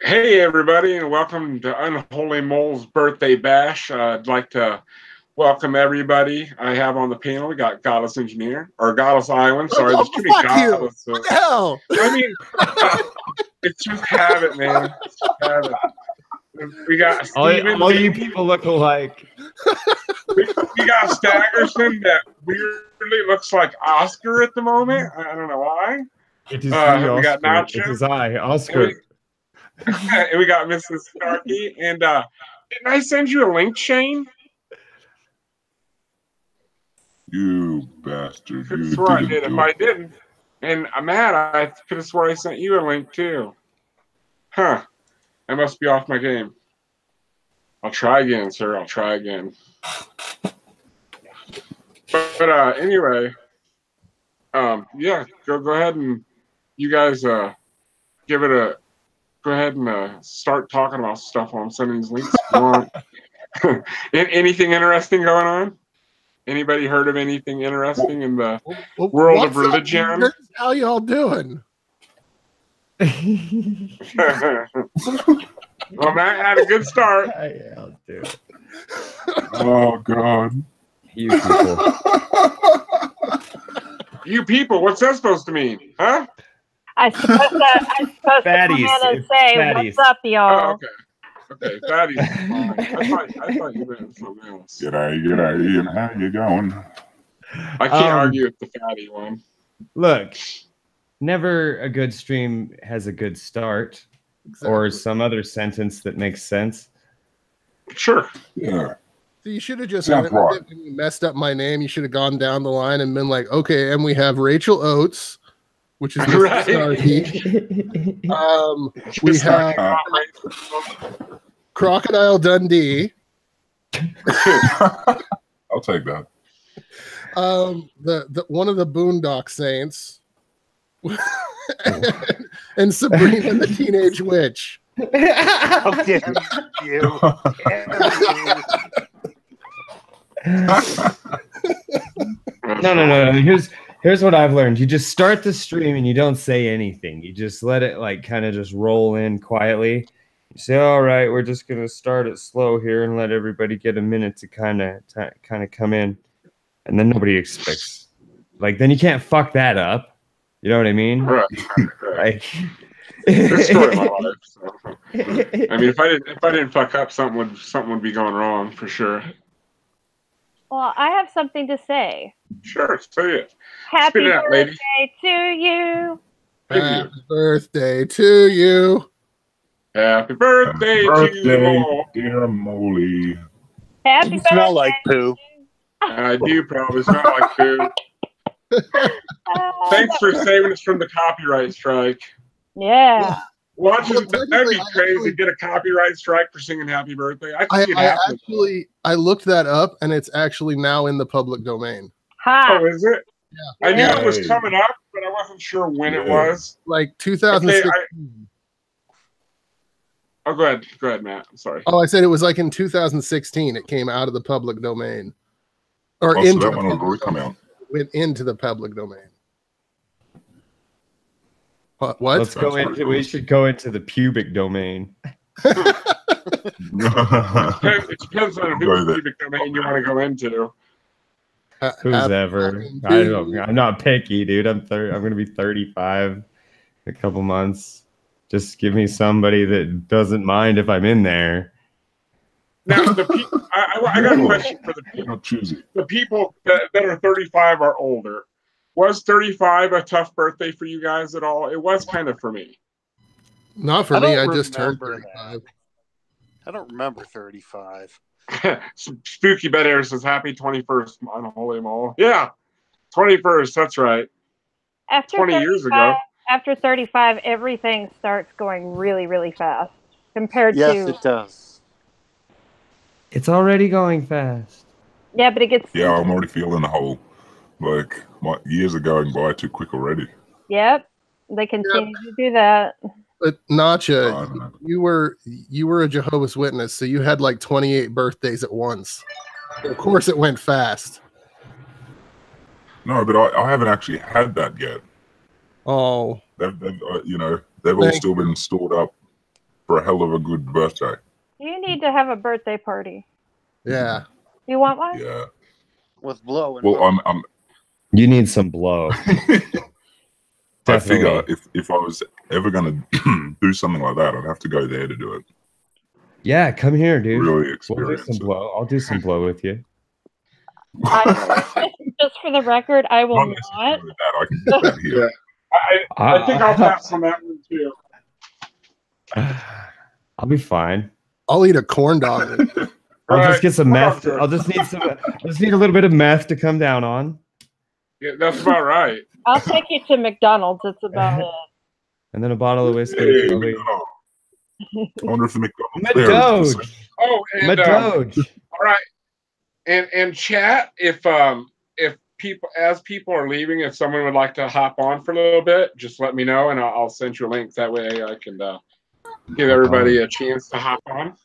Hey, everybody, and welcome to Unholy Mole's birthday bash. I'd like to welcome everybody I have on the panel. We got Goddess Engineer, or Goddess Island. Sorry, there's too many Fuck you! goddesses. What the hell? I mean, it's just habit, man. It's just habit. We got Steven. All you people look alike. We got Staggerson that weirdly looks like Oscar at the moment. I don't know why. It is We Oscar. got Nacho. It is I, Oscar. And we got Mrs. Starkey. And didn't I send you a link, Shane? You bastard. Could have swore I did. If I didn't, and I'm mad, I could have swore I sent you a link too. Huh. I must be off my game. I'll try again, sir. I'll try again. But anyway, yeah, go ahead and you guys give it a go ahead and start talking about stuff while I'm sending these links. If you want. Anything interesting going on? Anybody heard of anything interesting in the world of religion? How y'all doing? Well, Matt had a good start. Yeah, I'll do it. Oh, God. You people. You people, what's that supposed to mean? Huh? I'm supposed to come in and say, what's up, y'all? Oh, okay. Okay, fatties. I thought you meant something else. G'day, how you going? I can't argue with the fatty one. Look, never a good stream has a good start, or some other sentence that makes sense. Sure. Yeah. So you should have just Right. when you messed up my name. You should have gone down the line and been like, okay, and we have Rachel Oates, which is Mr. Right. Starkey. We have Crocodile Dundee. I'll take that. The one of the Boondock Saints. And Sabrina the Teenage Witch. How dare you? No. Here's what I've learned. You just start the stream and you don't say anything. You just let it like kind of just roll in quietly. You say, all right, we're just gonna start it slow here and let everybody get a minute to kind of come in, and then nobody expects. Like then you can't fuck that up. You know what I mean? Right. Like, This story of my life. So. I mean, if I didn't fuck up, something would be going wrong for sure. Well, I have something to say. Sure, say it. Happy Spit it out, lady. birthday to you. Happy birthday to you. Happy birthday to you. Dear Molly. Happy You birthday. smell like poo. I do probably smell like poo. Thanks for saving us from the copyright strike. Yeah. Watch Well, it. That'd be crazy. Get a copyright strike for singing Happy Birthday. I can see it happening. I looked that up, and it's actually now in the public domain. Ha. Oh, is it? Yeah. I knew it was Yay. coming up, but I wasn't sure when it was. Like 2016. Oh, go ahead, Matt. I'm sorry. Oh, I said it was like in 2016. It came out of the public domain, or Oh, so into that the one will public come domain. out. Went into the public domain. What? let's go into. We should go into the pubic domain. It depends on whose pubic domain you want to go into. Who's ever? I don't know. I'm not picky, dude. I'm going to be 35 in a couple months. Just give me somebody that doesn't mind if I'm in there. Now, I got a question for the people. The people that are 35 are older. Was 35 a tough birthday for you guys at all? It was kind of for me. Not for me. I just turned remember 35. I don't remember 35. Spooky Bed Air says happy 21st on Holy Mole. Yeah, 21st. That's right. After 20 years ago. After 35, everything starts going really, really fast compared Yes, to. it does. It's already going fast. Yeah, but it gets. Yeah, I'm already feeling the whole, like, my years are going by too quick already. Yep, they continue to do that. But Nacha, I don't know. you were a Jehovah's Witness, so you had like 28 birthdays at once. So of course, it went fast. No, but I haven't actually had that yet. Oh, They've all still been stored up. for a hell of a good birthday. You need to have a birthday party. Yeah. You want one? Yeah. With blow. Well, I'm You need some blow. I Definitely. figure if I was ever gonna do something like that, I'd have to go there to do it. Yeah, come here, dude. Really We'll do experience some it. blow. I'll do some blow with you. Just for the record, I will Not not. necessarily that. I can do that here. I think I'll pass on that one too. I'll be fine. I'll eat a corn dog. I'll Right. just get some Come on, meth. sir. I'll just need some. I just need a little bit of meth to come down on, Yeah, that's about right. I'll take you to McDonald's. It's about it. and then a bottle of whiskey. Hey, probably. McDonald's. I wonder if the McDonald's My there is the Doge. same. Oh, and My Doge. all right, and chat if people are leaving, if someone would like to hop on for a little bit, just let me know and I'll send you a link. That way I can give everybody a chance to hop on.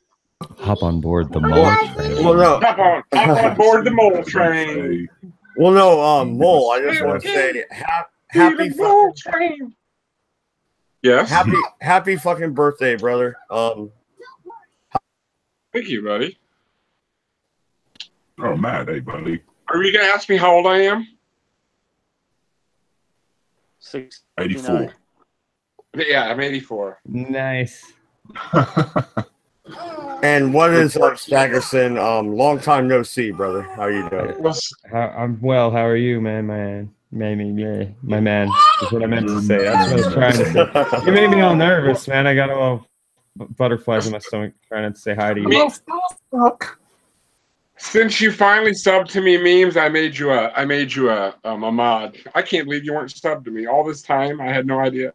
Hop on board the mole train. Well, no. Hop on board the mole train. Well, no, Mole. I just want to say happy, The mole train. Yes. happy fucking birthday, brother. Thank you, buddy. Oh, mad, hey, buddy. Are you gonna ask me how old I am? 84. Yeah, I'm 84. Nice. And what is up, Staggerson? Long time no see, brother. How you doing? I'm well. How are you, man? My man. That's what I meant to say. That's what I was trying to say. You made me all nervous, man. I got a little butterflies in my stomach trying to say hi to you. Since you finally subbed to me memes, I made you a mod. I can't believe you weren't subbed to me all this time. I had no idea.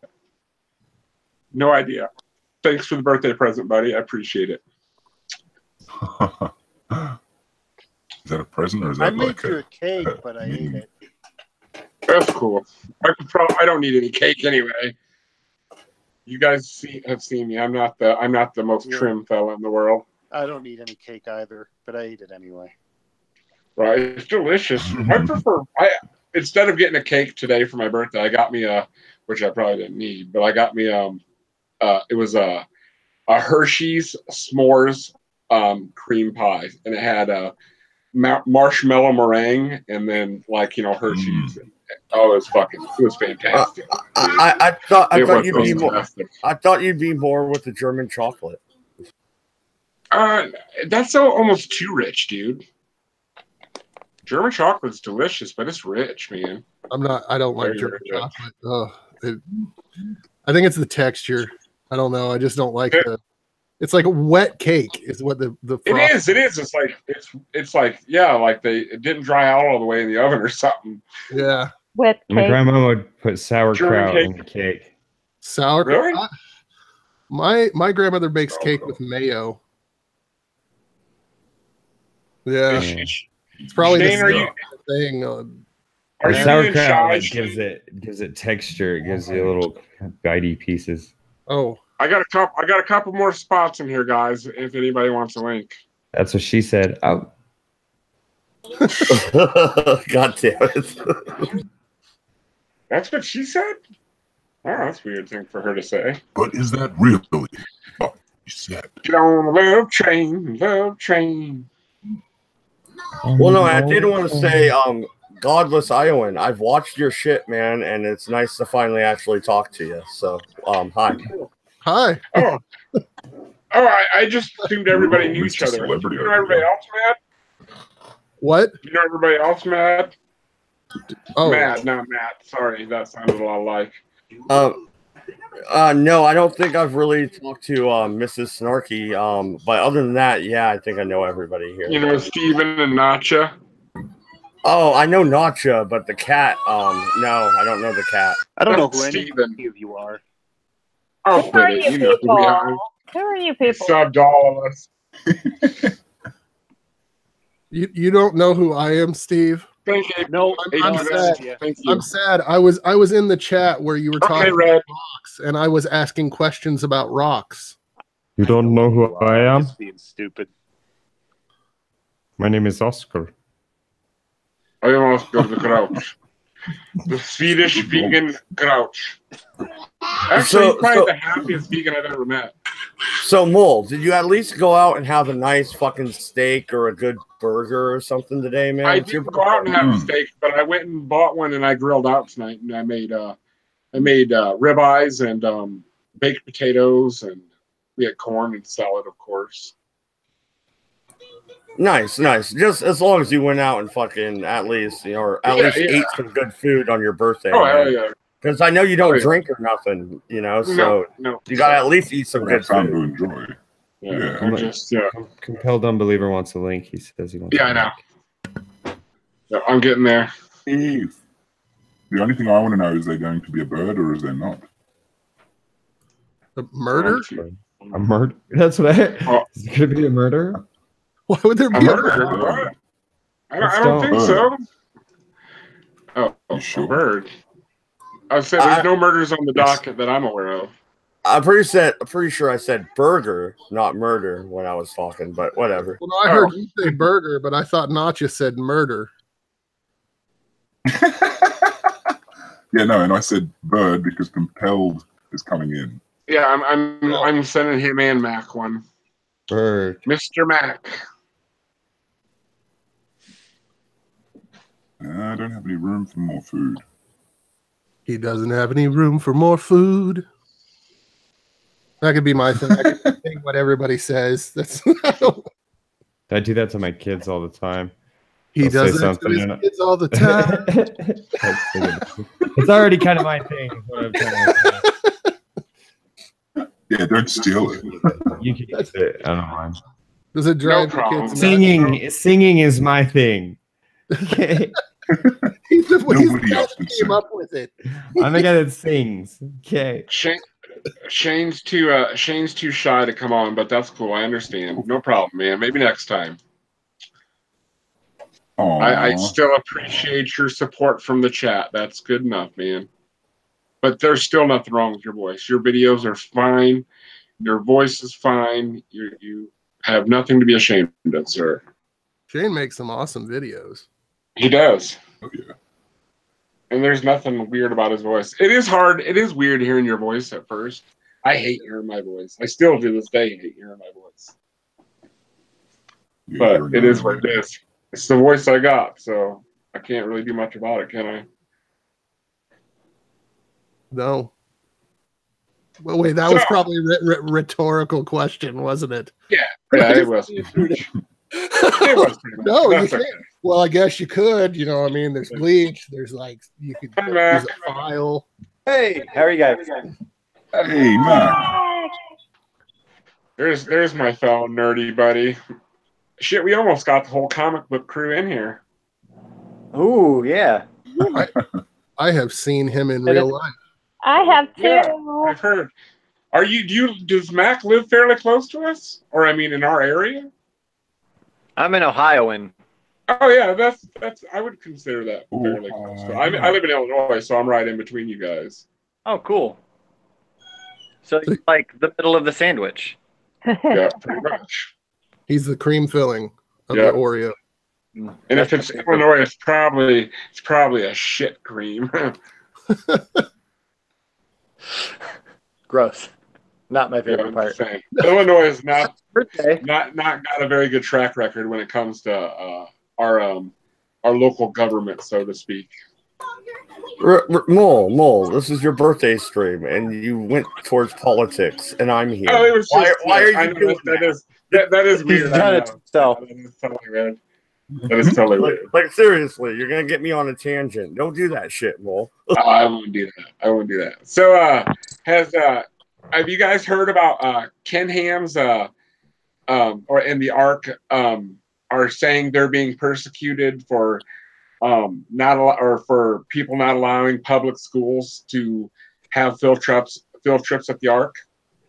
No idea. Thanks for the birthday present, buddy. I appreciate it. Is that a present or is I that made like you a cake, but I ate it. That's cool. I don't need any cake anyway. You guys have seen me. I'm not the most trim fella in the world. I don't need any cake either, but I ate it anyway. Right? It's delicious. Instead of getting a cake today for my birthday, I got me which I probably didn't need, but I got me it was a Hershey's s'mores cream pie, and it had a marshmallow meringue, and then Hershey's. Oh, it was fantastic. I thought you'd be more with the German chocolate. That's almost too rich, dude. German chocolate's delicious, but it's rich, man. I don't like German chocolate. I think it's the texture. I don't know. I just don't like it's like a wet cake is what the It is. It's like it didn't dry out all the way in the oven or something. Yeah. Wet cake. My grandma would put sauerkraut in the cake. Sauerkraut. Really? My grandmother makes cake with mayo. Yeah. It's probably the same thing. Are The you sauerkraut gives gives it texture. It gives you little bitey pieces. Oh. I got a couple more spots in here, guys. If anybody wants a link. That's what she said. Oh. God damn it. That's what she said? Oh, that's a weird thing for her to say. But is that really what you said? Get on the love train, love train. Well, no, I did want to say, Godless Iowan, I've watched your shit, man, and it's nice to finally actually talk to you. So, hi. Hi. Oh, I just assumed everybody knew each other. You know everybody else, Matt? What? You know everybody else, Matt? Oh. Matt, not Matt. Sorry, that sounded a lot like. No, I don't think I've really talked to Mrs. Snarky. But other than that, yeah, I think I know everybody here. You know Steven and Nacha? Oh, I know Nacha, but the cat, no, I don't know the cat. I don't know who Steven. any of you are. Oh, Who are you you know who we are. people? Who are you people? Subbed all of us. You don't know who I am, Steve? Thank you. No, I'm sad. Thank you. I'm sad. I was in the chat where you were talking Red. about rocks, and I was asking questions about rocks. You don't know who I am? Just being stupid. My name is Oscar. I almost got the Grouch. The Swedish vegan Grouch. Actually, he's probably the happiest vegan I've ever met. So, Mole, did you at least go out and have a nice fucking steak or a good burger or something today, man? I didn't go out and have a steak, but I went and bought one and I grilled out tonight, and I made ribeyes and baked potatoes, and we had corn and salad, of course. Nice. Just as long as you went out and fucking at least, or at least ate some good food on your birthday. Oh, hell yeah. Because I know you don't drink or nothing, so no. you got to at least eat some good time to food. enjoy. Yeah, I'm just Compelled Unbeliever wants a link. He says he wants. I know. Yeah, I'm getting there. The only thing I want to know is there going to be a bird or is there not? A murder? A murder? That's what I. Is it gonna be a murder? Why would there be A a murder? murder? What? I don't think so. Oh, sure? A bird. I said there's no murders on the docket that I'm aware of. I'm pretty sure I said burger, not murder, when I was talking, but whatever. Well, I heard you say burger, but I thought Nacha said murder. Yeah, no, and I said bird because compelled is coming in. Yeah, I'm sending him and Mac one. Bird. Mr. Mac. I don't have any room for more food. He doesn't have any room for more food. That could be my thing. I could think what everybody says. That's I do that to my kids all the time. He They'll does say that to his something kids all the time. It's already kind of my thing. Is what I'm trying to say. Yeah, don't steal it. You can use it. I don't mind. Does it drive No your kids Singing is my thing. Okay. He's the Nobody guy else that can came sing. up with it. I'm the guy that sings. Okay. Shane's too shy to come on, but that's cool. I understand. No problem, man. Maybe next time. I still appreciate your support from the chat. That's good enough, man. But there's still nothing wrong with your voice. Your videos are fine. Your voice is fine. You have nothing to be ashamed of, sir. Shane makes some awesome videos. He does. Oh, yeah. And there's nothing weird about his voice. It is hard. It is weird hearing your voice at first. I hate hearing my voice. I still to this day hate hearing my voice. Yeah, But it is what it is. It's the voice I got, so I can't really do much about it, can I? No. Well, wait, that was probably a rhetorical question, wasn't it? Yeah, it was. It was pretty much. No, you That's can't. okay. Well, I guess you could. You know, I mean, there's bleach. There's like you could Hi, use Mac. a file. Hey, how are you guys? Hey, man. There's my fellow nerdy buddy. Shit, we almost got the whole comic book crew in here. Ooh, yeah. I have seen him in real life. I have too. Yeah, I've heard. Does Mac live fairly close to us? Or I mean in our area? I'm in Ohioan. Oh yeah, that's I would consider that fairly close. I live in Illinois, so I'm right in between you guys. Oh, cool. So it's like the middle of the sandwich. Yeah, pretty much. He's the cream filling of the Oreo. And if it's Illinois, it's probably a shit cream. Gross. Not my favorite part. Illinois is not got a very good track record when it comes to our local government, so to speak. Mole, this is your birthday stream, and you went towards politics, and I'm here. Oh, it was just, why are you doing that is weird. He's done it himself. That is totally weird. That is totally weird. Like seriously, you're gonna get me on a tangent. Don't do that shit, Mole. I won't do that. So, have you guys heard about Ken Ham's or in the Ark are saying they're being persecuted for for people not allowing public schools to have field trips at the Ark?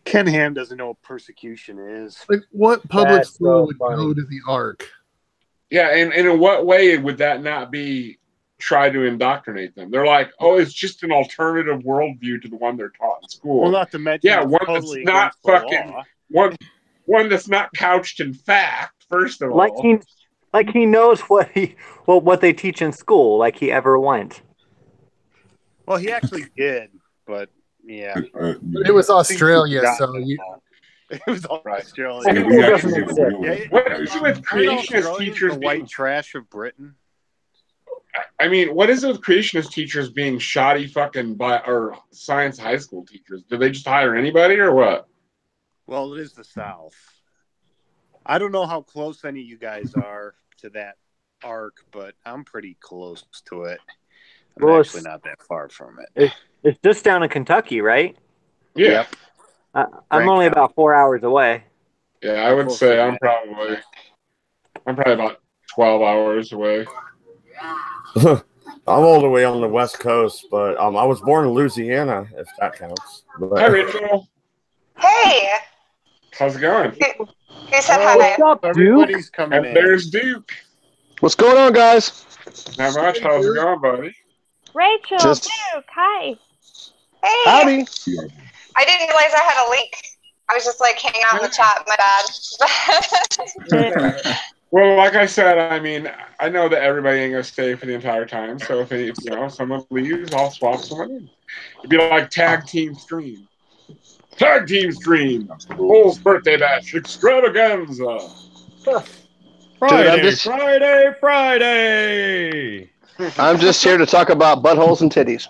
Ken Ham doesn't know what persecution is. Like, what public That's school so would funny. go to the Ark? Yeah, and in what way would that not be try to indoctrinate them? They're like, oh, it's just an alternative worldview to the one they're taught in school. Well, not to mention, yeah, it's one totally that's not against the fucking law. one that's not couched in fact. First of all, Like he knows what they teach in school, like he ever went. Well, he actually did, but yeah. It was Australia, so It was all Right. Australian. Yeah, It we doesn't actually make have sense. real Yeah, What is it with Aren't creationist Australians teachers the being, white trash of Britain? I mean, what is it with creationist teachers being shoddy fucking or science high school teachers? Do they just hire anybody or what? Well, it is the South. I don't know how close any of you guys are to that arc, but I'm pretty close to it. I'm Well, actually not that far from it. It's just down in Kentucky, right? Yeah. Yep. I'm Grant only County. about 4 hours away. Yeah, I would Close say to I'm that. probably about 12 hours away. I'm all the way on the West Coast, but I was born in Louisiana, if that counts. But, Hi, Rachel. Hey, How's it going? who said Oh, hi? What's up, Duke? everybody's coming And in. there's Duke. What's going on, guys? Not much. How's it going, buddy? Rachel, Just- Duke, hi. Hey, Howdy. I didn't realize I had a link. I was just like hanging out in the chat. My bad. Well, like I said, I mean, I know that everybody ain't gonna stay for the entire time. So if someone leaves, I'll swap someone in. It'd be like tag team stream. Tag team stream. Bull's birthday bash extravaganza. Friday, just- Friday. I'm just here to talk about buttholes and titties.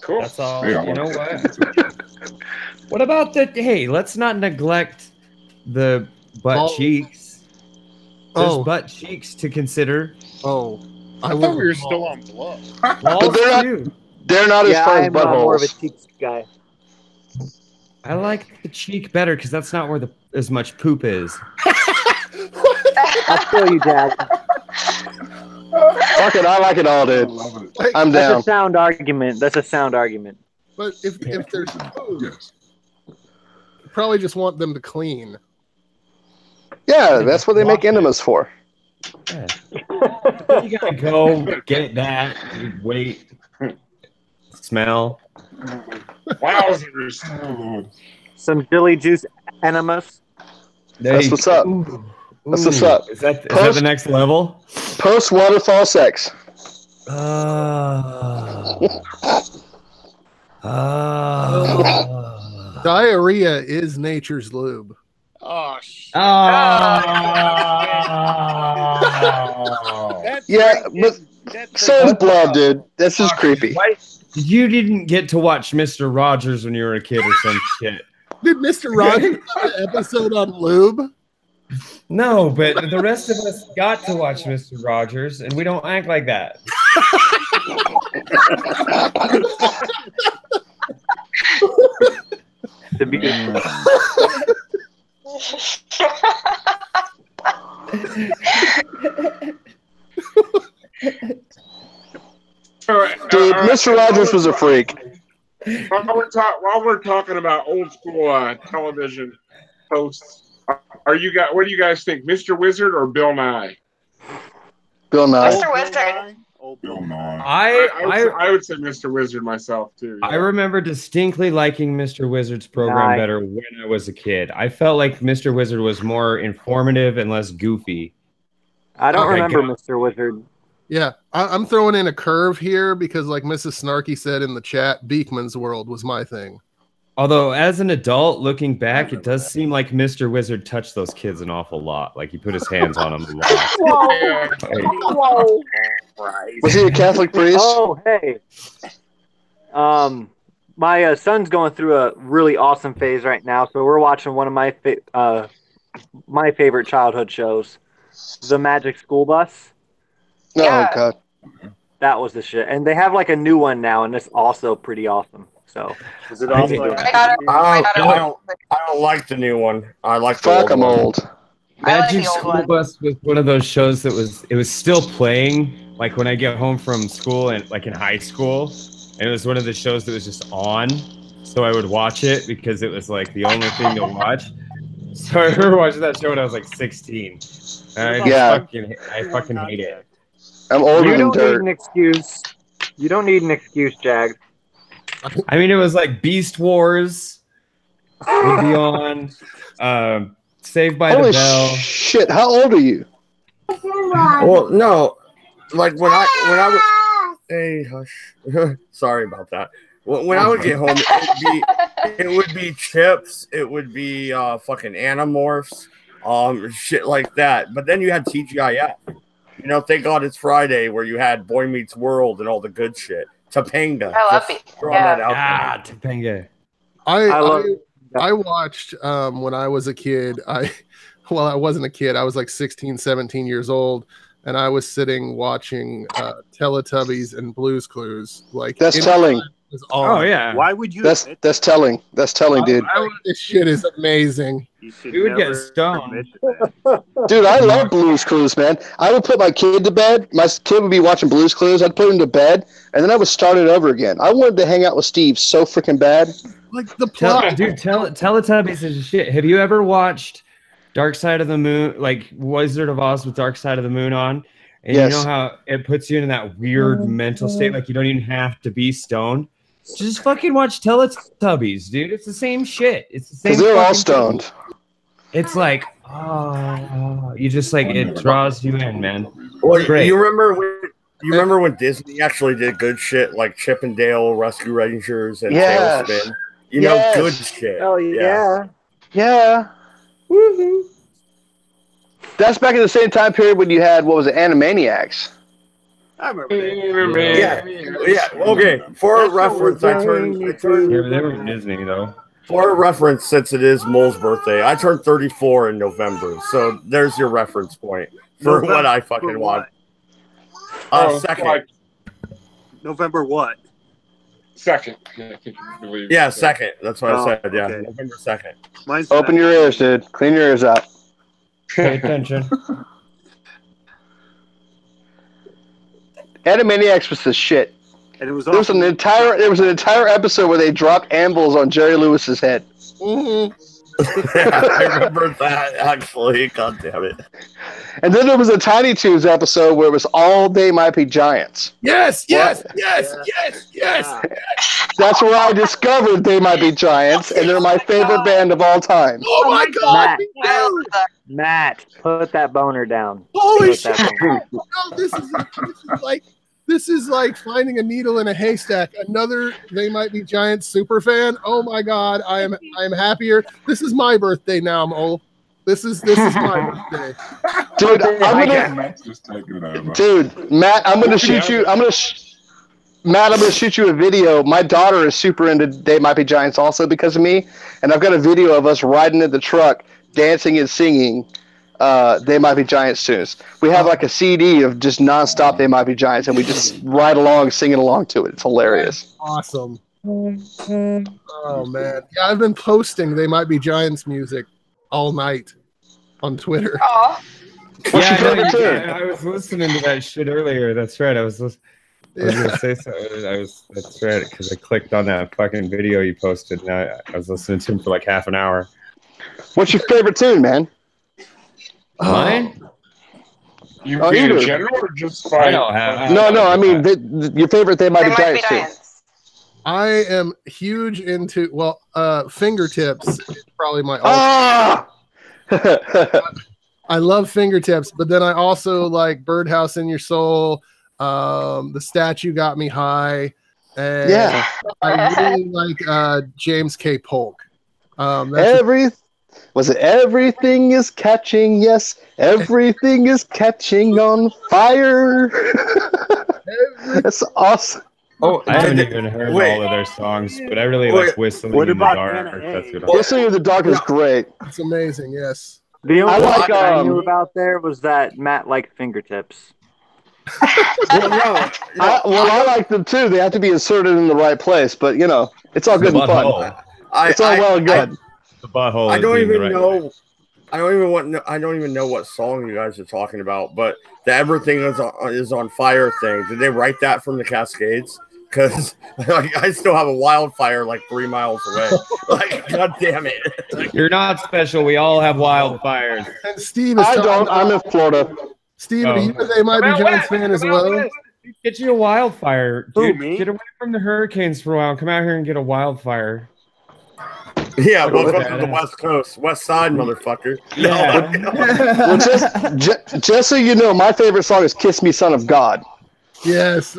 Cool. That's all. Yeah, I You know like what? What about the? Hey, let's not neglect the butt Oh. cheeks. There's Oh, butt cheeks to consider. oh. I thought we were still on blow. Balls they're not- too. They're not as Yeah, fun as I'm more of a buttholes. cheeks guy. I like the cheek better because that's not where as much poop is. I'll feel you, Dad. Fuck it, I like it all, dude. I'm That's down. a sound argument. That's a sound argument. But if there's food, Yes. you probably just want them to clean. Yeah, that's what they make enemas for. Yeah. You gotta go get that. Wait. Smell. Wowzers. Oh, Lord. Some dilly juice enemas. That's what's up. Ooh. That's what's Ooh. up. Is that Post- the next level? Post waterfall sex. Diarrhea is nature's lube. Oh, shit. That's Yeah, right, but that's so is blood, dude. That's just creepy. Why? You didn't get to watch Mr. Rogers when you were a kid or some shit. Did Mr. Rogers have an episode on lube? No, but the rest of us got to watch Mr. Rogers, and we don't act like that. To be Dude, Mr. Rogers was a freak. While we're talking about old school television hosts, what do you guys think, Mr. Wizard or Bill Nye? Bill Nye. Mr. Wizard. Bill Nye. I would say Mr. Wizard myself too. I remember distinctly liking Mr. Wizard's program Nice. better when I was a kid. I felt like Mr. Wizard was more informative and less goofy. I don't Okay, remember go. Mr. Wizard. Yeah, I'm throwing in a curve here because, like Mrs. Snarky said in the chat, Beekman's World was my thing. Although, as an adult, looking back, it does seem like Mr. Wizard touched those kids an awful lot. Like he put his hands on them a lot. Whoa. Was he a Catholic priest? Oh, hey. My son's going through a really awesome phase right now, so we're watching one of my favorite childhood shows, The Magic School Bus. Yeah. Oh, God. That was the shit, and they have like a new one now, and it's also pretty awesome. So, Is it also I- My daughter, my daughter I don't like the new one. I like the Fuck, old I'm one. old. I like Magic the old School one. Bus was one of those shows that was still playing like when I get home from school and like in high school, and it was one of the shows that was just on, so I would watch it because it was like the only thing to watch. So I remember watching that show when I was like 16. And Yeah. I fucking hate it. I'm older you than don't need dirt. an excuse. You don't need an excuse, Jag. I mean, it was like Beast Wars would be on, Saved by Holy the Bell. shit, how old are you? Well, no, like when I was. Hey, hush. Sorry about that. When I would get home, it would be chips. It would be fucking Animorphs, shit like that. But then you had TGIF. You know, thank God it's Friday, where you had Boy Meets World and all the good shit. Topanga. I love it. Ah, Topanga. I watched when I was a kid. I wasn't a kid. I was like 16, 17 years old. And I was sitting watching Teletubbies and Blue's Clues. Like that's telling. Oh yeah. Why would you? That's telling. That's telling, dude. This shit is amazing. We would get stoned. Dude, I love Blue's Clues, man. I would put my kid to bed. My kid would be watching Blue's Clues. I'd put him to bed, and then I would start it over again. I wanted to hang out with Steve so freaking bad. Like the plot, dude. Teletubbies is shit. Have you ever watched Dark Side of the Moon, like Wizard of Oz with Dark Side of the Moon on? And yes. You know how it puts you in that weird mental state, like you don't even have to be stoned. Just fucking watch Teletubbies, dude. It's the same shit. It's the same. Because they're all stoned. Thing. It's like, you just like it draws you in, man. Well, great. You remember when Disney actually did good shit like Chip and Dale Rescue Rangers and Tailspin? You know, good shit. Oh yeah. Yeah. Woohoo. That's back in the same time period when you had, what was it, Animaniacs. I remember that. Yeah. Okay. For reference, I turned. Yeah, but they were Disney though. For reference, since it is Mole's birthday, I turned 34 in November. So there's your reference point for what I fucking want. Second. November what? Second. Yeah, second. That's what I said. Yeah, okay. November 2nd. Open your ears, dude. Clean your ears out. Pay attention. Animaniacs was the shit. And it was there was an entire episode where they dropped anvils on Jerry Lewis's head. Mm-hmm. I remember that actually. God damn it. And then there was a Tiny Toons episode where it was all They Might Be Giants. Yes. That's where I discovered They Might Be Giants, and they're my favorite band of all time. Oh my God! Matt, put that boner down. Holy shit! No, this is like finding a needle in a haystack. Another They Might Be Giants super fan. Oh my God, I am happier. This is my birthday now, Mo. This is my birthday. Dude, Matt, I'm gonna shoot you. Matt, I'm gonna shoot you a video. My daughter is super into They Might Be Giants also because of me, and I've got a video of us riding in the truck, dancing and singing They Might Be Giants tunes. We have like a CD of just nonstop They Might Be Giants, and we just ride along, singing along to it. It's hilarious. Awesome. Oh man, yeah, I've been posting They Might Be Giants music all night on Twitter. Oh. I was listening to that shit earlier. That's right. I was gonna say something. That's right, because I clicked on that fucking video you posted, and I was listening to him for like half an hour. What's your favorite tune, man? Mine? You mean in general or just by? No. I mean your favorite They Might Be Giants tune. I am huge into Fingertips is probably my I love Fingertips, but then I also like Birdhouse in Your Soul. The Statue Got Me High, and I really like James K. Polk. Everything is catching? Yes, everything is catching on fire. That's awesome. Oh, I haven't even heard all of their songs, but I really like Whistling in the Dark. Whistling in the Dark is great. It's amazing. Yes. The only thing I knew about there was that Matt liked Fingertips. I like them too. They have to be inserted in the right place, but it's all good and fun. It's all well and good. The butthole. I don't even know. I don't even know what song you guys are talking about, but the Everything is on Fire thing. Did they write that from the Cascades? Because I still have a wildfire like 3 miles away. Like, God damn it! You're not special. We all have wildfires. And Steve, I don't. I'm in Florida. Steve, you They Might Be Giants fan as well. Get you a wildfire, dude. Get away from the hurricanes for a while. Come out here and get a wildfire. Yeah, welcome to the West Coast, West Side, motherfucker. Yeah. Well, just so you know, my favorite song is "Kiss Me, Son of God." Yes.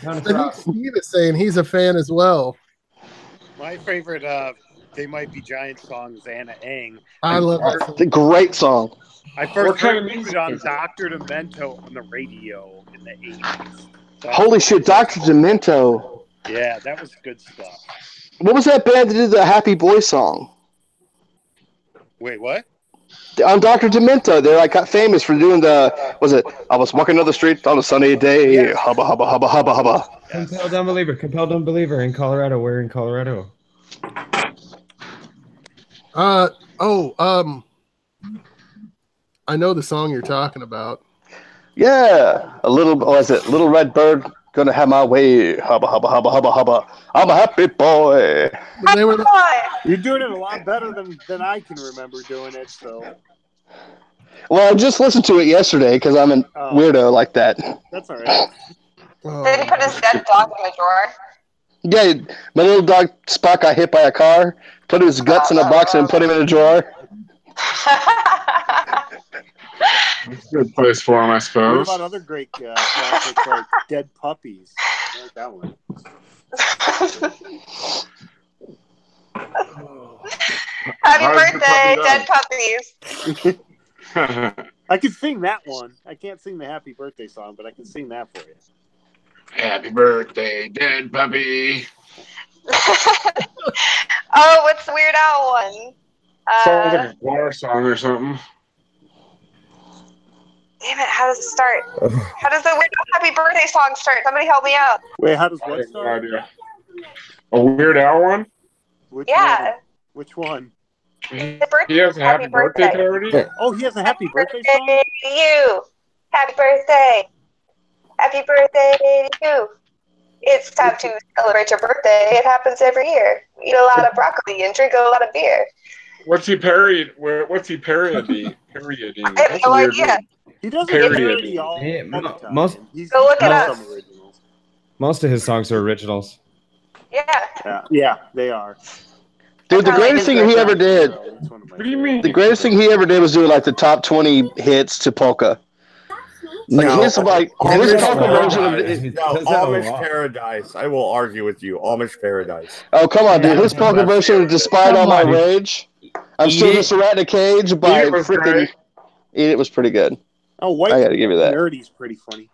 I think Steve is saying he's a fan as well. My favorite They Might Be Giants song is Anna Ang. I love that song. It's a great song. I first heard it on Dr. Demento on the radio in the 80s. Holy shit, Dr. Demento. Yeah, that was good stuff. What was that band that did the Happy Boy song? Wait, what? On Dr. Demento, they like got famous for doing the, was it, I was walking down the street on a sunny day, Yes. hubba, hubba, hubba, hubba, hubba. Compelled Unbeliever in Colorado. We're in Colorado. I know the song you're talking about. Yeah, Little Red Bird, gonna have my way, hubba, hubba, hubba, hubba, hubba. I'm a happy boy. They were You're doing it a lot better than I can remember doing it, so. Well, I just listened to it yesterday because I'm a weirdo like that. That's all right. Did he put his dead dog in the drawer? Yeah, my little dog Spot got hit by a car, put his guts in a box and put him in a drawer. It's a good place for him, I What suppose. about other great classics like Dead Puppies? I like that one. Happy birthday, Dead Puppies. I can sing that one. I can't sing the Happy Birthday song, but I can sing that for you. Happy birthday, dead puppy. Oh, what's the Weird Al one? Sounds like a choir song or something. Damn it, how does it start? How does the Weird Al Happy Birthday song start? Somebody help me out. Wait, how does I what have no start? idea. A Weird Al one? Which Yeah. one? Which one? He has a happy birthday parody? Oh, he has a Happy Birthday Birthday song? to you. Happy birthday. Happy birthday to you. It's time to celebrate your birthday. It happens every year. Eat a lot of broccoli and drink a lot of beer. What's he parodying? What's he parodying? Parodying. I have no idea. He doesn't Parody. parody all Yeah, the time. most- He's Go look it got up. some originals. Most of his songs are originals. Yeah. Yeah, they are. Dude, the greatest thing he ever did, It's one of my What do you mean? the greatest thing he ever did was doing like the top 20 hits to polka. Like No. his like his polka version of Paradise. it. No, Does that a Amish lot. Paradise. I will argue with you. Amish Paradise. Oh come on, dude! His Yeah. polka version of "Despite Come All My on, dude. Rage," I'm Eat still It. just a rat in a cage by Eat It was freaking. great. Eat It was pretty good. Oh, White I gotta give you that. Nerdy's pretty funny.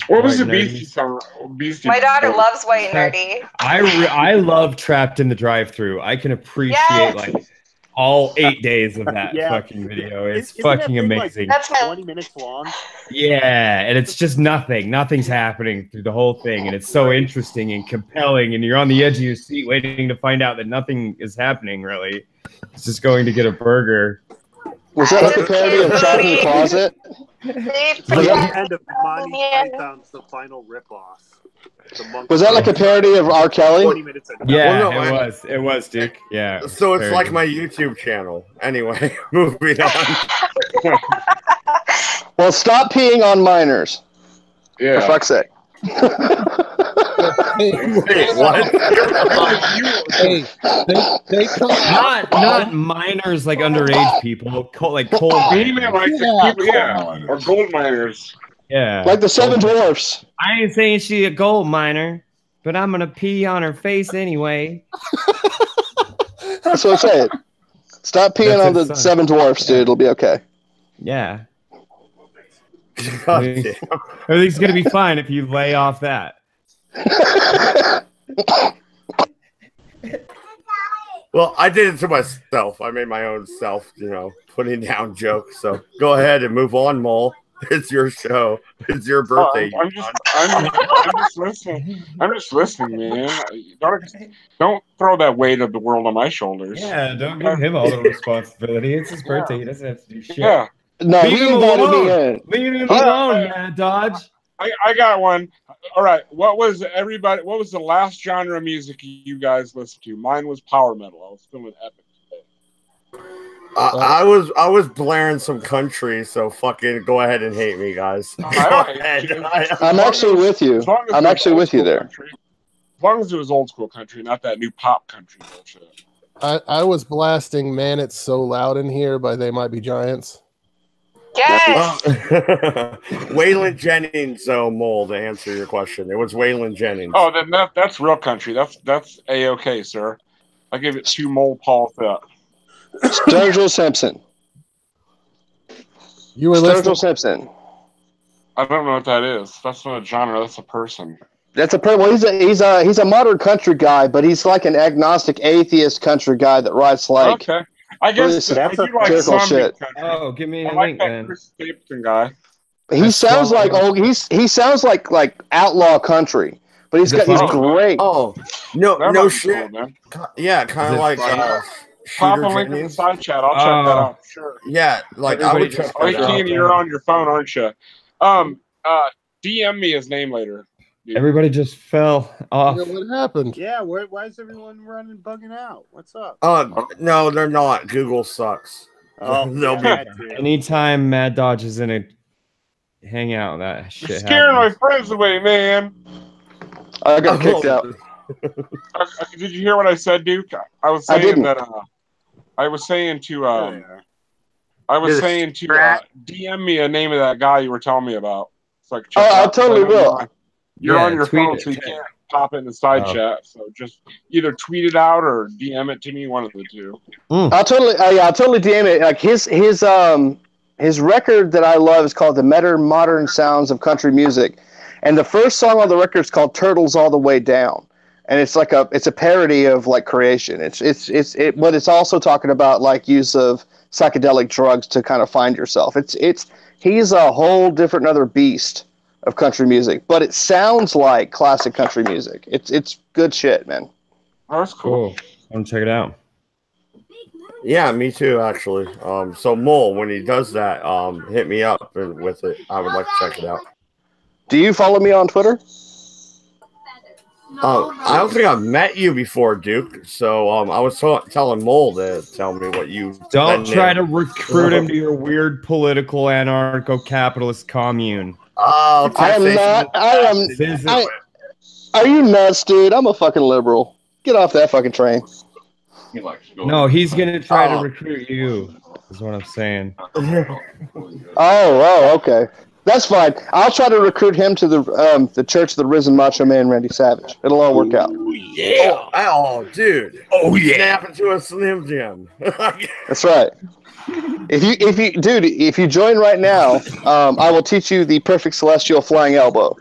What was the White Beastie Nerdies. song? Beastie My daughter Boys. loves White and Nerdy. I love Trapped in the Drive-Thru. I can appreciate Yes. like all 8 days of that Yeah. fucking video. It's Isn't that fucking thing, like, amazing. That's my 20 minutes long. Yeah, and it's just nothing. Nothing's happening through the whole thing, and it's so interesting and compelling. And you're on the edge of your seat, waiting to find out that nothing is happening. Really, it's just going to get a burger. Was that like a parody of Trapped in the Closet? It's like the end of Monty Python's The Final Ripoff. The monk- Was that like a parody of R. 20 Kelly? minutes of Yeah, Well, no, it was, Duke. Yeah. So it's very like good. my YouTube channel. Anyway, moving on. Well, stop peeing on minors. For Yeah. fuck's sake. Wait, what? Hey, they come not minors like underage people, like cold. He meant like the people, yeah, or gold miners. Yeah. Like the Seven Dwarfs. I ain't saying she a gold miner, but I'm gonna pee on her face anyway. That's what I'm saying. Stop peeing That's on his the son. Seven Dwarfs, dude. It'll be okay. Yeah. God damn. Everything's gonna be fine if you lay off that. Well, I did it to myself. I made my own self, putting down jokes. So go ahead and move on, Mole. It's your show. It's your birthday. I'm just listening. I'm just listening, man. Don't throw that weight of the world on my shoulders. Yeah, don't give him all the responsibility. It's his birthday. He doesn't have to do shit. Yeah. No, Leave he him invited me alone. in. Leave him Yeah. alone, man, Dodge. I got one. All right. What was the last genre of music you guys listened to? Mine was power metal. I was feeling epic today. I was blaring some country, so fucking go ahead and hate me, guys. Go ahead. I'm actually with you. As long as I'm it was actually old with you school there. country. As long as it was old school country, not that new pop country bullshit. I was blasting "Man, It's So Loud in Here" by They Might Be Giants. Yes. Waylon Jennings, Mole, to answer your question. It was Waylon Jennings. Oh, then that's real country. That's A-okay, sir. I give it 2 mole paws up. Sturgill Simpson. You were Sturgill listening. Simpson. I don't know what that is. That's not a genre. That's a person. That's well, he's a modern country guy, but he's like an agnostic atheist country guy that writes like Okay. I guess really I do like satirical some shit. country. Oh, give me a I like link that then. Chris Stapleton guy. He sounds like he sounds like outlaw country, but he's great. Oh no, That no might be shit. cool, man. Yeah, kind Is of it like Pop Shooter a link in the Jennings. side chat. I'll check that out. Sure. Yeah, like I would check Oh, that out. Keen, you're on your phone, aren't you? DM me his name later. Dude. Everybody just fell off. You know what happened? Yeah, why is everyone running bugging out? What's up? No, they're not. Google sucks. Oh, They'll be. Anytime Mad Dodge is in a hangout, that shit You're scaring happens. my friends away, man. I got kicked out. Did you hear what I said, Duke? I was I saying didn't. that. I was saying to. DM me a name of that guy you were telling me about. It's like. check I out, totally will. You're on your tweet phone, it. so you can't pop it in the side chat. So just either tweet it out or DM it to me, one of the two. I'll totally DM it. Like his record that I love is called "The Modern Sounds of Country Music," and the first song on the record is called "Turtles All the Way Down," and it's a parody of like creation. But it's also talking about like use of psychedelic drugs to kind of find yourself. He's a whole different other beast of country music, but it sounds like classic country music. It's good shit, man. Oh, that's cool. I'm gonna check it out. Yeah, me too, actually. So Mole, when he does that, hit me up with it. I would like to check it out. Do you follow me on Twitter? I don't think I've met you before, Duke. So I was telling Mole to tell me what you. Don't try to recruit him to your weird political anarcho-capitalist commune. Oh, I am not. Are you nuts, dude? I'm a fucking liberal. Get off that fucking train. No, he's gonna try to recruit you. Is what I'm saying. Oh, okay. That's fine. I'll try to recruit him to the Church of the Risen Macho Man, Randy Savage. It'll all work out. Yeah. Oh, dude. Oh, yeah. Snap into a Slim Jim. That's right. If you join right now, I will teach you the perfect celestial flying elbow.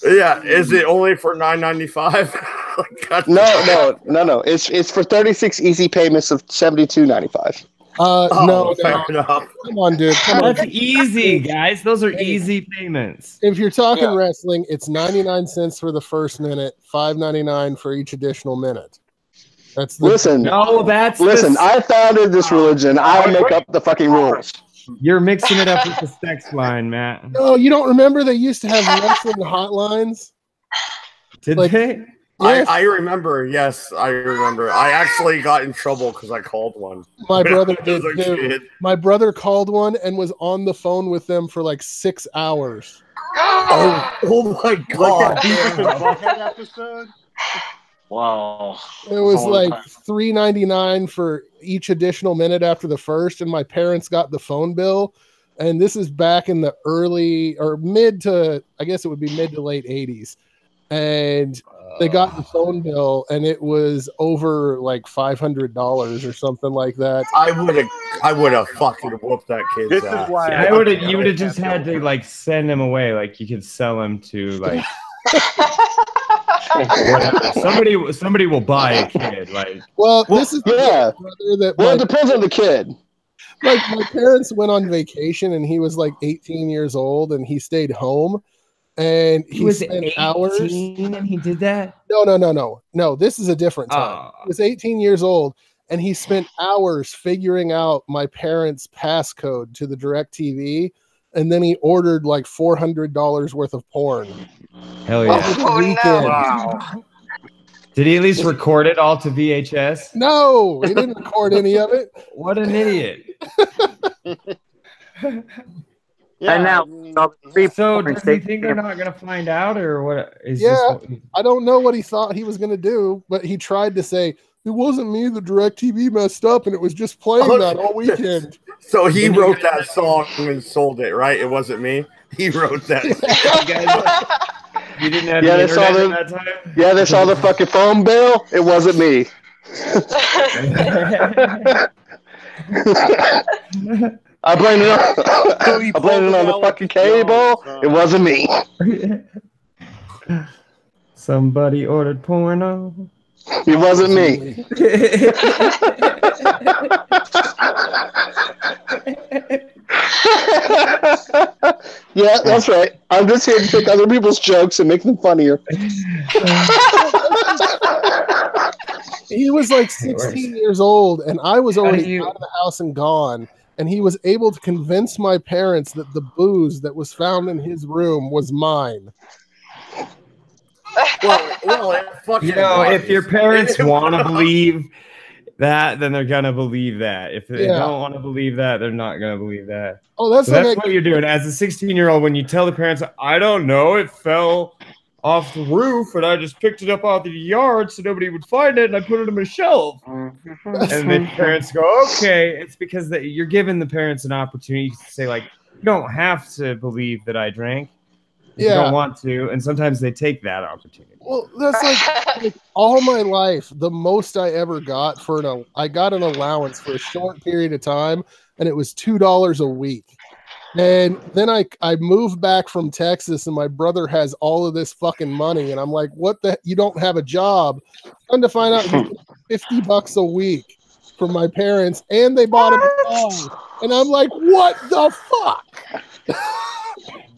Yeah, is it only for $9.95? No. It's for 36 easy payments of $72.95. No. Enough. Come on, dude. That's easy, guys. Those are easy payments. If you're talking wrestling, it's 99 cents for the first minute, $5.99 for each additional minute. Listen. I founded this religion. I make up the fucking rules. You're mixing it up with the sex line, Matt. No, you don't remember they used to have wrestling hotlines? Did they? Yes. I remember. Yes, I remember. I actually got in trouble because I called one. My brother As did a too. kid. My brother called one and was on the phone with them for like 6 hours. Oh my god! Like that Beavis and Butthead episode. Wow. It was like $3.99 for each additional minute after the first, and my parents got the phone bill. And this is back in the early or mid to, I guess it would be mid to late 80s. And they got the phone bill, and it was over like $500 or something like that. I would have fucking whooped that kid's This ass. is why You would have just had to like send him away. Like you could sell him to like whatever. Somebody will buy a kid. Like this is it depends on the kid. Like my parents went on vacation, and he was like 18 years old, and he stayed home. And he was spent 18 hours. and he did that? No. This is a different time. He was 18 years old, and he spent hours figuring out my parents' passcode to the DirecTV, and then he ordered like $400 worth of porn. Hell yeah! Wow. Did he at least record it all to VHS? No, he didn't record any of it. What an idiot! And now, so does he think they're not going to find out, or what? I don't know what he thought he was going to do, but he tried to say, it wasn't me. The DirecTV messed up, and it was just playing that all weekend. So he wrote that song and sold it, right? It wasn't me. He wrote that. You didn't have Yeah, the they saw internet the at that time? yeah, they saw the fucking phone bill. It wasn't me. I blamed it on the fucking cable. It wasn't me. Somebody ordered porno. It wasn't me. Yeah, that's right. I'm just here to take other people's jokes and make them funnier. He was like 16 years old, and I was already out of the house and gone. And he was able to convince my parents that the booze that was found in his room was mine. If your parents want to believe that, then they're gonna believe that. If they don't want to believe that, they're not gonna believe that. Oh, that's what you're doing as a 16-year-old. When you tell the parents, I don't know, it fell off the roof, and I just picked it up out of the yard so nobody would find it, and I put it on my shelf. And then parents go, okay. It's because you're giving the parents an opportunity to say, like, you don't have to believe that I drank. You don't want to, and sometimes they take that opportunity. Well, that's like all my life. The most I ever got I got an allowance for a short period of time, and it was $2 a week. And then I moved back from Texas, and my brother has all of this fucking money, and I'm like, "What the? You don't have a job?" Come to find out, $50 a week from my parents, and they bought him a car. And I'm like, "What the fuck?"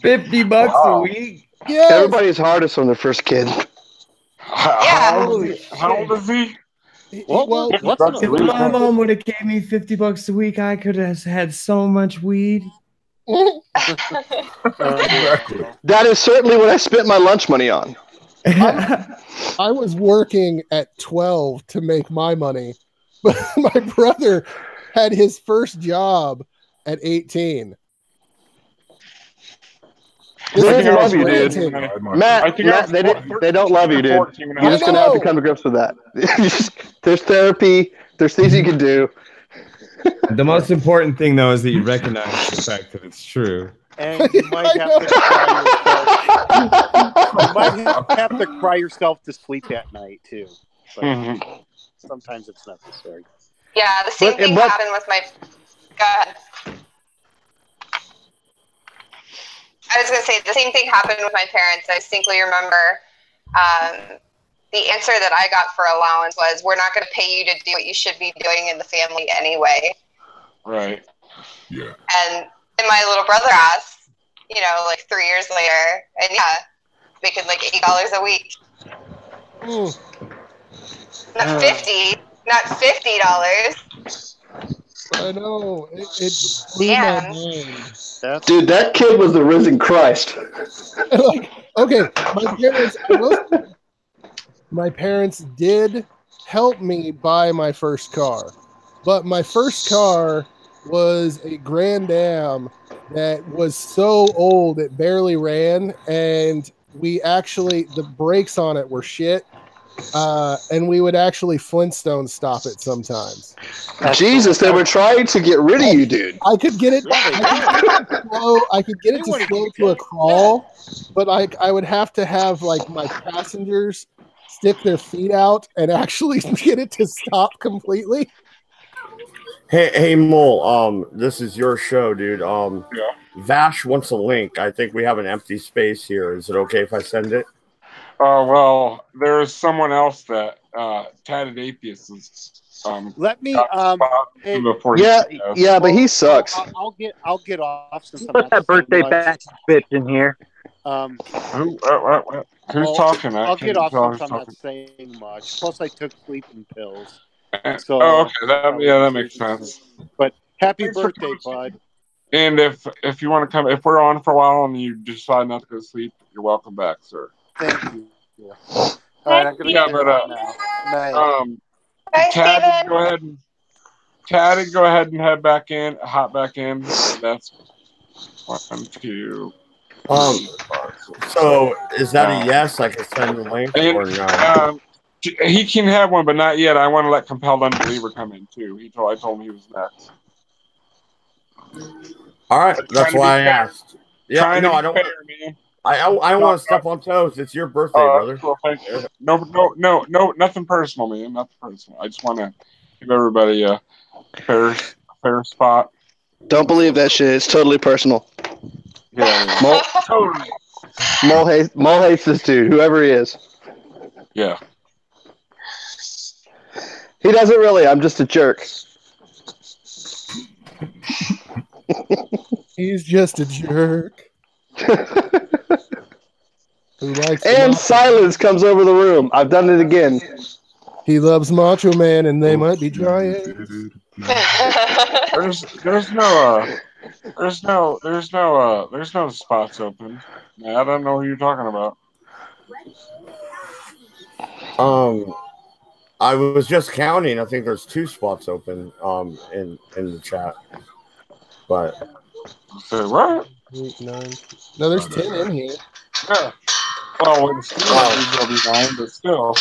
$50 a week? Yeah. Everybody's hardest on their first kid. How old is he? If my mom would have gave me $50 a week, I could have had so much weed. That is certainly what I spent my lunch money on. I was working at 12 to make my money, but my brother had his first job at 18. They don't love you, dude. Matt, they don't love you, dude. You're just going to have to come to grips with that. There's therapy. There's things you can do. The most important thing, though, is that you recognize the fact that it's true. And you might have to cry yourself to sleep at night, too. But sometimes it's necessary. Yeah, the same thing happened with my... Go ahead. I was going to say, the same thing happened with my parents. I distinctly remember the answer that I got for allowance was, we're not going to pay you to do what you should be doing in the family anyway. Right. Yeah. And then my little brother asked, like 3 years later, and making like $8 a week. Not $50. I know. It blew my mind. Dude, that kid was the risen Christ. Okay, my parents did help me buy my first car, but my first car was a Grand Am that was so old it barely ran, and the brakes on it were shit. And we would actually Flintstone stop it sometimes. Jesus, they were trying to get rid of you, dude. I could get it. I could get it to slow to a crawl, but I would have to have like my passengers stick their feet out and actually get it to stop completely. Hey, Mole. This is your show, dude. Vash wants a link. I think we have an empty space here. Is it okay if I send it? Well, there's someone else that Tatted Atheist is. Let me. But he sucks. I'll get off since Put that birthday bitch in here. Who's talking? I'll get off since I'm not saying much. Plus, I took sleeping pills. So, okay, that makes sense. But happy birthday, bud. And if you want to come, if we're on for a while and you decide not to go to sleep, you're welcome back, sir. Thank you. All right, I'm gonna Tad, go ahead and hop back in. That's 1, 2. So is that a yes? I can send the link or no? He can have one, but not yet. I want to let Compelled Unbeliever come in too. I told him he was next. All right, that's why I asked. Yeah, Trying no, to I be don't. fair, man. I don't want to step on toes. It's your birthday, brother. Cool, thank you. No, nothing personal, man. Nothing personal. I just want to give everybody a fair spot. Don't believe that shit. It's totally personal. Yeah. Totally. Mole hates this dude, whoever he is. Yeah. He doesn't really. I'm just a jerk. He's just a jerk. Who likes And silence comes over the room. I've done it again. He loves Macho Man, and they might be giants. There's no spots open. I don't know who you're talking about. I was just counting. I think there's 2 spots open in the chat. But say what? 8, 9. No, there's 10 in here. Yeah. Well, when there'll be 9, but still.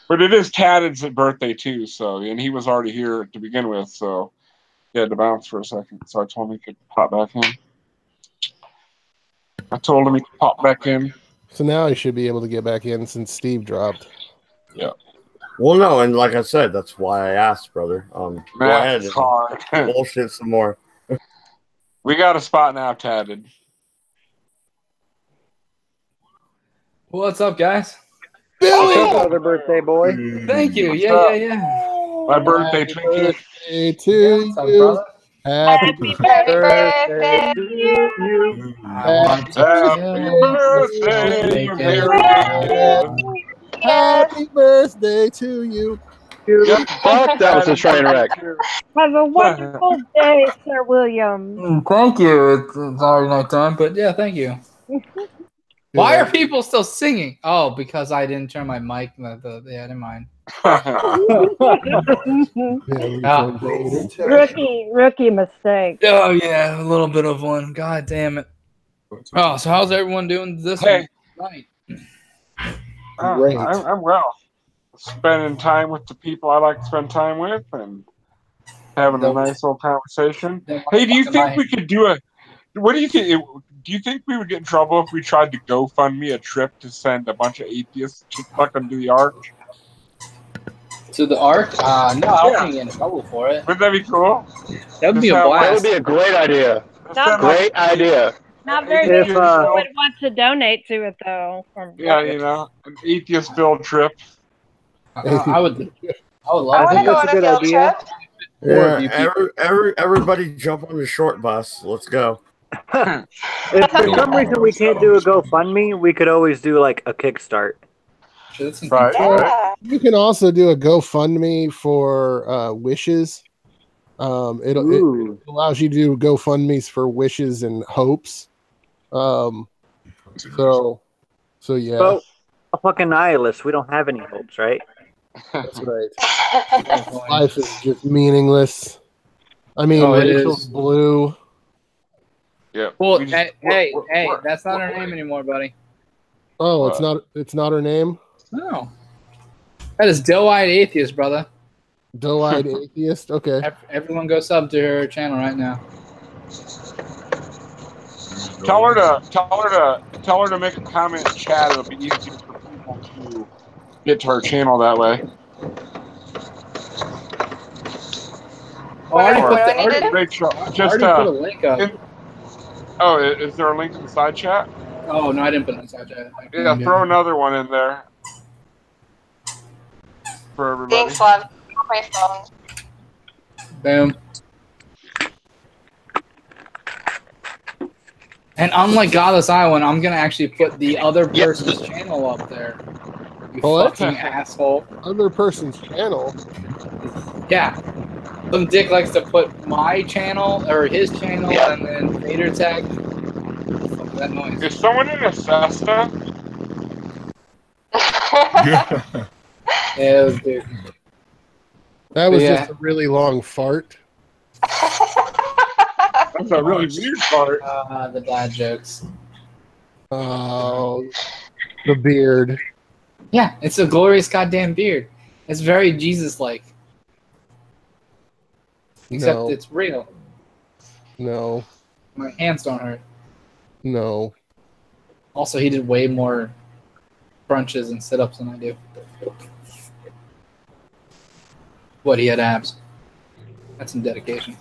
But it is Tad's birthday too, so and he was already here to begin with, so he had to bounce for a second. So I told him he could pop back in. So now he should be able to get back in since Steve dropped. Yeah. Well, no, and like I said, that's why I asked, brother. Go ahead and bullshit some more. We got a spot now, Tatted. What's up, guys? Billy! Another birthday boy. Thank you. Yeah. My birthday to you. Brother. Happy birthday to you. Happy birthday to you. Fuck, that was a train wreck. Have a wonderful day, Sir William. Thank you. It's already night time, but yeah, thank you. Why are people still singing? Oh, because I didn't turn my mic. Yeah, I didn't mind. Rookie mistake. Oh yeah, a little bit of one. God damn it. Oh, so how's everyone doing this night? Great. I'm well. Spending time with the people I like to spend time with and having a nice little conversation. Hey, do you think we could do a? What do you think? Do you think we would get in trouble if we tried to GoFundMe a trip to send a bunch of atheists to fucking do the Ark? To the Ark? No, I don't think get in trouble for it. Wouldn't that be cool? That would be a blast. That would be a great idea. Great idea. Not very many people would want to donate to it, though. Yeah, an atheist field trip. I would love it. That's a good idea. Yeah, everybody jump on the short bus. Let's go. If for some reason we can't do a GoFundMe, we could always do like a Kickstart. Right. Yeah. You can also do a GoFundMe for wishes. It allows you to do GoFundMes for wishes and hopes. So yeah. So, a fucking nihilist. We don't have any hopes, right? That's right. Life is just meaningless. I mean, Rachel's blue. Yeah. Well, hey, that's not her name anymore, buddy. Oh, it's not her name? No. That is Doe-Eyed Atheist, brother. Doe-Eyed Atheist? Okay. Everyone go sub to her channel right now. Tell her to make a comment in chat. It'll be easier for people to get to her channel that way. Oh, I already Just put a link up. Is there a link in the side chat? Oh no, I didn't put it in the side chat. Yeah, throw another one in there for everybody. Thanks, love. My phone. Boom. And unlike Godless Island, I'm gonna actually put the other person's channel up there. You fucking asshole. Other person's channel? Yeah. Some dick likes to put my channel or his channel and then Vader tag. Fuck that noise. Is someone in a Cessna? Yeah, it was dude. That was just a really long fart. That's a really weird fart. The dad jokes. Oh, the beard. Yeah, it's a glorious goddamn beard. It's very Jesus-like. Except No. it's real. No. My hands don't hurt. No. Also, he did way more crunches and sit-ups than I do. What, he had abs? That's some dedication.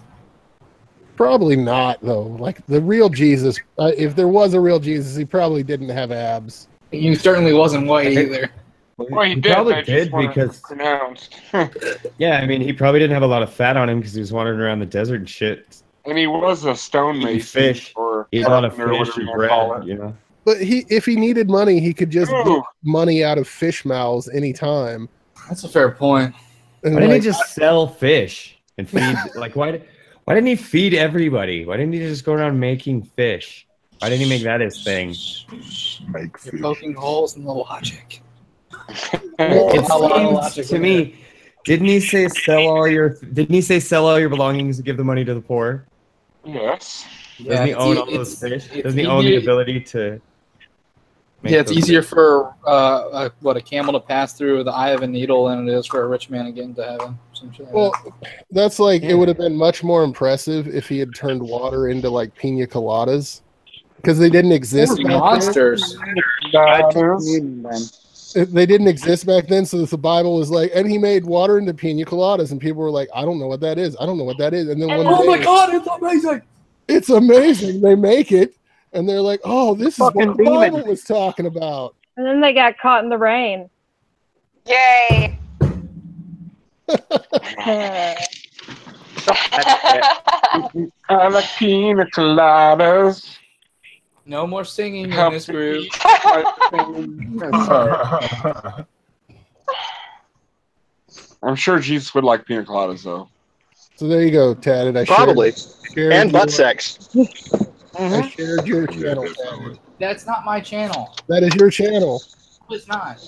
Probably not, though. Like, the real Jesus, if there was a real Jesus, he probably didn't have abs. He certainly wasn't white either. Well, he probably they just did weren't because pronounced. yeah, I mean, he probably didn't have a lot of fat on him because he was wandering around the desert and shit. And he was a stonemason. Fish. Or He ate a lot of or whatever fish you and wanna call bread, it. you know. But if he needed money, he could just Ooh. get money out of fish mouths anytime. That's a fair point. And Why didn't he like, just sell fish and feed? Like, why didn't he feed everybody? Why didn't he just go around making fish? Why didn't he make that his thing? Make You're fish. poking holes in the logic. It A lot of logic seems to in me. Didn't he say sell all your belongings and give the money to the poor? Yes. Doesn't he it's own e- all those it's- fish? it's Doesn't he own the easier- ability to? make Yeah, it's those easier fish? for a camel to pass through the eye of a needle than it is for a rich man to get into heaven. Some shit like well, that. that's like, it Yeah. would have been much more impressive if he had turned water into like pina coladas. Because they didn't exist They're back monsters. then. They didn't exist back then, so the Bible was like, and he made water into pina coladas, and people were like, I don't know what that is. I don't know what that is. And then one Oh day, my god, it's amazing! it's amazing. They make it, and they're like, oh, this is what Fucking the demon. Bible was talking about. And then they got caught in the rain. Yay! I like pina coladas. No more singing in Help this group. I'm sure Jesus would like pina coladas, though. So there you go, Tad. And I Probably. shared And butt your- sex. I shared your channel, Tad. That's not my channel. That is your channel. No, it's not.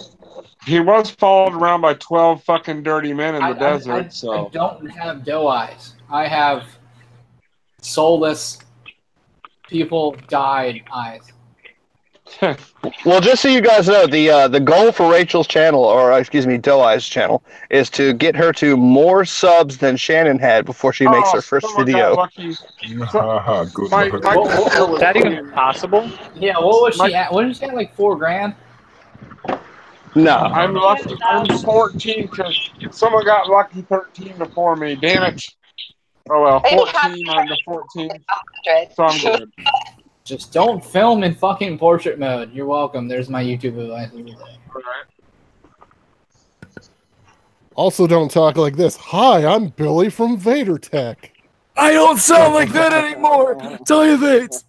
He was followed around by 12 fucking dirty men in the I desert, so. don't have doe eyes. I have soulless people died eyes. Well, just so you guys know, the goal for Rachel's channel, or excuse me, Doe Eye's channel, is to get her to more subs than Shannon had before she makes her first someone got video. lucky. Good My- luck. my- Is that even possible? Yeah, what was she at? What did she at? Like $4,000? No. I'm 14 because someone got lucky 13 before me. Damn it. Oh well, Maybe 14 on the 14. 100. So I'm good. Just don't film in fucking portrait mode. You're welcome. There's my YouTube advice of the day. Also, don't talk like this. Hi, I'm Billy from Vader Tech. I don't sound like that anymore. Tell you that.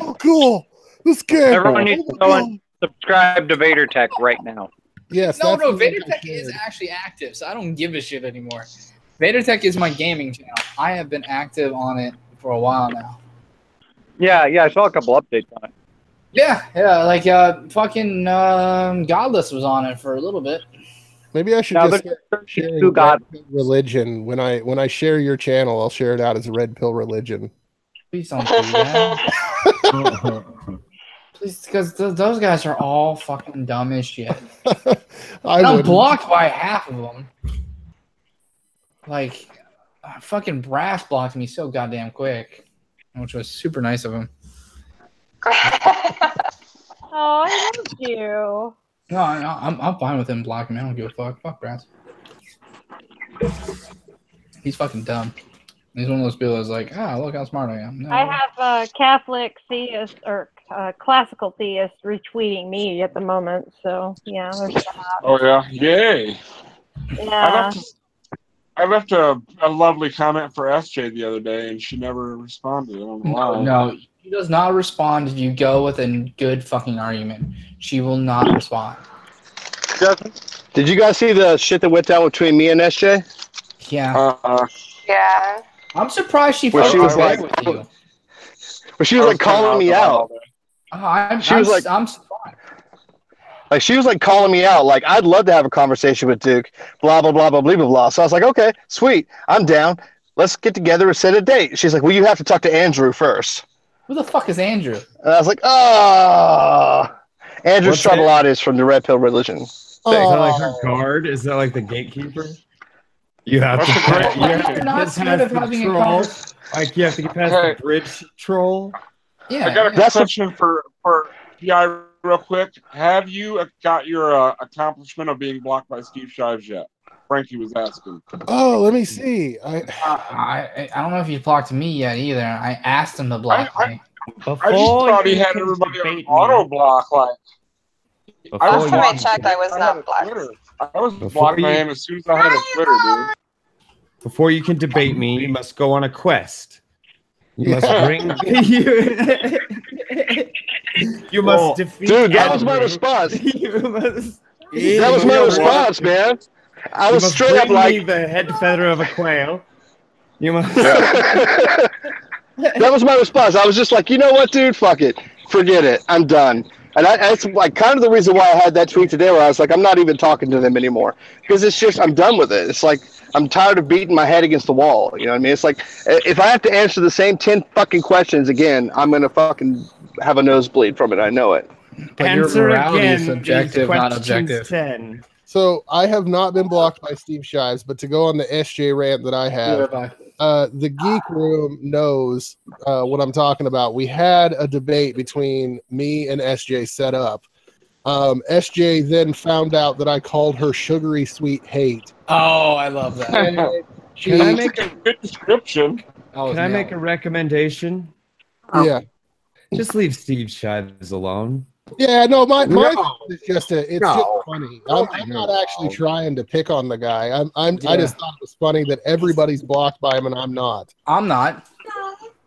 Oh, cool. This game. Everyone needs to go and subscribe to Vader Tech right now. Yes. No, that's no. the Vader link I Tech is shared. actually active, so I don't give a shit anymore. Vader Tech is my gaming channel. I have been active on it for a while now. Yeah, I saw a couple updates on it. Yeah, like fucking Godless was on it for a little bit. Maybe I should No, just but start sharing who got- Red Pill religion. When I share your channel, I'll share it out as Red Pill religion. Please don't do that. Please, because those guys are all fucking dumb as shit. I'm wouldn't. blocked by half of them. Like, fucking Brass blocked me so goddamn quick, which was super nice of him. Oh, I love you. No, I'm fine with him blocking me. I don't give a fuck. Fuck Brass. He's fucking dumb. He's one of those people that's like, look how smart I am. No. I have a Catholic theist or classical theist retweeting me at the moment. So yeah, there's that. Oh yeah, yay! Yeah. I left a lovely comment for SJ the other day, and she never responded. I don't know why. No, she does not respond if you go with a good fucking argument. She will not respond. Did you guys see the shit that went down between me and SJ? Yeah. Yeah. I'm surprised she Where fucking she was agreed like- with you. But she was like calling me out. I'm like- I'm Like she was like calling me out. Like I'd love to have a conversation with Duke. Blah blah blah blah blah blah blah. So I was like, okay, sweet, I'm down. Let's get together and set a date. She's like, well, you have to talk to Andrew first. Who the fuck is Andrew? And I was like, oh. Andrew What's it? Strabalatis from the Red Pill Religion. Is that like her guard? Is that like the gatekeeper? You have That's to a great pass, you have question. to Not get scared of past the having a troll. conversation. Like you have to get past Hey. the bridge troll. Yeah. I got a yeah. question for PI real quick. Have you got your accomplishment of being blocked by Steve Shives yet? Frankie was asking. Oh, let me see. I don't know if he's blocked me yet either. I asked him to block me. I just thought he had everybody on auto block. Like, Last time I checked, I was not blocked. I was blocked by him as soon as I had a Twitter, dude. Before you can debate me, you must go on a quest. You must bring you must defeat. Dude, that was my response. That was my response, man. I was straight up like the head feather of a quail. You must. That was my response. I was just like, you know what, dude? Fuck it. Forget it. I'm done. And that's like kind of the reason why I had that tweet today where I was like, I'm not even talking to them anymore. Because it's just, I'm done with it. It's like, I'm tired of beating my head against the wall. You know what I mean? It's like, if I have to answer the same 10 fucking questions again, I'm going to fucking have a nosebleed from it. I know it. But your morality is subjective, not objective. 10. So I have not been blocked by Steve Shives, but to go on the SJ rant that I have, the Geek Room knows what I'm talking about. We had a debate between me and SJ set up. SJ then found out that I called her sugary sweet hate. Oh, I love that. Can I make a good description? Can I make a recommendation? Yeah. Just leave Steve Shives alone. Yeah, no, my No. it's just it's No. just funny. I'm not actually trying to pick on the guy. I just thought it was funny that everybody's blocked by him and I'm not. I'm not.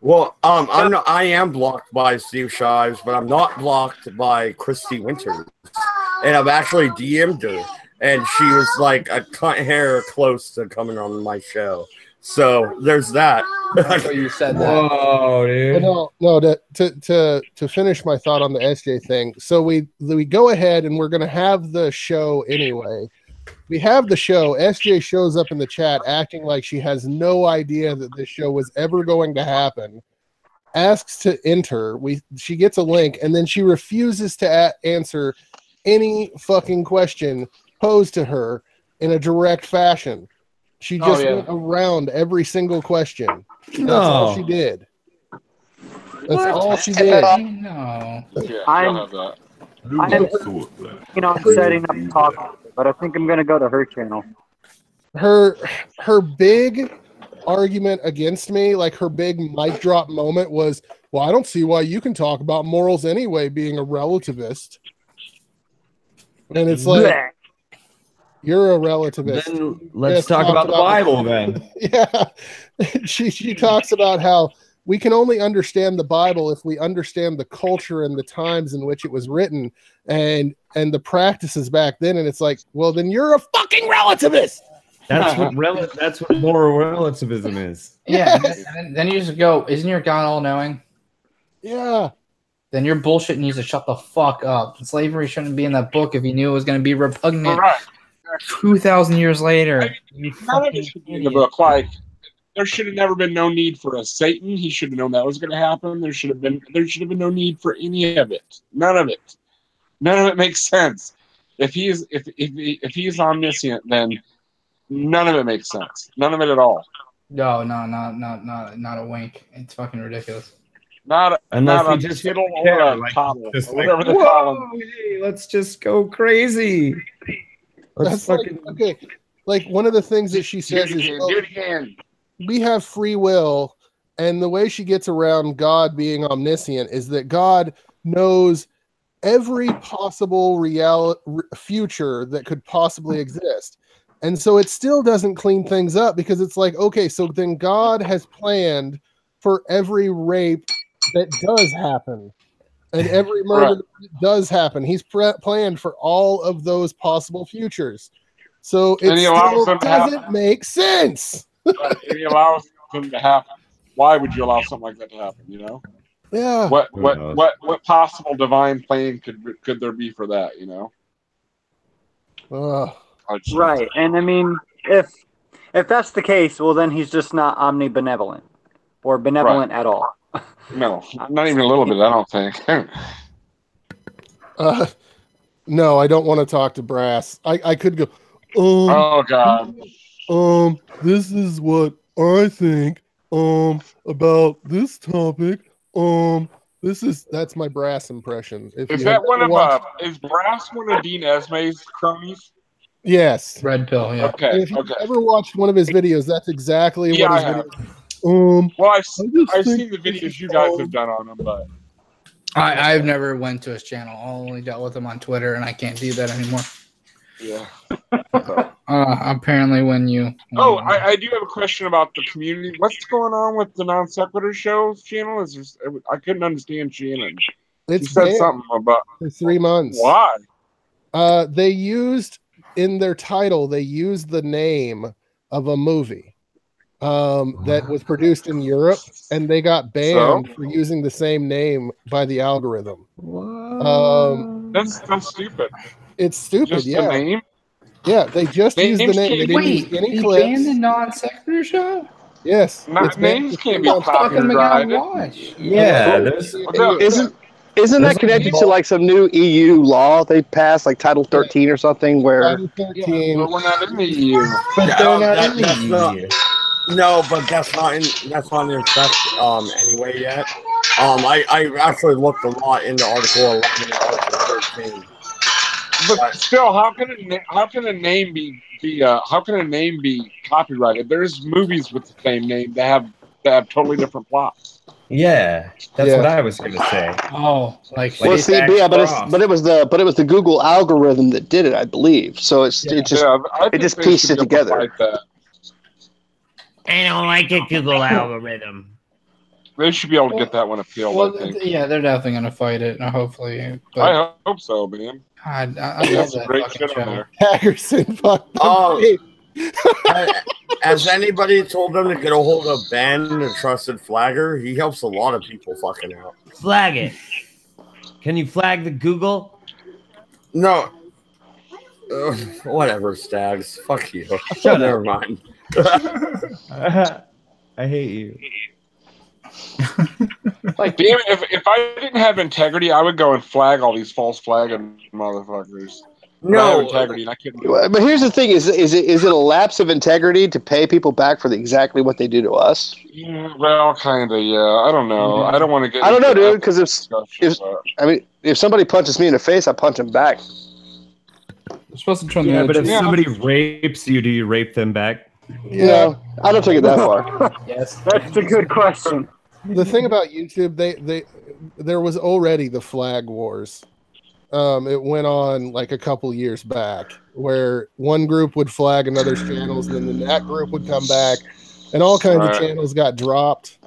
Well, I am blocked by Steve Shives, but I'm not blocked by Christy Winters. And I've actually DM'd her, and she was like a cunt hair close to coming on my show. So there's that. So you said that. Whoa, dude. No. To finish my thought on the SJ thing. So we go ahead and we're gonna have the show anyway. We have the show. SJ shows up in the chat acting like she has no idea that this show was ever going to happen. Asks to enter. She gets a link and then she refuses to answer any fucking question posed to her in a direct fashion. She just went around every single question. That's all she did. That's all she did. No. Yeah, I'm setting up to talk, but I think I'm gonna go to her channel. Her big argument against me, like her big mic drop moment was, well, I don't see why you can talk about morals anyway, being a relativist. And it's like, you're a relativist. Then let's talk about the Bible then. Yeah. She talks about how we can only understand the Bible if we understand the culture and the times in which it was written and the practices back then. And it's like, well, then you're a fucking relativist. That's what moral relativism is. Yeah. And then you just go, isn't your God all knowing? Yeah. Then your bullshit needs to shut the fuck up. Slavery shouldn't be in that book if you knew it was going to be repugnant 2,000 years later. None of it should be in the book. Like, there should have never been no need for a Satan. He should have known that was going to happen. There should have been no need for any of it. None of it. None of it makes sense. If he's omniscient, then none of it makes sense. None of it at all. No, not a wink. It's fucking ridiculous. Unless not he just tittle or care, a like, toddle, just or like, whatever they call whoa, them. hey, let's just go crazy. Let's That's like, okay. Like one of the things that she says is, do it again. We have free will, and the way she gets around God being omniscient is that God knows every possible future that could possibly exist. And so it still doesn't clean things up because it's like, okay, so then God has planned for every rape that does happen and every murder that does happen. He's planned for all of those possible futures. So it still doesn't make sense. Right. And he allows them to happen. Why would you allow something like that to happen? You know? Yeah. What possible divine plan could there be for that? You know? Right, and I mean, if that's the case, well, then he's just not omnibenevolent or benevolent at all. No, not even a little bit. I don't think. No, I don't want to talk to Brass. I could go. Oh God. This is what I think. About this topic. That's my Brass impression. If Is you that have one never of watched, is Brass one of Dean Esme's cronies? yes. Red Pill, yeah. Okay. And if you've ever watched one of his videos, that's exactly Yeah, what his I have. videos. Well, I just I've think seen the this videos is you guys called- have done on him, but I've never went to his channel. I only dealt with him on Twitter, and I can't do that anymore. yeah. Apparently, when you Oh, I do have a question about the community. What's going on with the Non Sequitur Show channel? Is just, I couldn't understand Shannon. It's He said banned something about for 3 months. why. They used in their title. They used the name of a movie that was produced in Europe, and they got banned for using the same name by the algorithm. That's stupid. It's stupid. Just yeah. the name. Yeah, they just used the name. They didn't use any he clips. banned the Non Sequitur Show? Yes. Not, names can't be fucking copyrighted. watch. Yeah, Isn't that connected to like some new EU law they passed, like Title 13 or something, where Title 13. But we're not in the EU. But they're not in that's the not- EU. No, but that's not in effect anyway yet. I actually looked a lot into Article 11 and Article 13. But still, how can a name be copyrighted? There's movies with the same name that have totally different plots. Yeah, that's what I was gonna say. Oh, like well, see, yeah, but it was the Google algorithm that did it, I believe. So it just pieced it together. I don't like the Google algorithm. They should be able to get that one appealed. Well, I think. yeah, they're definitely gonna fight it. Hopefully, but I hope so, man. I love That's that great fucking shit on show. there. Hackerson, fuck. Has anybody told them to get a hold of Ben, the trusted flagger? He helps a lot of people fucking out. Flag it. Can you flag the Google? No. Whatever, Stags. Fuck you. Shut Never mind. I hate you. Like, damn it, if I didn't have integrity, I would go and flag all these false flagging motherfuckers. But I have integrity, and I couldn't. But here's the thing: is it a lapse of integrity to pay people back for exactly what they do to us? Yeah, well, kind of. Yeah, I don't know. I don't want to get. I don't know, dude. Because if somebody punches me in the face, I punch him back. You're supposed to turn Yeah, the but if edges. somebody rapes you, do you rape them back? Yeah, I don't take it that far. Yes, that's a good question. The thing about YouTube, there was already the flag wars. It went on like a couple years back, where one group would flag another's channels, and then that group would come back, and all kinds of channels got dropped.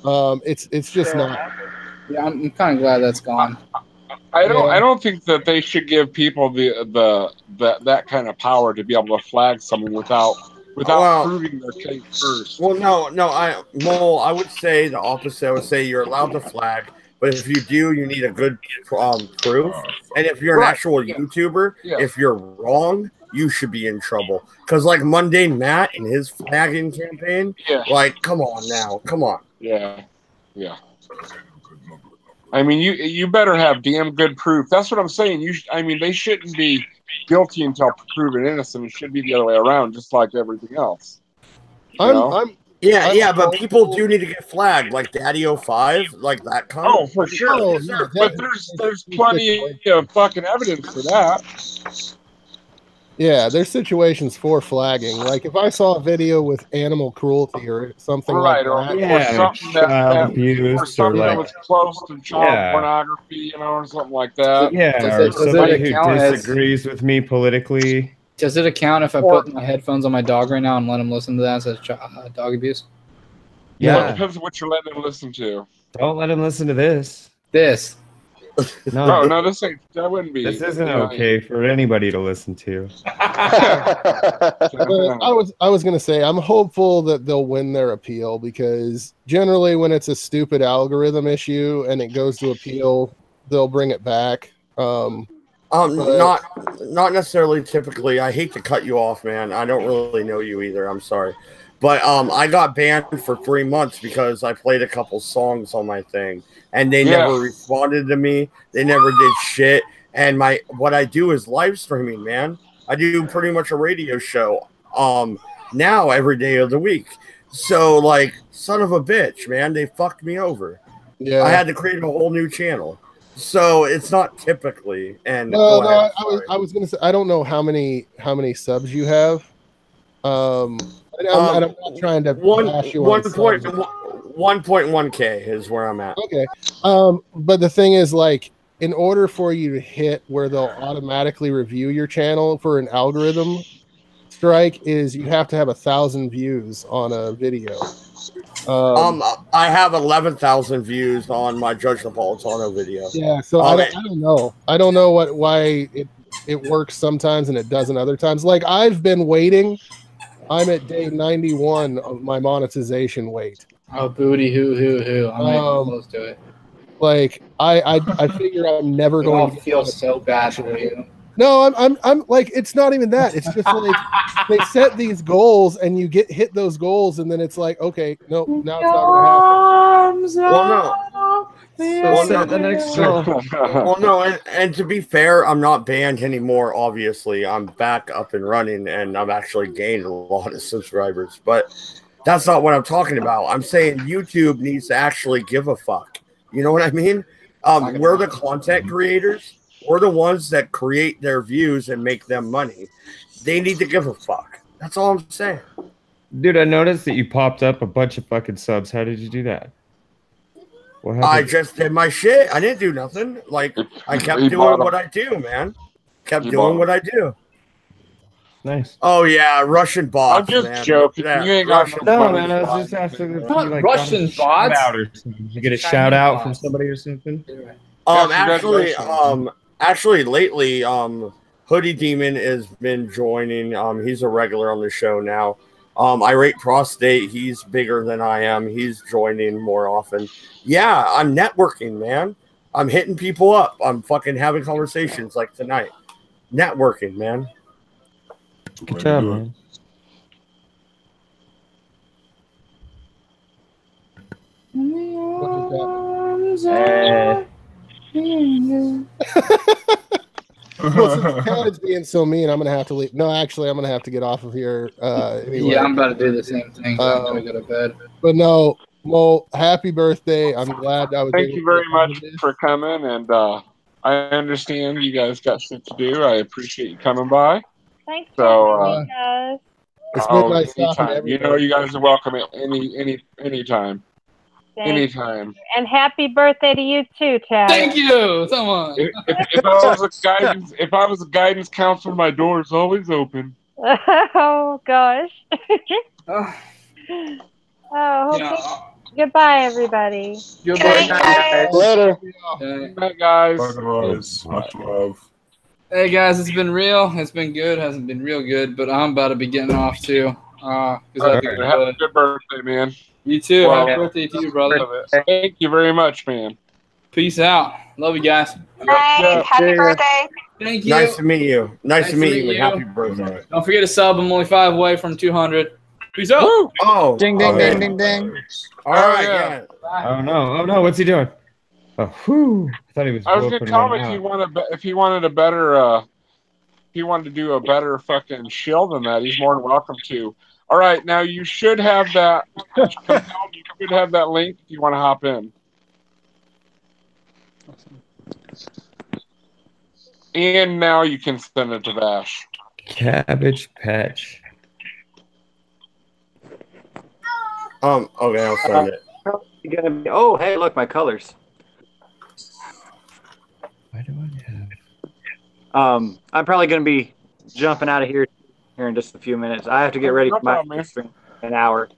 It's just not. Yeah, I'm kind of glad that's gone. I don't think that they should give people that kind of power to be able to flag someone without proving their case first. Well, no, I would say the opposite. I would say you're allowed to flag, but if you do, you need a good proof. And if you're an actual YouTuber, if you're wrong, you should be in trouble. Because like Mundane Matt and his flagging campaign, like, come on now, come on. Yeah. I mean, you better have damn good proof. That's what I'm saying. They shouldn't be guilty until proven innocent. It should be the other way around, just like everything else. I'm but people do need to get flagged, like Daddy 05, like that kind. Oh, for sure. But there's plenty of fucking evidence for that. Yeah, there's situations for flagging. Like if I saw a video with animal cruelty or something like that, or something that was close to child pornography, or something like that. Yeah, or somebody who disagrees with me politically. Does it account if I put my headphones on my dog right now and let him listen to that as dog abuse? Yeah. Well, it depends on what you're letting him listen to. Don't let him listen to this. No, that wouldn't be. This isn't okay for anybody to listen to. I was gonna say I'm hopeful that they'll win their appeal, because generally when it's a stupid algorithm issue and it goes to appeal, they'll bring it back. Not necessarily typically. I hate to cut you off, man. I don't really know you either. I'm sorry. But I got banned for 3 months because I played a couple songs on my thing, and they never responded to me. They never did shit. And what I do is live streaming, man. I do pretty much a radio show now every day of the week. So like, son of a bitch, man, they fucked me over. Yeah. I had to create a whole new channel. So it's not typically. And I was gonna say I don't know how many subs you have. I'm not trying to bash you on subs. 1.1K is where I'm at. Okay. But the thing is, like, in order for you to hit where they'll automatically review your channel for an algorithm strike, is you have to have 1,000 views on a video. I have 11,000 views on my Judge Napolitano video. Yeah, so I don't know. I don't know why it works sometimes and it doesn't other times. Like, I've been waiting. I'm at day 91 of my monetization wait. Oh, booty, hoo. I'm not close to it. Like, I figure I'm never going to feel so bad for you. No, I'm like, it's not even that. It's just like they set these goals and you hit those goals and then it's like, okay, nope, now it's not going to happen. Well, no, and to be fair, I'm not banned anymore. Obviously, I'm back up and running, and I've actually gained a lot of subscribers. But that's not what I'm talking about. I'm saying YouTube needs to actually give a fuck. You know what I mean? We're the content creators. We're the ones that create their views and make them money. They need to give a fuck. That's all I'm saying. Dude, I noticed that you popped up a bunch of fucking subs. How did you do that? What happened? I just did my shit. I didn't do nothing. Like, I kept doing what I do, man. Kept doing what I do. Nice. Oh, yeah, Russian bots, I'm just joking. Yeah, You ain't got no, man, I was just asking if you, like, Russian bots? You get a shout out from somebody or something? Actually, lately, Hoodie Demon has been joining. He's a regular on the show now. Irate Prostate, he's bigger than I am. He's joining more often. Yeah, I'm networking, man. I'm hitting people up. I'm fucking having conversations like tonight. Networking, man. Good job, man. Well, since Chad's being so mean, I'm gonna have to leave. No, actually, I'm gonna have to get off of here. Anyway. Yeah, I'm about to do the same thing. I'm gonna go to bed. But no, Mo, happy birthday! I'm glad I was. Thank you very much for coming, and I understand you guys got shit to do. I appreciate you coming by. Thanks So, guys. It's been nice talking to anytime. everybody. You know, you guys are welcome at anytime. Anytime. And happy birthday to you too, Chad. Thank you. Someone. If I was a guidance counselor, my door is always open. Oh gosh. Goodbye, everybody. Goodbye, guys. Later. Good night, guys. Much love. Hey guys, it's been real. It's been good. Hasn't been real good, but I'm about to be getting off too. Have a good birthday, man. You too. Well, Happy birthday to you, brother. Thank you very much, man. Peace out. Love you guys. Bye. Happy birthday. Thank you. Nice to meet you. Nice to meet you. And happy birthday. Don't forget to sub. I'm only 5 away from 200. Peace out. Woo! Oh, Ding, ding, ding, ding, ding. all right. Yeah. Oh no! What's he doing? Oh, whew. I thought he was. I was gonna tell him if he wanted a better, if he wanted to do a better fucking shill than that, he's more than welcome to. All right, now you should have that. You should have that link if you want to hop in. And now you can send it to Vash. Cabbage Patch. Okay, I'll send it. You're gonna be, oh, hey, look, my colors. Why do I have? I'm probably gonna be jumping out of here in just a few minutes. I have to get ready for my stream in an hour.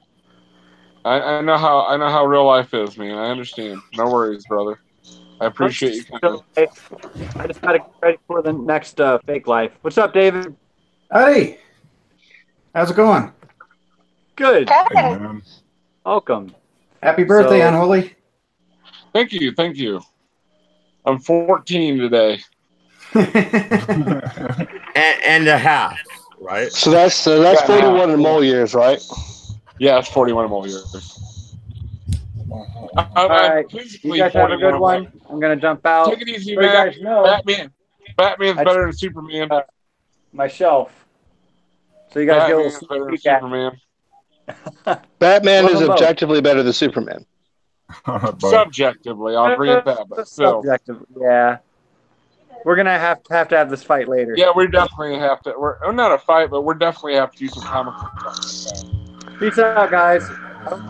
I know how real life is, man. I understand. No worries, brother. I appreciate you coming. I just gotta get ready for the next fake life. What's up, David? Hey, how's it going? Good. Hey, man. Welcome. Happy birthday, Unholy. Thank you. I'm 14 today. and a half, right? So that's 41 in mole years, right? Yeah, it's 41 mole years. All right, you guys have a good one. I'm gonna jump out. Take it easy, So you man. guys know, Batman. Batman's better than Superman. My shelf. So you guys get a Batman's little better than sneak peek Superman. Batman Love is them both. objectively better than Superman. Subjectively, I'll agree with that, but still. Subjective, yeah. We're gonna have to have this fight later. Yeah, we definitely have to. We're not a fight, but we're definitely have to do some comic book stuff. Peace out, guys.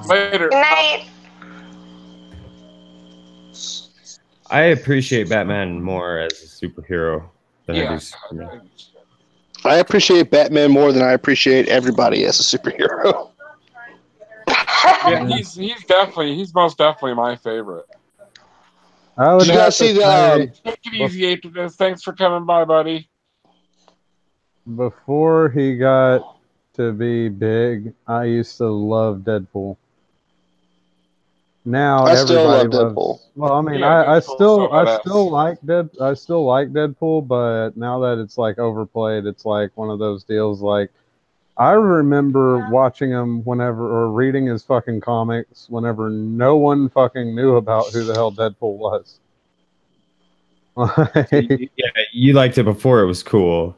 Later. Good night. I appreciate Batman more as a superhero than I do Yeah. Superman. I appreciate Batman more than I appreciate everybody as a superhero. Yeah, he's most definitely my favorite. I would Did you have guys to see the say, Take it easy, Atheist. Thanks for coming by, buddy. before he got to be big, I used to love Deadpool. Now I still everybody love loves. Deadpool. Well, I mean, Yeah, I Deadpool's so badass. I still like Deadpool, but now that it's like overplayed, it's like one of those deals. Like, I remember watching him whenever, or reading his fucking comics whenever no one fucking knew about who the hell Deadpool was. Yeah, you liked it before it was cool.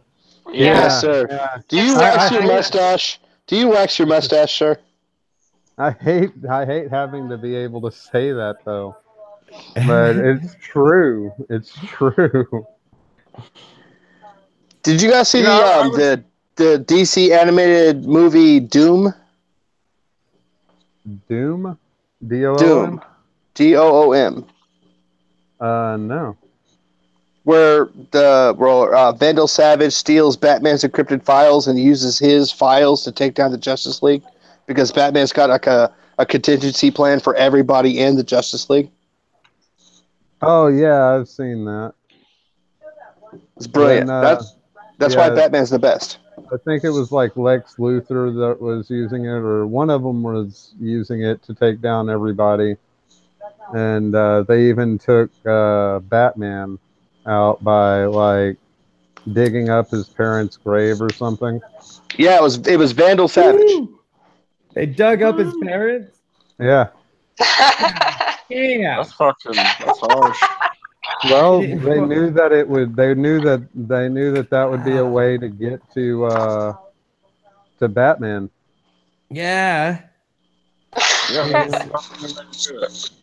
Yes, sir. Yeah. Do you wax your mustache? Do you wax your mustache, sir? I hate having to be able to say that though, but it's true. It's true. Did you guys see Yeah, the DC animated movie Doom? Doom? D-O-O-M? Doom. DOOM. No. Where Vandal Savage steals Batman's encrypted files and uses his files to take down the Justice League because Batman's got like a contingency plan for everybody in the Justice League. Oh yeah, I've seen that. It's brilliant. And, that's why Batman's the best. I think it was like Lex Luthor that was using it, or one of them was using it to take down everybody. And they even took Batman out by like digging up his parents' grave or something. Yeah, it was Vandal Savage. Woo! They dug up his parents? Yeah. Yeah. That's harsh. Well, they knew that it would. They knew that would be a way to get to Batman. Yeah.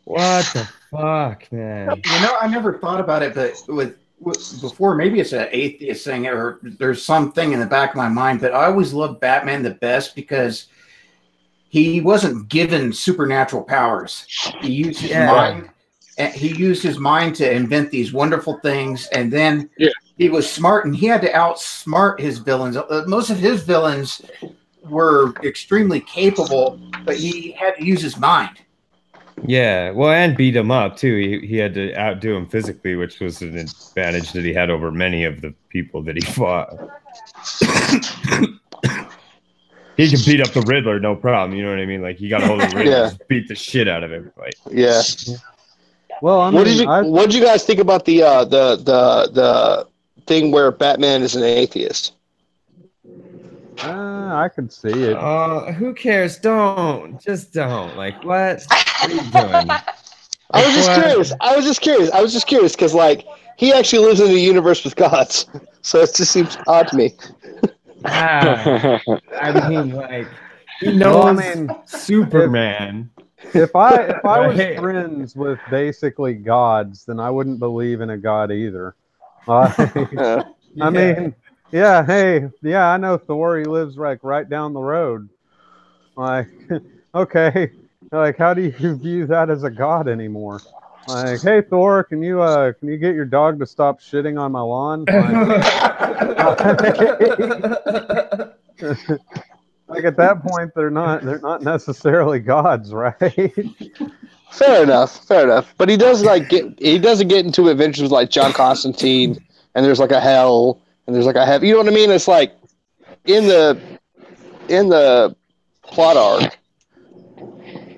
What the fuck, man? You know, I never thought about it, but before, maybe it's an atheist thing, or there's something in the back of my mind. But I always loved Batman the best because he wasn't given supernatural powers. He used his mind. He used his mind to invent these wonderful things, and then he was smart, and he had to outsmart his villains. Most of his villains were extremely capable, but he had to use his mind. Yeah, well, and beat him up too. He had to outdo him physically, which was an advantage that he had over many of the people that he fought. He can beat up the Riddler, no problem. You know what I mean? Like, he got a hold of the Riddler, just beat the shit out of everybody. Yeah. Well, what did you guys think about the thing where Batman is an atheist? I could see it. Who cares? Just don't. Like, what? What are you doing? I was just curious because like he actually lives in a universe with gods, so it just seems odd to me. I mean, like, he knows Superman. If I was friends with basically gods, then I wouldn't believe in a god either. I mean, I know Thor. He lives right down the road. Like, okay, like, how do you view that as a god anymore? Like, hey Thor, can you get your dog to stop shitting on my lawn? Like at that point, they're not necessarily gods, right? Fair enough. But he does doesn't get into adventures like John Constantine, and there's like a hell, and there's like a heaven. You know what I mean? It's like in the plot arc,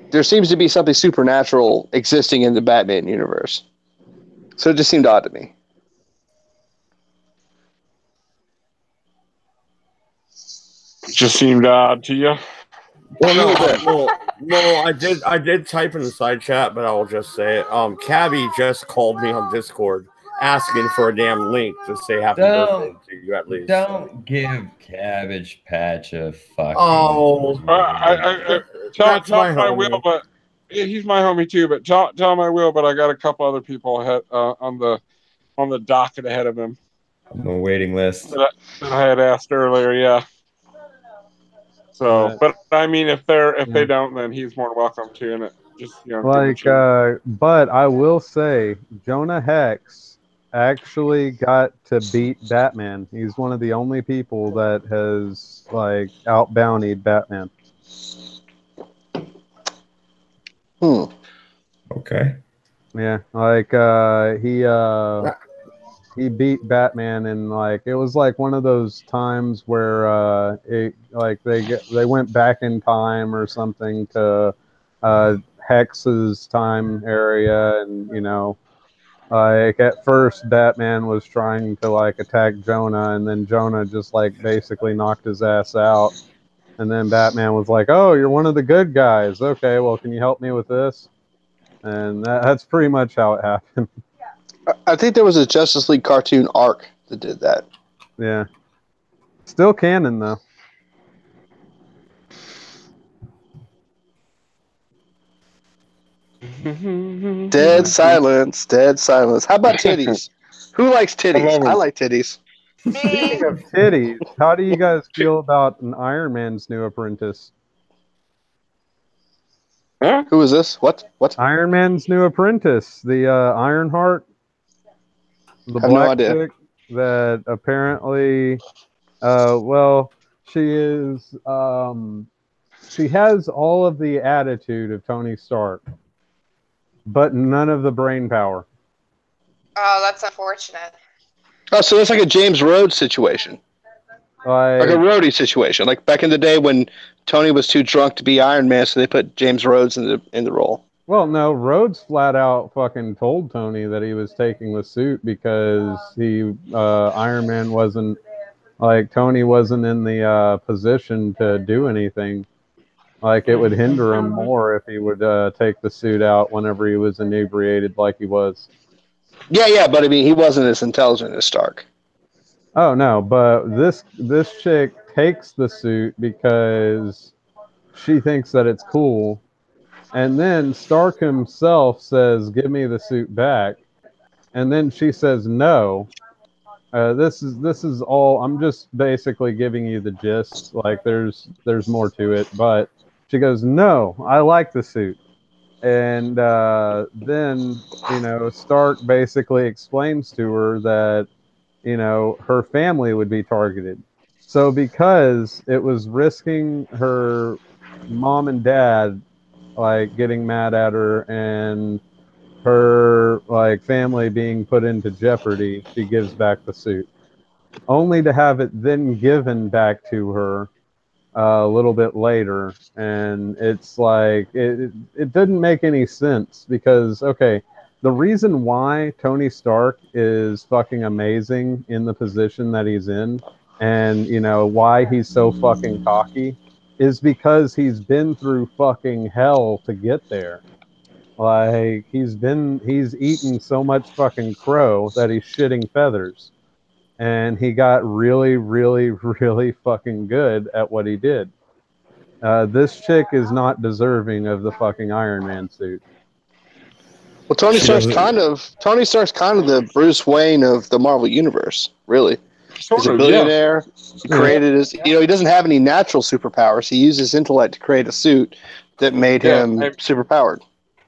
there seems to be something supernatural existing in the Batman universe. So it just seemed odd to me. Just seemed odd to you. Well, no, I did type in the side chat, but I will just say it. Cabby just called me on Discord asking for a damn link to say happy birthday to you at least. Don't give Cabbage Patch a fucking. Oh, Tell that's him my I homie. will, but he's my homie too. But tell him I will. But I got a couple other people ahead on the docket ahead of him. On the waiting list. That I had asked earlier. Yeah. So, but I mean, if they don't, then he's more than welcome to, and it just But I will say, Jonah Hex actually got to beat Batman. He's one of the only people that has like out-bountied Batman. Okay. Yeah, like he beat Batman, and like it was like one of those times where they went back in time or something to Hex's time area, and like at first Batman was trying to like attack Jonah, and then Jonah just like basically knocked his ass out, and then Batman was like, "Oh, you're one of the good guys. Okay, well, can you help me with this?" And that's pretty much how it happened. I think there was a Justice League cartoon arc that did that. Yeah. Still canon, though. Dead silence. Dead silence. How about titties? Who likes titties? I like titties. Speaking of titties, how do you guys feel about an Iron Man's new apprentice? Huh? Who is this? What? Iron Man's new apprentice, the Ironheart, the Have no black idea. chick that apparently, well, she is, she has all of the attitude of Tony Stark, but none of the brain power. Oh, that's unfortunate. Oh, so it's like a James Rhodes situation. Like a Rhodey situation. Like back in the day when Tony was too drunk to be Iron Man, so they put James Rhodes in the role. Well, no, Rhodes flat out fucking told Tony that he was taking the suit because Iron Man wasn't, like, Tony wasn't in the position to do anything. Like, it would hinder him more if he would take the suit out whenever he was inebriated like he was. Yeah, but I mean, he wasn't as intelligent as Stark. Oh, no, but this chick takes the suit because she thinks that it's cool. And then Stark himself says, "Give me the suit back." And then she says, "No." This is all. I'm just basically giving you the gist. Like there's more to it, but she goes, "No, I like the suit." And then Stark basically explains to her that her family would be targeted. So because it was risking her mom and dad like getting mad at her and her like family being put into jeopardy, she gives back the suit, only to have it then given back to her a little bit later. And it's like it didn't make any sense because the reason why Tony Stark is fucking amazing in the position that he's in, and why he's so fucking cocky, is because he's been through fucking hell to get there. Like he's eaten so much fucking crow that he's shitting feathers. And he got really, really, really fucking good at what he did. This chick is not deserving of the fucking Iron Man suit. Well, Tony Stark's kind of the Bruce Wayne of the Marvel Universe, really. He's a billionaire. Yeah. He created his. He doesn't have any natural superpowers. He used his intellect to create a suit that made him superpowered.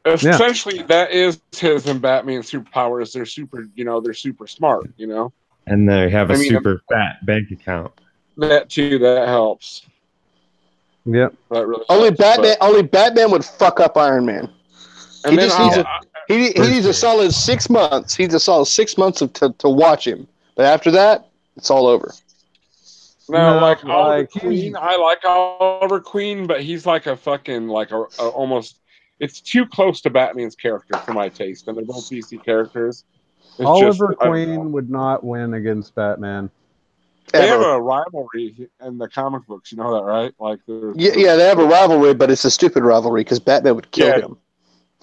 Essentially, that is his and Batman's superpowers. They're super. They're super smart. And they have a super fat bank account. That too. That helps. Yep. That really only helps, Only Batman would fuck up Iron Man. He just needs he needs a solid 6 months. He needs a solid 6 months to watch him. But after that, it's all over. No, like Oliver Queen. I like Oliver Queen, but he's like a fucking almost. It's too close to Batman's character for my taste, and they're both DC characters. It's Oliver Queen would not win against Batman. They have a rivalry in the comic books. You know that, right? Like, yeah, they have a rivalry, but it's a stupid rivalry because Batman would kill him.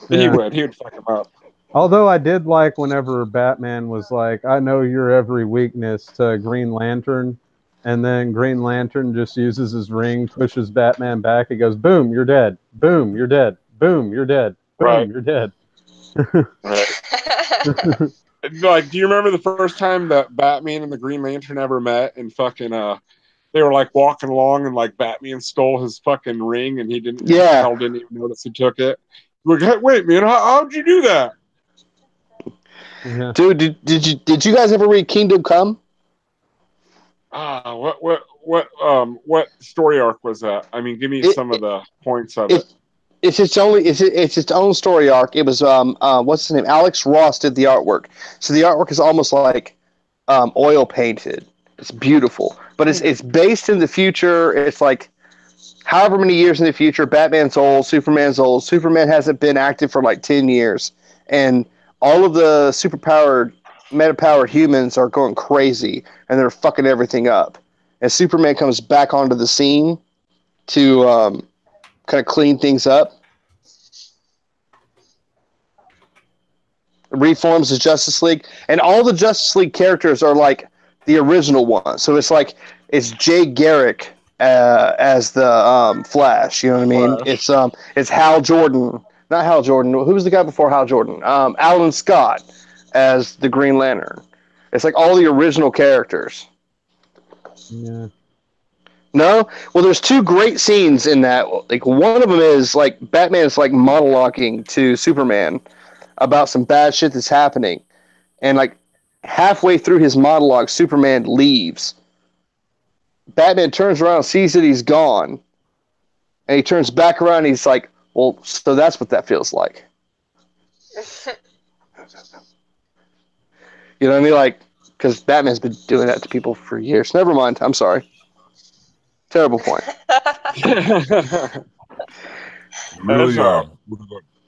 He would. He would fuck him up. Although I did like whenever Batman was like, "I know your every weakness" to Green Lantern, and then Green Lantern just uses his ring, pushes Batman back. He goes, "Boom, you're dead. Boom, you're dead. Boom, you're dead. Boom, you're dead." Like, do you remember the first time that Batman and the Green Lantern ever met? And fucking, they were like walking along, and like Batman stole his fucking ring, and he didn't. Yeah. Hell didn't even notice he took it. Like, hey, wait, man, how'd you do that? Yeah. Dude, did you guys ever read Kingdom Come? What story arc was that? I mean, give me some of the points of it. It's its own story arc. It was what's his name? Alex Ross did the artwork. So the artwork is almost like oil painted. It's beautiful, but it's based in the future. It's like however many years in the future. Batman's old, Superman's old. Superman hasn't been active for like 10 years, and all of the superpowered, meta-powered humans are going crazy, and they're fucking everything up. And Superman comes back onto the scene to kind of clean things up. Reforms the Justice League, and all the Justice League characters are like the original ones. So it's Jay Garrick as the Flash. You know what I mean? It's Hal Jordan, not Hal Jordan. Who was the guy before Hal Jordan? Alan Scott as the Green Lantern. It's like all the original characters. Yeah. No? Well, there's two great scenes in that. Like, one of them is like Batman's like monologuing to Superman about some bad shit that's happening. And like halfway through his monologue, Superman leaves. Batman turns around, sees that he's gone. And he turns back around and he's like, well, so that's what that feels like. You know what I mean? Like, because Batman's been doing that to people for years. Never mind. I'm sorry. Terrible point. Really, would have got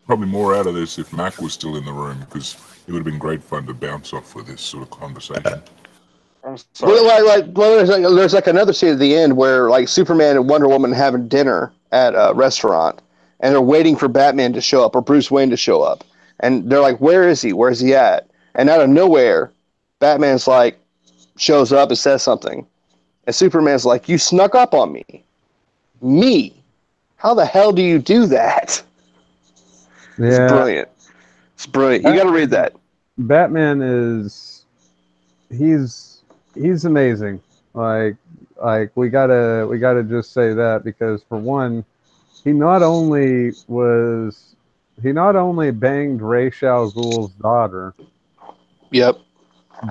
probably more out of this if Mac was still in the room, because it would have been great fun to bounce off with this sort of conversation. There's like another scene at the end where like Superman and Wonder Woman are having dinner at a restaurant, and they're waiting for Batman to show up or Bruce Wayne to show up, and they're like, "Where is he? Where's he at?" And out of nowhere, Batman's like shows up and says something, and Superman's like, "You snuck up on me. Me? How the hell do you do that?" Yeah. It's brilliant. It's brilliant. You got to read that. Batman he's amazing. Like we gotta just say that, because for one, he not only banged Ra's al Ghul's daughter. Yep.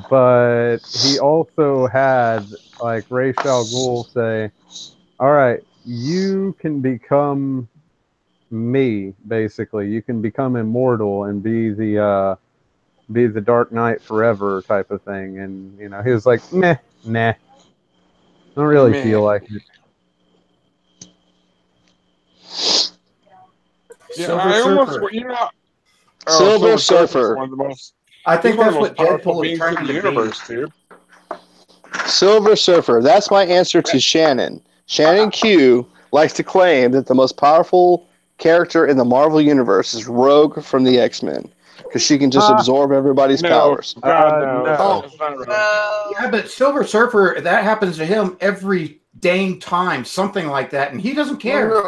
But he also had like Ra's al Ghul say, "All right, you can become me, basically. You can become immortal and be the Dark Knight forever type of thing." And you know, he was like, nah, I don't really feel like it. Yeah, Silver I almost, Surfer. you know, Silver Surfer. One of the most, I think he's one that's of the what most powerful Deadpool is beings trying in to the be. universe, dude. Silver Surfer. That's my answer to Shannon. Shannon Q likes to claim that the most powerful character in the Marvel Universe is Rogue from the X-Men, because she can just absorb everybody's powers. God, no. No. It's not right. Yeah, but Silver Surfer, that happens to him every dang time, something like that, and he doesn't care.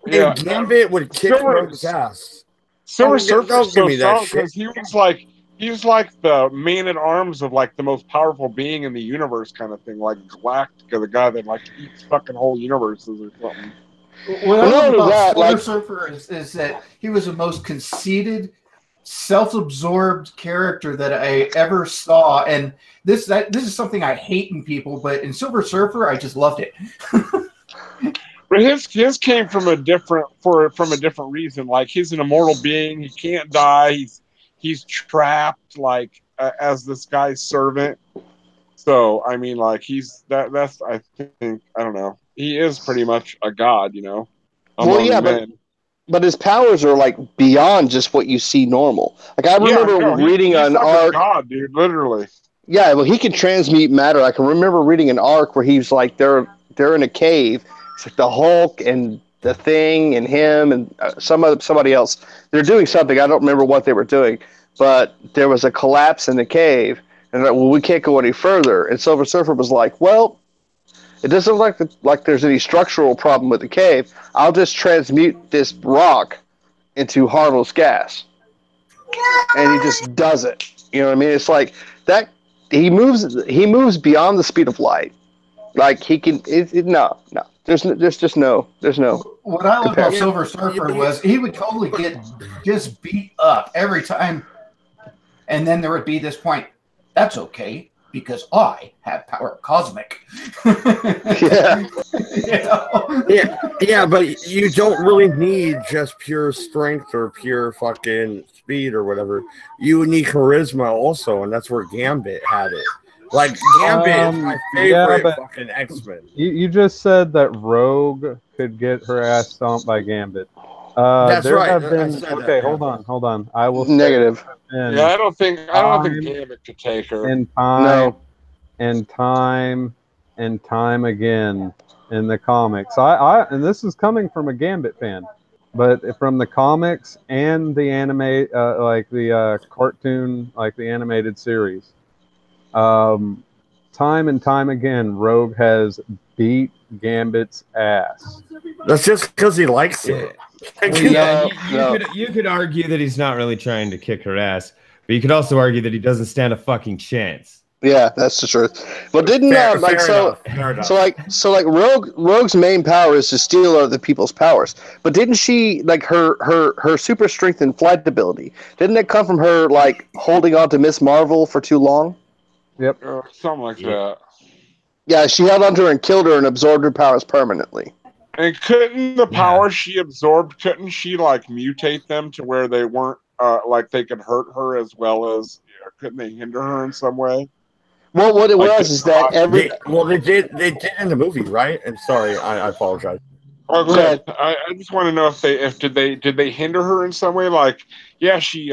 Yeah, Gambit would kick Rogue's ass. Silver Oh, Surfer's don't so give me that strong shit. because he was like the man at arms of like the most powerful being in the universe, kind of thing, like Galactica, the guy that like eats fucking whole universes or something. What I love about Silver like- Surfer is that he was the most conceited, self-absorbed character that I ever saw, and this is something I hate in people, but in Silver Surfer, I just loved it. But his came from a different reason. Like, he's an immortal being. He can't die. He's trapped like as this guy's servant. So I mean, like, that's I think, I don't know. He is pretty much a god, you know. Well, yeah, but his powers are like beyond just what you see normal. Like, I remember reading an arc. God, dude, literally. Yeah, well, he can transmute matter. I can remember reading an arc where he's like they're in a cave. It's like the Hulk and the Thing and him and somebody else. They're doing something. I don't remember what they were doing, but there was a collapse in the cave, and they're like, well, we can't go any further. And Silver Surfer was like, well, it doesn't look like there's any structural problem with the cave. I'll just transmute this rock into harmless gas. And he just does it. You know what I mean? It's like that. He moves beyond the speed of light. Like he can. No. There's just no. What I love about Silver Surfer was he would totally get just beat up every time, and then there would be this point. That's okay because I have power cosmic. Yeah. Yeah, but you don't really need just pure strength or pure fucking speed or whatever. You need charisma also, and that's where Gambit had it. Like Gambit is my favorite fucking X-Men. You just said that Rogue could get her ass stomped by Gambit. That's there right. Have been, okay, hold on. I will say negative. Yeah, I don't think Gambit could take her. In time, and time again in the comics. And this is coming from a Gambit fan, but from the comics and the anime, like the cartoon, like the animated series. Time and time again, Rogue has beat Gambit's ass. That's just because he likes it. You could argue that he's not really trying to kick her ass, but you could also argue that he doesn't stand a fucking chance. Yeah, that's the truth. Well, didn't Rogue's main power is to steal other people's powers, but didn't she like her super strength and flight ability? Didn't it come from her like holding on to Miss Marvel for too long? Yep, something like that. Yeah, she held onto her and killed her and absorbed her powers permanently. And couldn't the powers she absorbed, couldn't she like mutate them to where they weren't like they could hurt her as well as couldn't they hinder her in some way? Well, what it was is that they did in the movie, right? And sorry, I apologize. Oh, go ahead. I just want to know if did they hinder her in some way? Like, yeah, she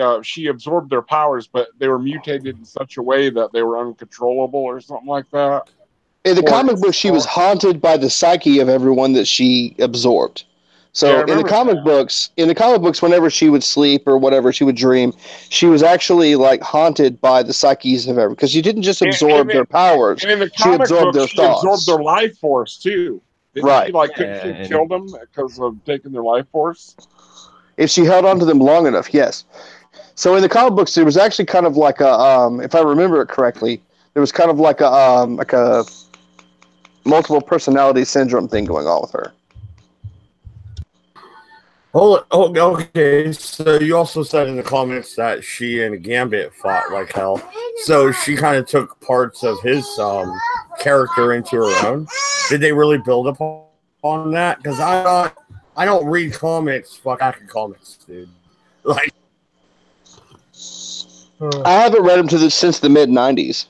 absorbed their powers, but they were mutated in such a way that they were uncontrollable or something like that. In the comic book, she was haunted by the psyche of everyone that she absorbed. So Yeah, in the comic books, whenever she would sleep or whatever, she would dream. She was actually like haunted by the psyches of everyone because she didn't just absorb their powers; And in the she comic absorbed book, their she thoughts. absorbed their life force too. Didn't Right. She, like, couldn't she kill them because of taking their life force? If she held on to them long enough, yes. So in the comic books, there was actually kind of like a, if I remember it correctly, there was kind of like a multiple personality syndrome thing going on with her. Oh, okay. So you also said in the comments that she and Gambit fought like hell. So she kind of took parts of his character into her own. Did they really build upon that? Because I don't read comics. Fuck, I can comics, dude. Like, I haven't read them since the mid '90s.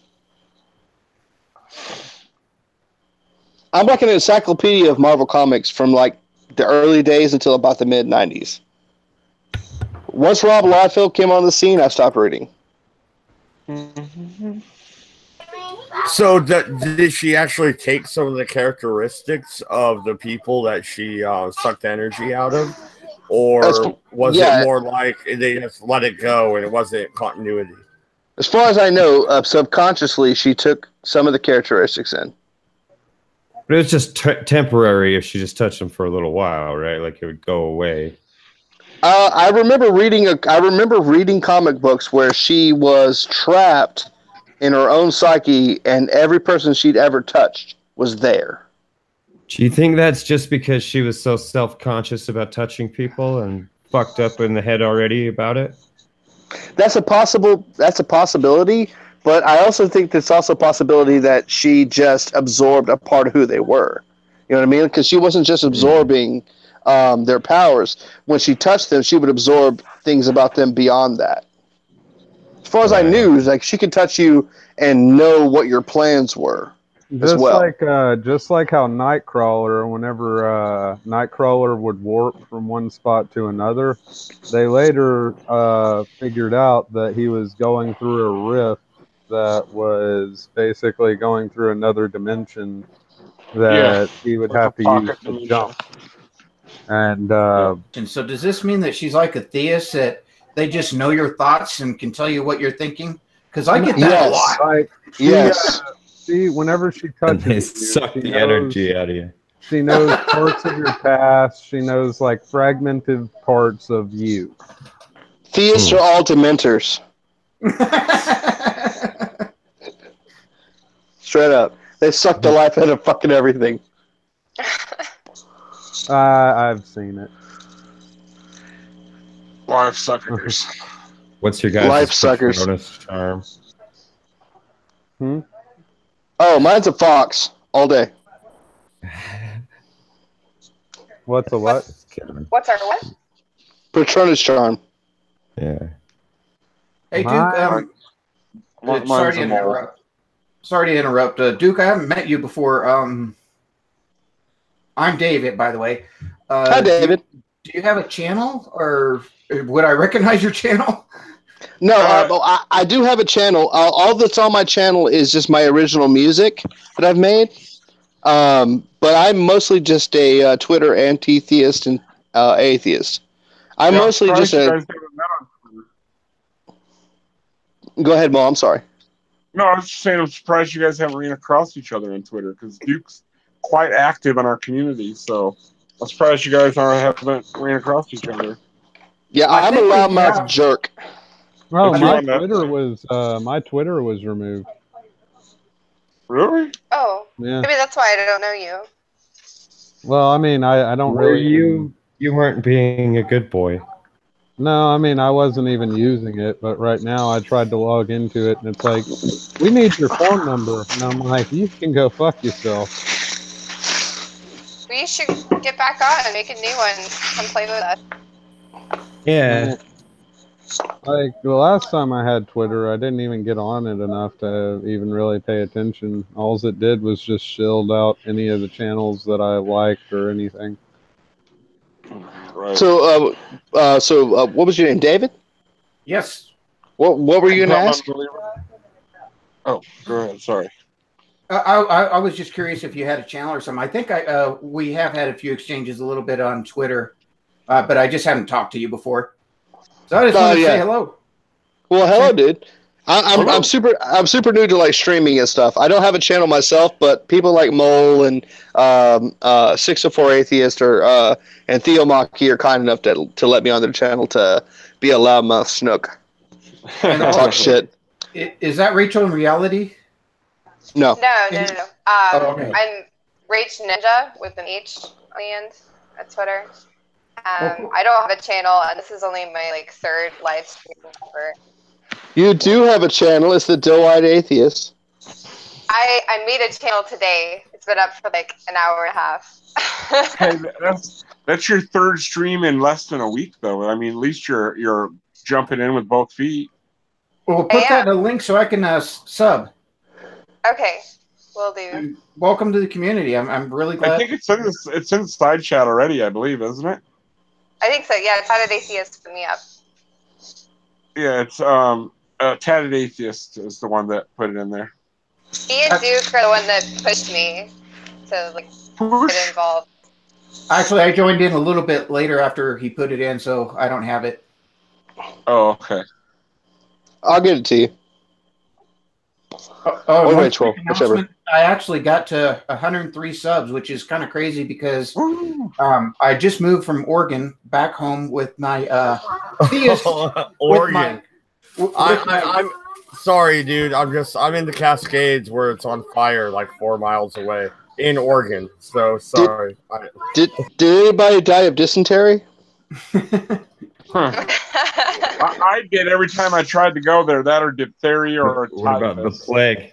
I'm like an encyclopedia of Marvel comics from like the early days until about the mid '90s. Once Rob Liefeld came on the scene, I stopped reading. so did she actually take some of the characteristics of the people that she sucked energy out of? Or was it more like they just let it go and it wasn't continuity? As far as I know, subconsciously, she took some of the characteristics in. But it was just temporary if she just touched them for a little while, right? Like it would go away. I remember reading comic books where she was trapped in her own psyche, and every person she'd ever touched was there. Do you think that's just because she was so self-conscious about touching people and fucked up in the head already about it? That's a possibility, but I also think there's also a possibility that she just absorbed a part of who they were. You know what I mean? Because she wasn't just absorbing their powers. When she touched them, she would absorb things about them beyond that. As far as I knew, like she could touch you and know what your plans were. Just like how Nightcrawler, whenever Nightcrawler would warp from one spot to another, they later figured out that he was going through a rift that was basically going through another dimension that he would have to use to jump. And And so does this mean that she's like a theist, that they just know your thoughts and can tell you what you're thinking? Because I get that a lot. Like, she, whenever she touches They you, suck she the knows- energy out of you. She knows parts of your past. She knows like fragmented parts of you. Theists are all dementors. Straight up. They suck the life out of fucking everything. I've seen it. Life suckers. What's your guys' Life suckers. Patronus charm? Oh, mine's a fox all day. What's a what? What's our what? Patronus charm. Yeah. Hey, Duke. Mine's Sorry to a mole. interrupt. Sorry to interrupt, Duke. I haven't met you before. I'm David, by the way. Hi, David. Do you have a channel, or would I recognize your channel? No, I do have a channel. All that's on my channel is just my original music that I've made. But I'm mostly just a Twitter anti-theist and atheist. I'm mostly just a... Go ahead, Mo. I'm sorry. No, I was just saying I'm surprised you guys haven't ran across each other on Twitter, because Duke's quite active in our community, so I'm surprised you guys haven't ran across each other. Yeah, I'm a loudmouth jerk. Oh, But my you on Twitter was removed. Really? Oh, Yeah. maybe that's why I don't know you. Well, I mean, I don't Were really. you weren't being a good boy. No, I mean, I wasn't even using it, but right now I tried to log into it, and it's like, we need your phone number. And I'm like, you can go fuck yourself. We should get back on and make a new one. Come play with us. Yeah. Like, the last time I had Twitter, I didn't even get on it enough to even really pay attention. All it did was just shield out any of the channels that I liked or anything. Right. So, what was your name, David? Yes. What were you going to ask? Oh, go ahead. Sorry. I was just curious if you had a channel or something. I think we have had a few exchanges a little bit on Twitter, but I just haven't talked to you before. So I just wanted to say hello. Well, hello, dude. I'm super new to like streaming and stuff. I don't have a channel myself, but people like Mole and 604 Atheist and Theo Maki are kind enough to let me on their channel to be a loudmouth snook and talk shit. Is that Rachel in reality? No. No. Okay. I'm Rach Ninja with an H on the end at Twitter. I don't have a channel, and this is only my third live stream ever. You do have a channel. It's the Doe-Eyed Atheist. I made a channel today. It's been up for an hour and a half. Hey, that's your third stream in less than a week, though. I mean, at least you're jumping in with both feet. Well, put that in a link so I can sub. Okay, will do. Welcome to the community. I'm really glad. I think it's in the side chat already, I believe, isn't it? I think so. Yeah, Tatted Atheist put me up. Yeah, it's Tatted Atheist is the one that put it in there. He and Duke are the one that pushed me to get involved. Actually, I joined in a little bit later after he put it in, so I don't have it. Oh, okay. I'll get it to you. Or Rachel, whichever. I actually got to 103 subs, which is kind of crazy because I just moved from Oregon back home with my theist. Oregon. I'm sorry, dude. I'm in the Cascades where it's on fire 4 miles away in Oregon. So sorry. Did anybody die of dysentery? I did every time I tried to go there. That or diphtheria or what about the plague?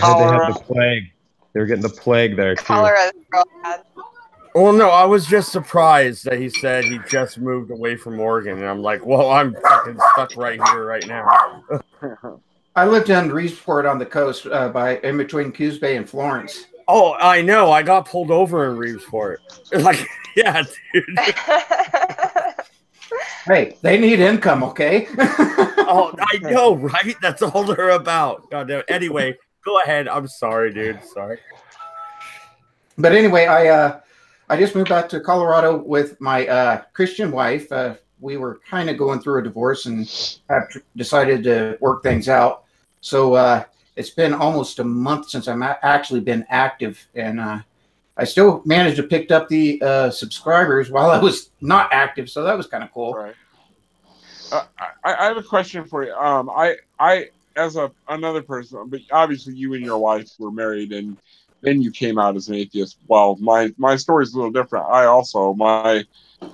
I heard they had the plague. They were getting the plague there too. Cholera is real bad. Well, no, I was just surprised that he said he just moved away from Oregon, and I'm like, well, I'm fucking stuck right here, right now. I lived in Reedsport on the coast, in between Coos Bay and Florence. Oh, I know. I got pulled over in Reedsport. Yeah, dude. Hey, they need income, okay? Oh, I know, right? That's all they're about. God damn. Anyway, go ahead. I'm sorry, dude. Sorry. But anyway, I just moved back to Colorado with my Christian wife. We were kind of going through a divorce and have decided to work things out. So it's been almost a month since I've actually been active, and I still managed to pick up the subscribers while I was not active. So that was kind of cool. Right. I have a question for you. I as another person, but obviously you and your wife were married, and then you came out as an atheist. Well, my story is a little different. I also my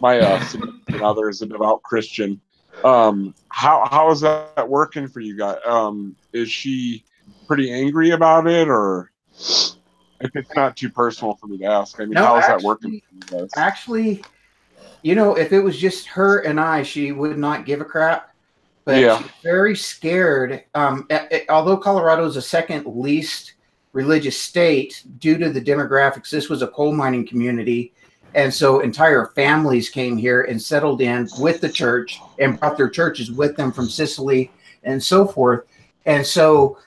significant other is a devout Christian. How is that working for you guys? Is she pretty angry about it, or if it's not too personal for me to ask? I mean, No, how is that working for you guys? Actually, you know, if it was just her and I, she would not give a crap. But Yeah. she's very scared. Although Colorado is the second least religious state due to the demographics, this was a coal mining community. And so entire families came here and settled in with the church and brought their churches with them from Sicily and so forth. And so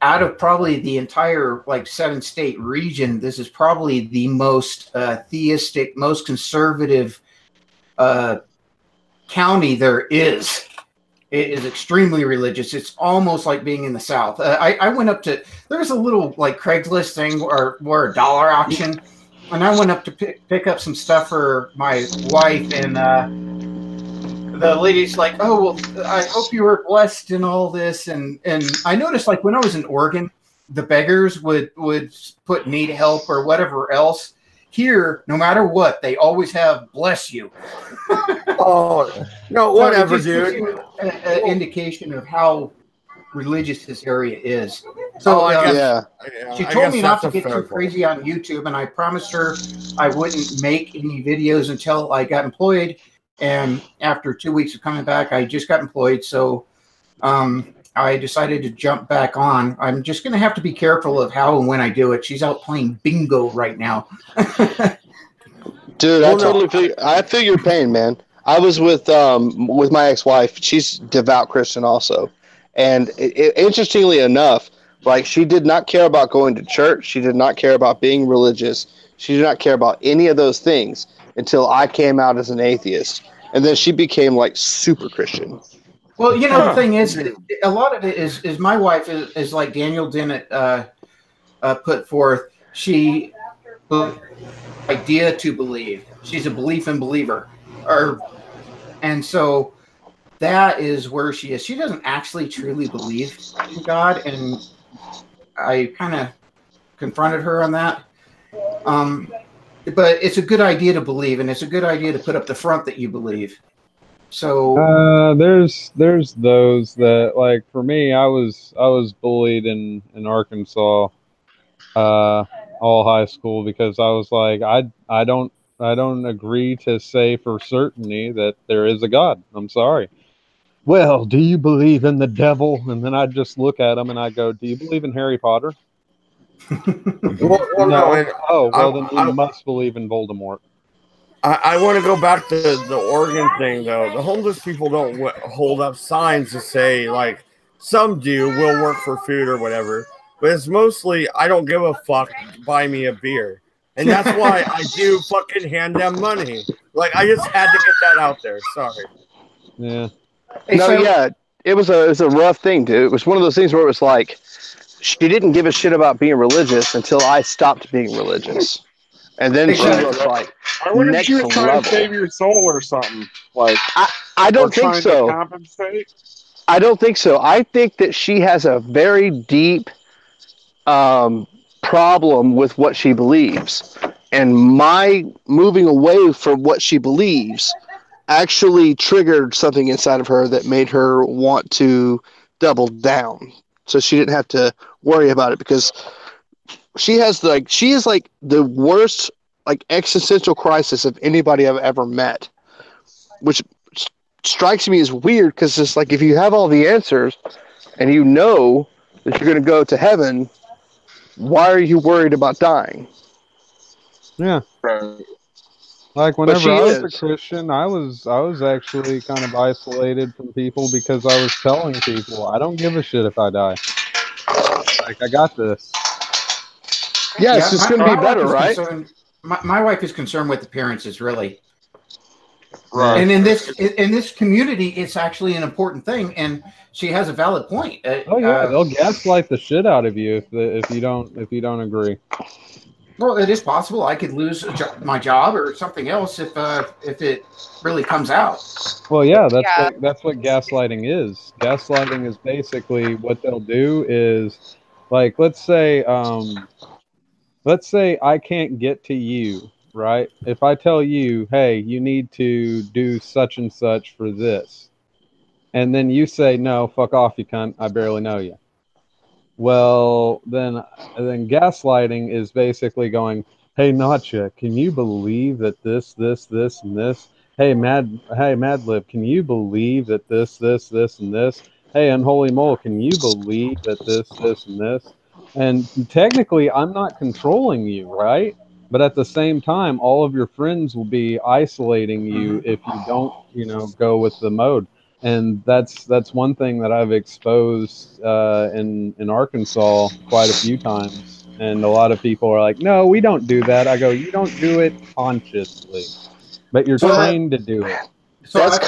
out of probably the entire like 7-state region, this is probably the most theistic, most conservative county there is. It is extremely religious. It's almost like being in the South. I went up to, there's a little like Craigslist thing or a dollar auction, and I went up to pick up some stuff for my wife, and the lady's like, "Oh, well, I hope you were blessed in all this." And I noticed, like, when I was in Oregon, the beggars would put need help or whatever else. Here, no matter what, they always have "bless you." Oh no, whatever, So it just gives dude. you an indication of how religious this area is. So I guess, Yeah. she I told guess me not that's to a get fair too point. crazy on YouTube, and I promised her I wouldn't make any videos until I got employed. And after 2 weeks of coming back, I just got employed, so I decided to jump back on. I'm just going to have to be careful of how and when I do it. She's out playing bingo right now. Dude, Well, I totally feel your pain, man. I was with my ex-wife. She's devout Christian also, and interestingly enough, like she did not care about going to church. She did not care about being religious. She did not care about any of those things until I came out as an atheist, and then she became like super Christian. Well, you know, the thing is, a lot of it is my wife is like Daniel Dennett put forth. She idea to believe. She's a belief in believer, and so that is where she is. She doesn't actually truly believe in God, and I kind of confronted her on that. But it's a good idea to believe, and it's a good idea to put up the front that you believe. So there's those that, like, for me, I was bullied in Arkansas all high school because I was like, I don't agree to say for certainty that there is a God. I'm sorry. Well, do you believe in the devil? And then I'd just look at them and I go, do you believe in Harry Potter? Well, No. and Oh, well, then you must believe in Voldemort. I want to go back to the Oregon thing, though. The homeless people don't hold up signs to say, like, some do, will work for food or whatever. But it's mostly, I don't give a fuck, buy me a beer. And that's why I do fucking hand them money. Like, I just had to get that out there. Sorry. Yeah. Yeah, it was a rough thing, dude. It was one of those things where it was like, she didn't give a shit about being religious until I stopped being religious. And then she was like, I wonder if next she was trying level. to save your soul or something. Like, I don't think trying so. to compensate. I don't think so. I think that she has a very deep problem with what she believes. And my moving away from what she believes actually triggered something inside of her that made her want to double down. So she didn't have to worry about it, because she is like the worst like existential crisis of anybody I've ever met, which strikes me as weird, because it's like, if you have all the answers and you know that you're going to go to heaven, why are you worried about dying? Yeah. Like, whenever I was a Christian, I was actually kind of isolated from people because I was telling people, I don't give a shit if I die. Like, I got this. Yeah, it's just going to be better, right? my wife is concerned with appearances, really. Right. And in this community, it's actually an important thing, and she has a valid point. Oh yeah, they'll gaslight the shit out of you if you don't agree. Well, it is possible I could lose my job or something else if it really comes out. Well, yeah, that's what gaslighting is. Gaslighting is basically what they'll do is, like, let's say I can't get to you, right? If I tell you, hey, you need to do such and such for this, and then you say, no, fuck off, you cunt, I barely know you. Well, then gaslighting is basically going, hey, Nacha, can you believe that this, and this? Hey, Madlib, can you believe that this, and this? Hey, Unholy Mole, can you believe that this, and this? And technically, I'm not controlling you, right? But at the same time, all of your friends will be isolating you if you don't, go with the mode. And that's one thing that I've exposed in Arkansas quite a few times. And a lot of people are like, no, we don't do that. I go, you don't do it consciously, but you're trained to do it. So I've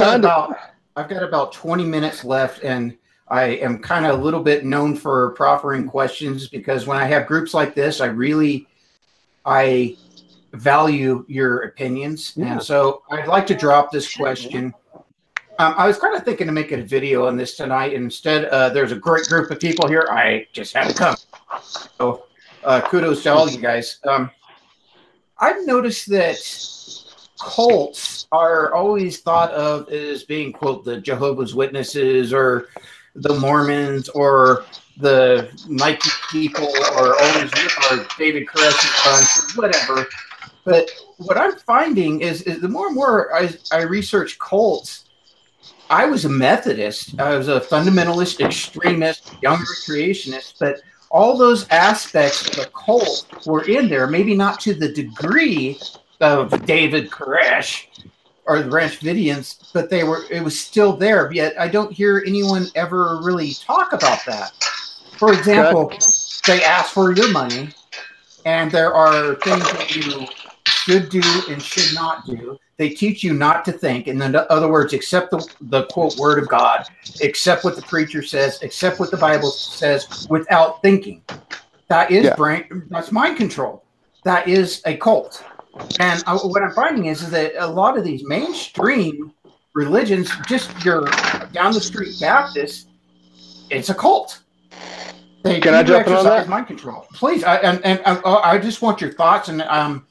got about 20 minutes left, and I am kind of a little bit known for proffering questions because when I have groups like this, I value your opinions. Yeah. And so I'd like to drop this question. I was kind of thinking to make a video on this tonight. And instead, there's a great group of people here. I just had to come. So kudos to all you guys. I've noticed that cults are always thought of as being, quote, the Jehovah's Witnesses or the Mormons or the Nike people or David Koresh's bunch or whatever. But what I'm finding is the more and more I research cults, I was a Methodist. I was a fundamentalist, extremist, younger creationist, but all those aspects of the cult were in there, maybe not to the degree of David Koresh or the Branch Davidians, but it was still there. Yet I don't hear anyone ever really talk about that. For example, they ask for your money, and there are things that you should do and should not do. They teach you not to think. And in other words, accept the quote word of God, accept what the preacher says, accept what the Bible says without thinking. That is that's mind control. That is a cult. And what I'm finding is that a lot of these mainstream religions, just your down the street Baptist, it's a cult. They Can I jump in on that? Mind control. Please. I just want your thoughts, and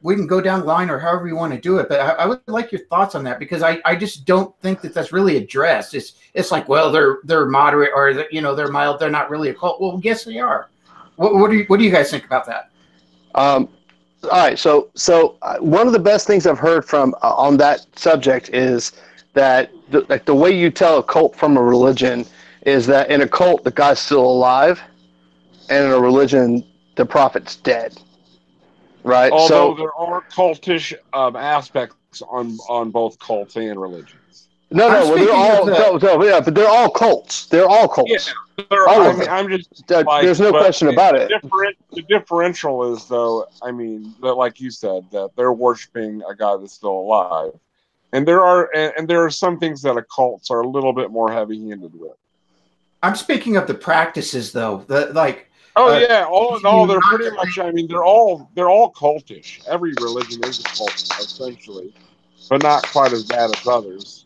we can go down the line or however you want to do it, but I would like your thoughts on that because I just don't think that that's really addressed. It's like, well, they're moderate or they're mild. They're not really a cult. Well, yes, they are. What do you guys think about that? All right. So one of the best things I've heard from on that subject is that the way you tell a cult from a religion is that in a cult the guy's still alive, and in a religion the prophet's dead. Right. Although there are cultish aspects on both cults and religions. No, but they're all cults. They're all cults. Yeah, I'm just. There's no question about it. The differential is, though, that, like you said, that they're worshiping a God that's still alive, and there are some things that cults are a little bit more heavy-handed with. I'm speaking of the practices, though. All in all, they're pretty much. They're all cultish. Every religion is a cult, essentially, but not quite as bad as others.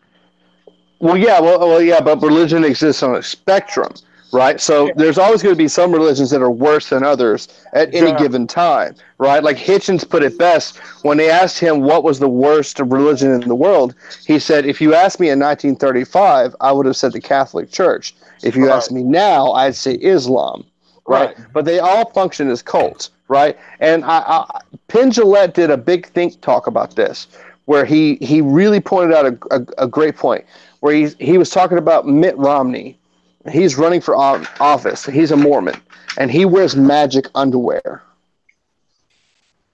Well, yeah, but religion exists on a spectrum, right? So there's always going to be some religions that are worse than others at any given time, right? Like Hitchens put it best when they asked him what was the worst religion in the world. He said, "If you asked me in 1935, I would have said the Catholic Church. If you asked me now, I'd say Islam." Right, but they all function as cults, right? And Penn Jillette did a big think talk about this, where he really pointed out a great point, where he was talking about Mitt Romney. He's running for office. He's a Mormon, and he wears magic underwear,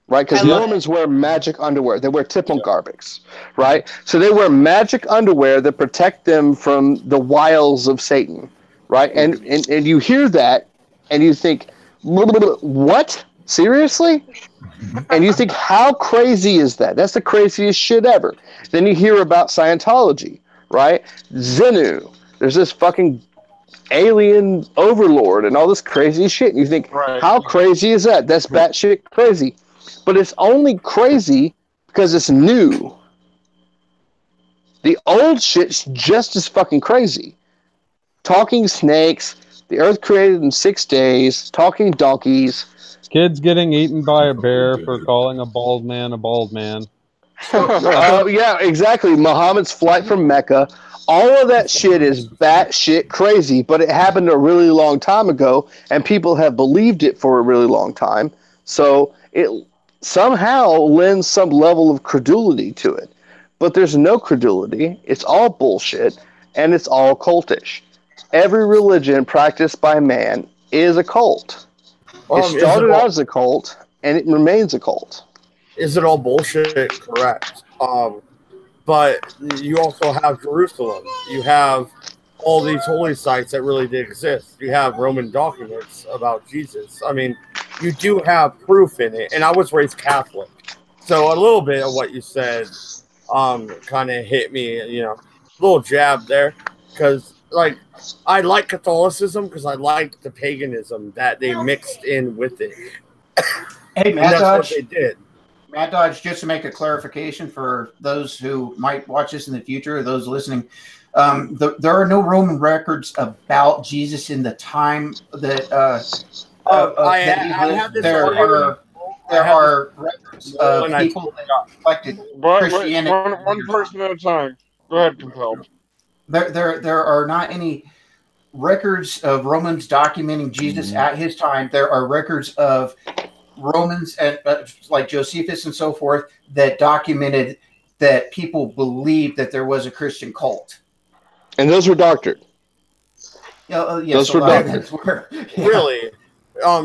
right? Because Mormons wear magic underwear. They wear tipple-garbics, right? So they wear magic underwear that protect them from the wiles of Satan, right? And you hear that, and you think, what? Seriously? And you think, how crazy is that? That's the craziest shit ever. Then you hear about Scientology, right? Xenu. There's this fucking alien overlord and all this crazy shit. And you think, how crazy is that? That's batshit crazy. But it's only crazy because it's new. The old shit's just as fucking crazy. Talking snakes, the earth created in 6 days, talking donkeys. Kids getting eaten by a bear for calling a bald man a bald man. Yeah, exactly. Muhammad's flight from Mecca. All of that shit is batshit crazy, but it happened a really long time ago, and people have believed it for a really long time. So it somehow lends some level of credulity to it. But there's no credulity. It's all bullshit, and it's all cultish. Every religion practiced by man is a cult. It started out as a cult, and it remains a cult. Is it all bullshit? Correct. But you also have Jerusalem. You have all these holy sites that really did exist. You have Roman documents about Jesus. I mean, you do have proof in it. And I was raised Catholic. So a little bit of what you said kind of hit me, you know, a little jab there. Because, like, I like Catholicism because I like the paganism that they mixed in with it. Hey, Matt that's Dodge. what they did. Matt Dodge, just to make a clarification for those who might watch this in the future, or those listening, there are no Roman records about Jesus in the time that I have this there are records of people that reflected Christianity. One person at a time. Go ahead, Compelled. There are not any records of Romans documenting Jesus at his time. There are records of Romans and like Josephus and so forth that documented that people believed that there was a Christian cult, and those were doctored. Yes, those were doctored. Really?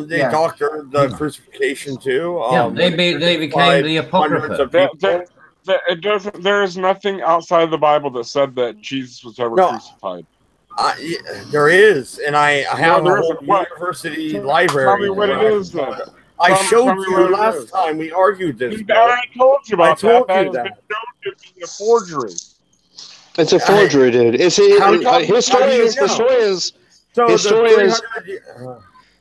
They doctored the crucifixion too. They became the apocrypha. It doesn't. There is nothing outside the Bible that said that Jesus was ever crucified. There is, and I have a whole university library. Tell me what it is, then. I showed you last time we argued this. I told you about that. I told That you has been shown to be a forgery. It's a forgery, dude.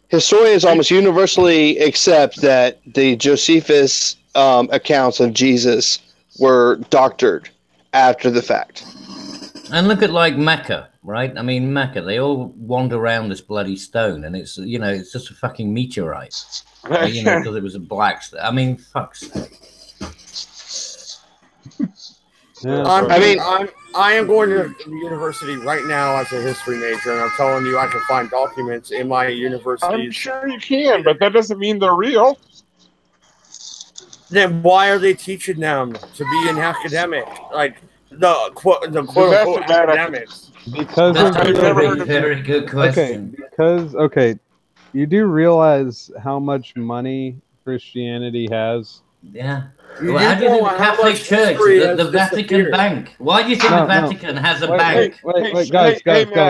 Historians almost universally accept that the Josephus accounts of Jesus were doctored after the fact. And look at like Mecca, right? I mean, Mecca, they all wander around this bloody stone, and it's, you know, it's just a fucking meteorite. You know, because it was a black stone. I mean, fuck's sake. I am going to the university right now as a history major, and I'm telling you I can find documents in my university. I'm sure you can, but that doesn't mean they're real. Then why are they teaching them to be an academic? Like the quote unquote academics. Because that's a very good question. Okay, you do realize how much money Christianity has? Yeah. Well, how do you think the Catholic Church, the Vatican Bank? Why do you think the Vatican has a bank? Wait, guys,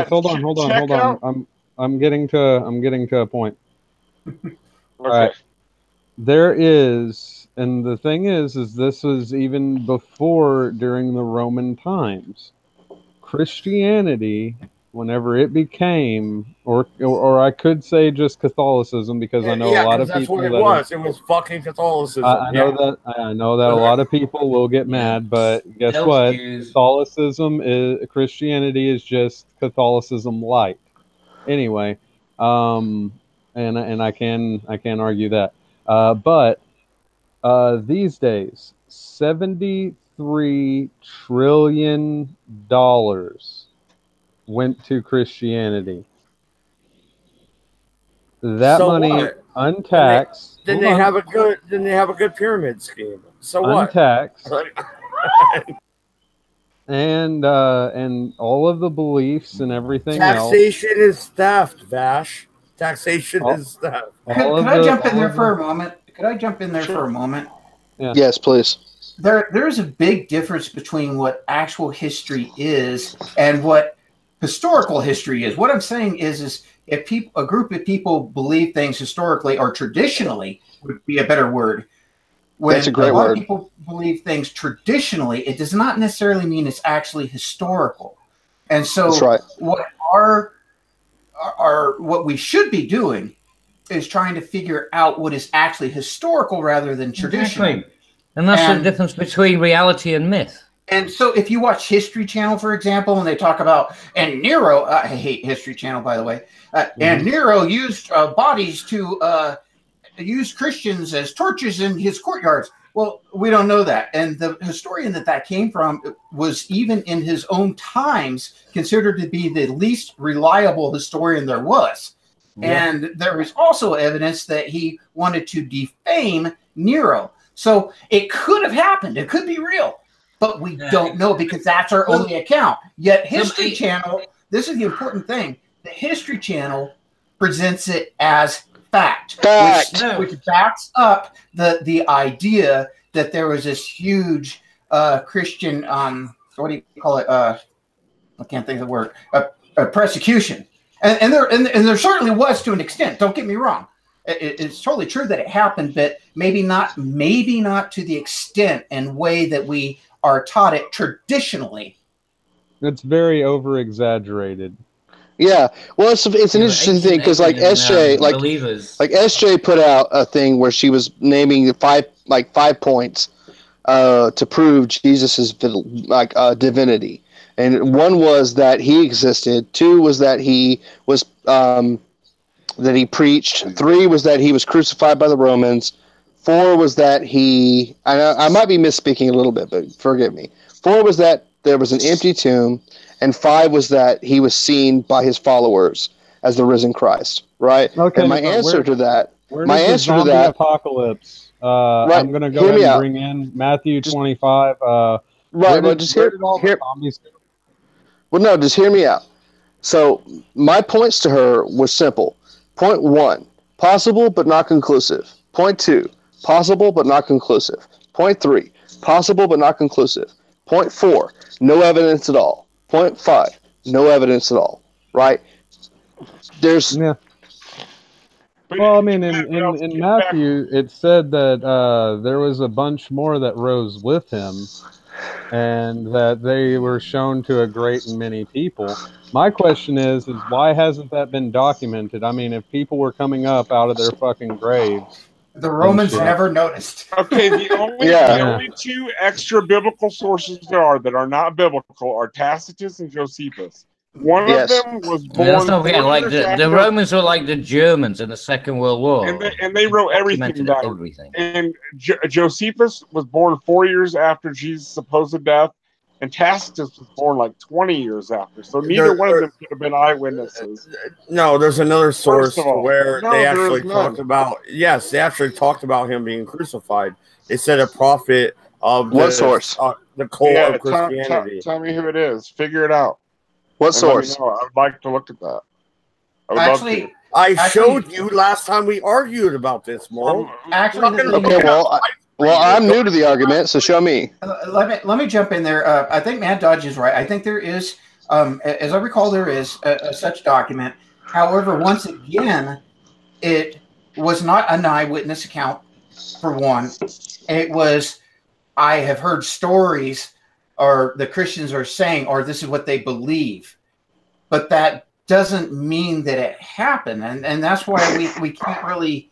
hold on. I'm getting to a point. Okay. All right. There is, and the thing is this was even before during the Roman times. Christianity, whenever it became, or I could say just Catholicism, because I know a lot of people. That's what it was. It was fucking Catholicism. I know that a lot of people will get mad, but guess what? Christianity is just Catholicism light. Anyway, and I can argue that, but these days, $73 trillion went to Christianity. That money untaxed. Then they have a good pyramid scheme. So untaxed. And all of the beliefs and everything else. Taxation is theft, Vash. Taxation is theft. Could I jump in there for a moment? Could I jump in there for a moment? Yeah. Yes, please. There is a big difference between what actual history is and what historical history is. What I'm saying is if a group of people believe things historically or traditionally would be a better word, when That's a great lot word. of people believe things traditionally, it does not necessarily mean it's actually historical. And so That's right. what we should be doing is trying to figure out what is actually historical rather than traditional. Exactly. And that's the difference between reality and myth. And so if you watch History Channel, for example, and they talk about, and Nero, I hate History Channel, by the way, and Nero used bodies to use Christians as torches in his courtyards. Well, we don't know that. And the historian that came from was, even in his own times, considered to be the least reliable historian there was. Yeah. And there is also evidence that he wanted to defame Nero. So it could have happened. It could be real. But we don't know, because that's our only account. Yet History Channel, this is the important thing, the History Channel presents it as fact. Which backs up the idea that there was this huge Christian, what do you call it? I can't think of the word. Persecution. And there certainly was, to an extent. Don't get me wrong. It's totally true that it happened, but maybe not to the extent and way that we are taught it traditionally. It's very over exaggerated. Yeah, well, it's an interesting thing, because like SJ, like SJ put out a thing where she was naming five points to prove Jesus's divinity, and one was that he existed. 2 was that he was that he preached. 3 was that he was crucified by the Romans. 4 was that he, I might be misspeaking a little bit, but forgive me. 4 was that there was an empty tomb, and 5 was that he was seen by his followers as the risen Christ, right? Okay, and my answer to that, apocalypse. Right, I'm going to go ahead and bring in Matthew 25. Right, well, just hear me out. So my points to her were simple. Point 1, possible but not conclusive. Point 2, possible but not conclusive. Point 3, possible but not conclusive. Point 4, no evidence at all. Point 5, no evidence at all. Right? There's Well, I mean, in Matthew, it said that there was a bunch more that rose with him, and that they were shown to a great and many people. My question is why hasn't that been documented? I mean, if people were coming up out of their fucking graves. The Romans never noticed. Okay, the only 2 extra biblical sources there are that are not biblical are Tacitus and Josephus. One of them was born. Let's not forget, like the Romans were like the Germans in the Second World War, and they wrote everything down. And Josephus was born 4 years after Jesus' supposed death, and Tacitus was born like 20 years after. So neither one of them could have been eyewitnesses. No, there's another source where they actually talked about. Yes, they actually talked about him being crucified. They said a prophet of what source? The cult of Christianity. Tell me who it is. Figure it out. What source? I'd like to look at that. I showed you last time we argued about this, Mo. Okay, well, I'm new to the argument, so show me. Let me jump in there. I think Mad Dodge is right. I think there is, as I recall, there is a such document. However, once again, it was not an eyewitness account, for one. It was, I have heard stories, or the Christians are saying, or this is what they believe. But that doesn't mean that it happened. And that's why we can't really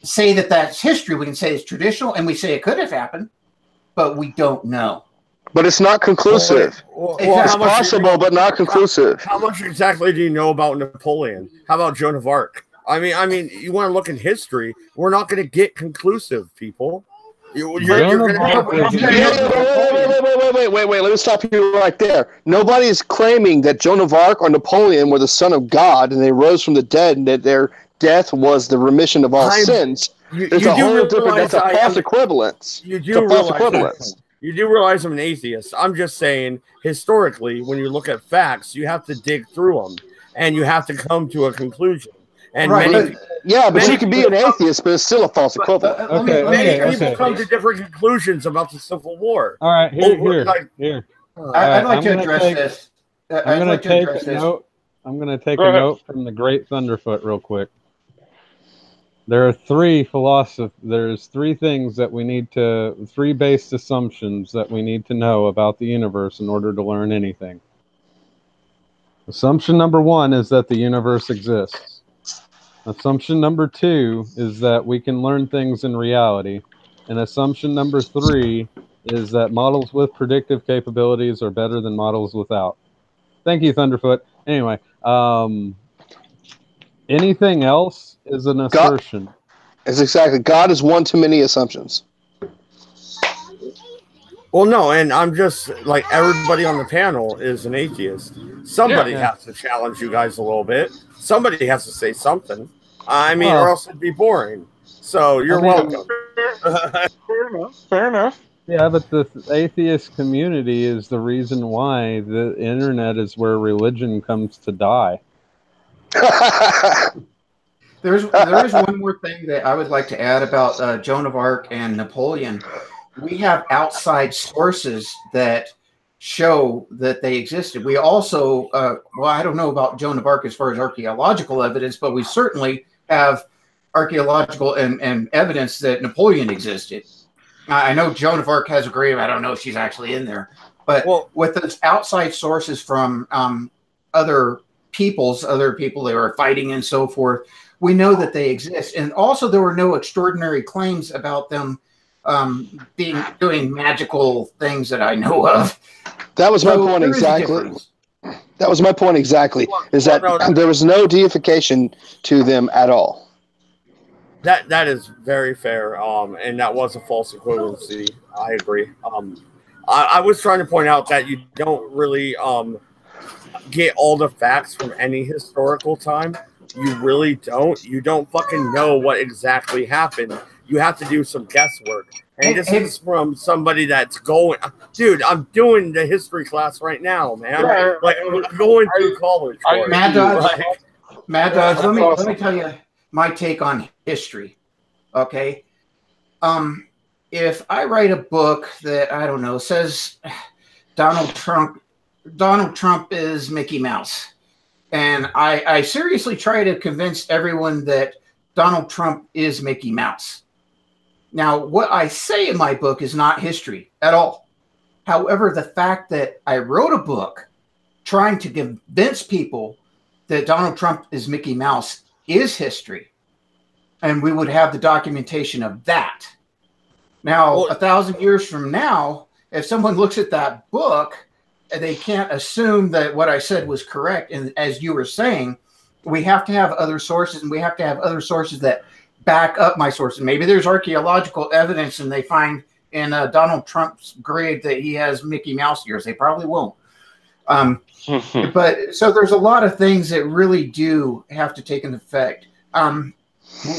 say that that's history. We can say it's traditional, and we say it could have happened, but we don't know. But it's not conclusive. It's possible, but not conclusive. How much exactly do you know about Napoleon? How about Joan of Arc? I mean, you want to look in history, we're not going to get conclusive, people. Wait, let me stop you right there. Nobody is claiming that Joan of Arc or Napoleon were the son of God and they rose from the dead and that their death was the remission of all sins. There's a whole different, that's a false equivalence. You do realize I'm an atheist. I'm just saying, historically, when you look at facts, you have to dig through them and you have to come to a conclusion. And but you can be an atheist, but it's still a false equivalent. Many people come to different conclusions about the Civil War. All right, here. I'd like to address this. I'm going to take a note. I'm going to take a note from the Great Thunderfoot real quick. There are there's three things that we need to, three based assumptions that we need to know about the universe in order to learn anything. Assumption number one is that the universe exists. Assumption number two is that we can learn things in reality. And assumption number three is that models with predictive capabilities are better than models without. Thank you, Thunderfoot. Anyway, anything else is an assertion. It's exactly. God is one too many assumptions. Well, no, and I'm just like everybody on the panel is an atheist. Somebody has to challenge you guys a little bit. Somebody has to say something. I mean, or else it'd be boring. So you're welcome. Fair enough. Yeah, but the atheist community is the reason why the internet is where religion comes to die. There is one more thing that I would like to add about Joan of Arc and Napoleon. We have outside sources that show that they existed. We also, well, I don't know about Joan of Arc as far as archaeological evidence, but we certainly have archaeological and evidence that Napoleon existed. I know Joan of Arc has a grave. I don't know if she's actually in there. But with those outside sources from other people that were fighting and so forth, we know that they exist. And also there were no extraordinary claims about them doing magical things that I know of. That was my point exactly. That was my point exactly, is that there was no deification to them at all. That is very fair, and that was a false equivalency. I agree. I was trying to point out that you don't really get all the facts from any historical time. You really don't. You don't fucking know what exactly happened. You have to do some guesswork. And this is from somebody that's going... Dude, I'm doing the history class right now, man. Yeah, like, I'm going through college. Mad Dodge, let me tell you my take on history, okay? If I write a book that, I don't know, says Donald Trump is Mickey Mouse, and I seriously try to convince everyone that Donald Trump is Mickey Mouse. Now, what I say in my book is not history at all. However, the fact that I wrote a book trying to convince people that Donald Trump is Mickey Mouse is history, and we would have the documentation of that. Now, 1,000 years from now, if someone looks at that book, they can't assume that what I said was correct. And as you were saying, we have to have other sources, and we have to have other sources that back up my sources. Maybe there's archaeological evidence and they find in Donald Trump's grave that he has Mickey Mouse ears. They probably won't. But so there's a lot of things that really do have to take an effect.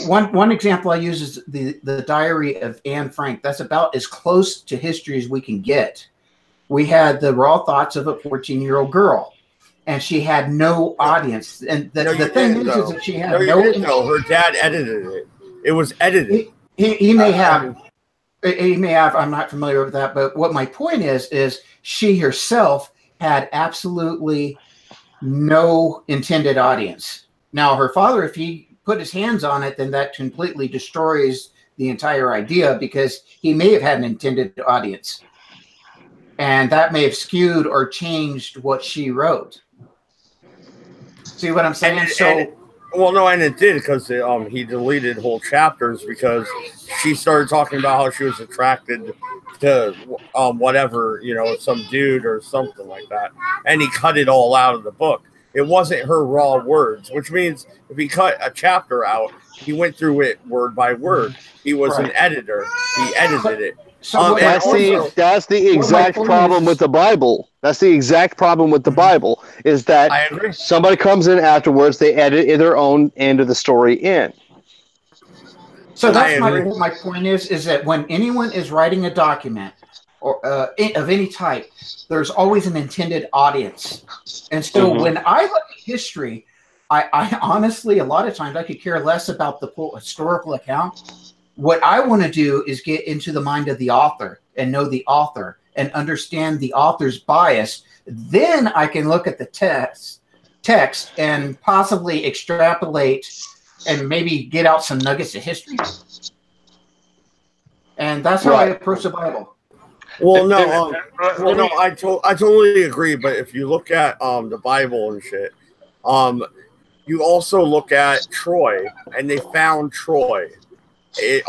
One example I use is the diary of Anne Frank. That's about as close to history as we can get. We had the raw thoughts of a 14-year-old girl, and she had no audience. And the thing is that she had no. Her dad edited it. It was edited. He may have. He may have. I'm not familiar with that. But what my point is she herself had absolutely no intended audience. Now, her father, if he put his hands on it, then that completely destroys the entire idea, because he may have had an intended audience. And that may have skewed or changed what she wrote. See what I'm saying? And it did, because he deleted whole chapters because she started talking about how she was attracted to whatever, some dude or something like that. And he cut it all out of the book. It wasn't her raw words, which means if he cut a chapter out, he went through it word by word. He was an editor. He edited it. So that's the exact problem with the Bible. That's the exact problem with the Bible, is that somebody comes in afterwards, they edit their own end of the story in. So that's my point is that when anyone is writing a document or of any type, there's always an intended audience. And so when I look at history, I honestly, a lot of times I could care less about the full historical account. What I want to do is get into the mind of the author and know the author and understand the author's bias. Then I can look at the text and possibly extrapolate and maybe get out some nuggets of history. And that's how I approach the Bible. Well, no, I totally agree. But if you look at the Bible and shit, you also look at Troy, and they found Troy.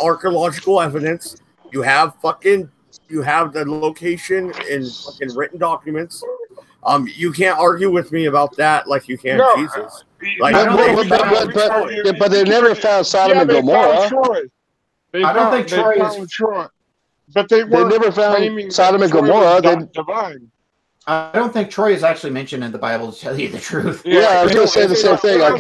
Archaeological evidence. You have the location in fucking written documents. You can't argue with me about that like you can Jesus. Like, but they never found Sodom and Gomorrah. I don't think Troy is Troy. But they never found Sodom and Gomorrah. Divine. I don't think Troy is actually mentioned in the Bible, to tell you the truth. Yeah, I was going to say the same thing. I'm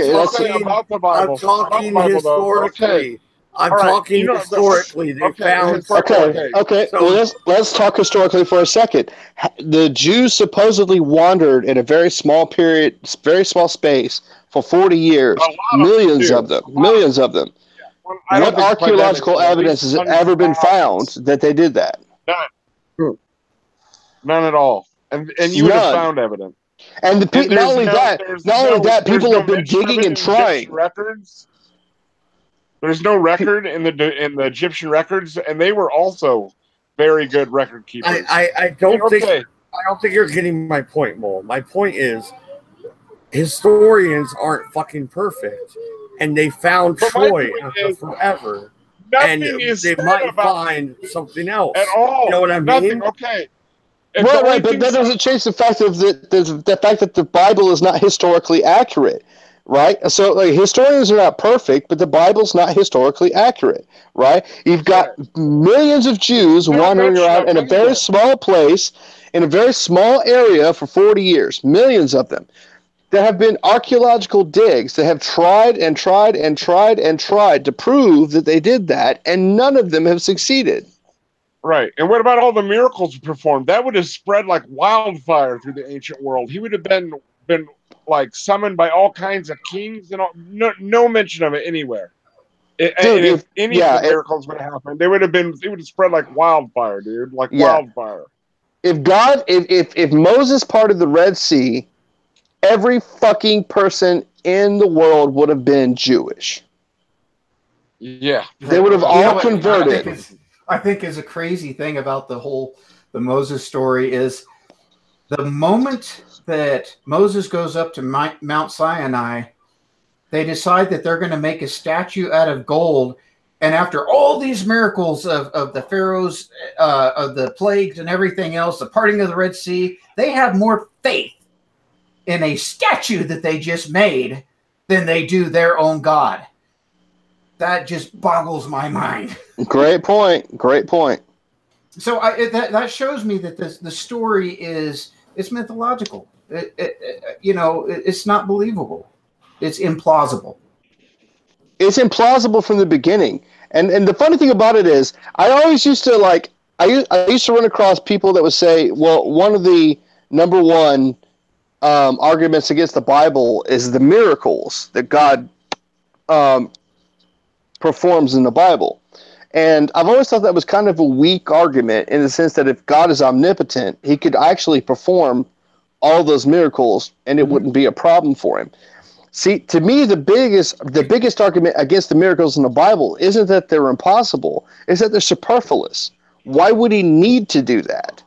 talking historically. I'm talking historically. They found. Okay. So, well, let's talk historically for a second. The Jews supposedly wandered in a very small period, very small space for 40 years. Millions of them. What archaeological evidence has ever been found that they did that? None at all. And you would have found evidence. And not only that, people have been digging and trying. Records. There's no record in the Egyptian records, and they were also very good record keepers. I don't think you're getting my point, Mole. My point is, historians aren't fucking perfect, and they found Troy after forever, and they might find something else at all. You know what I mean? Nothing. Okay. Right, but that doesn't change the fact of the fact that the Bible is not historically accurate. Right, so historians are not perfect, but the Bible's not historically accurate. Right, you've got millions of Jews wandering around in a very small place, in a very small area for 40 years. Millions of them. There have been archaeological digs that have tried to prove that they did that, and none of them have succeeded. Right, and what about all the miracles performed? That would have spread like wildfire through the ancient world. He would have been like summoned by all kinds of kings, and no mention of it anywhere. If any of the miracles would have happened, it would have spread like wildfire, dude, wildfire. If Moses parted the Red Sea, every fucking person in the world would have been Jewish. Yeah, they would have all converted. I think is a crazy thing about the Moses story is the moment that Moses goes up to Mount Sinai, they decide that they're going to make a statue out of gold. And after all these miracles of the pharaohs, of the plagues and everything else, the parting of the Red Sea, they have more faith in a statue that they just made than they do their own God. That just boggles my mind. Great point. So that shows me that the story is mythological. It's not believable. It's implausible. It's implausible from the beginning. And the funny thing about it is, I always used to I used to run across people that would say, well, one of the number one arguments against the Bible is the miracles that God performs in the Bible. And I've always thought that was kind of a weak argument in the sense that if God is omnipotent, he could actually perform all those miracles and it wouldn't be a problem for him. See, to me, the biggest argument against the miracles in the Bible isn't that they're impossible, it's that they're superfluous. Why would he need to do that?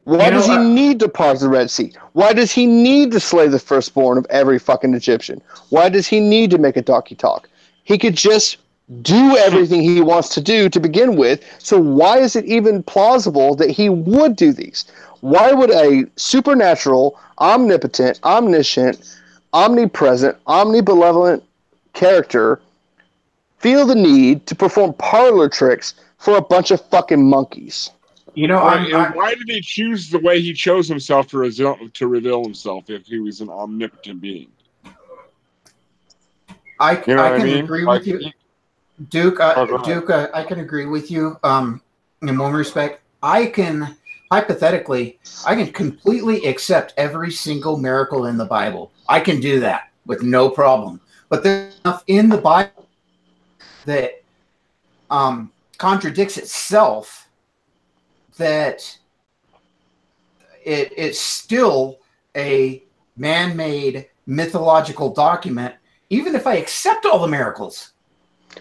Why does he need to part the Red Sea? Why does he need to slay the firstborn of every fucking Egyptian? Why does he need to make a donkey talk? He could just do everything he wants to do to begin with. So why is it even plausible that he would do these? Why would a supernatural, omnipotent, omniscient, omnipresent, omnibenevolent character feel the need to perform parlor tricks for a bunch of fucking monkeys? Why did he choose the way he chose himself to reveal himself if he was an omnipotent being? I can agree with you, Duke. I can agree with you in one respect. I can completely accept every single miracle in the Bible. I can do that with no problem. But there's enough in the Bible that contradicts itself that it's still a man-made mythological document, even if I accept all the miracles.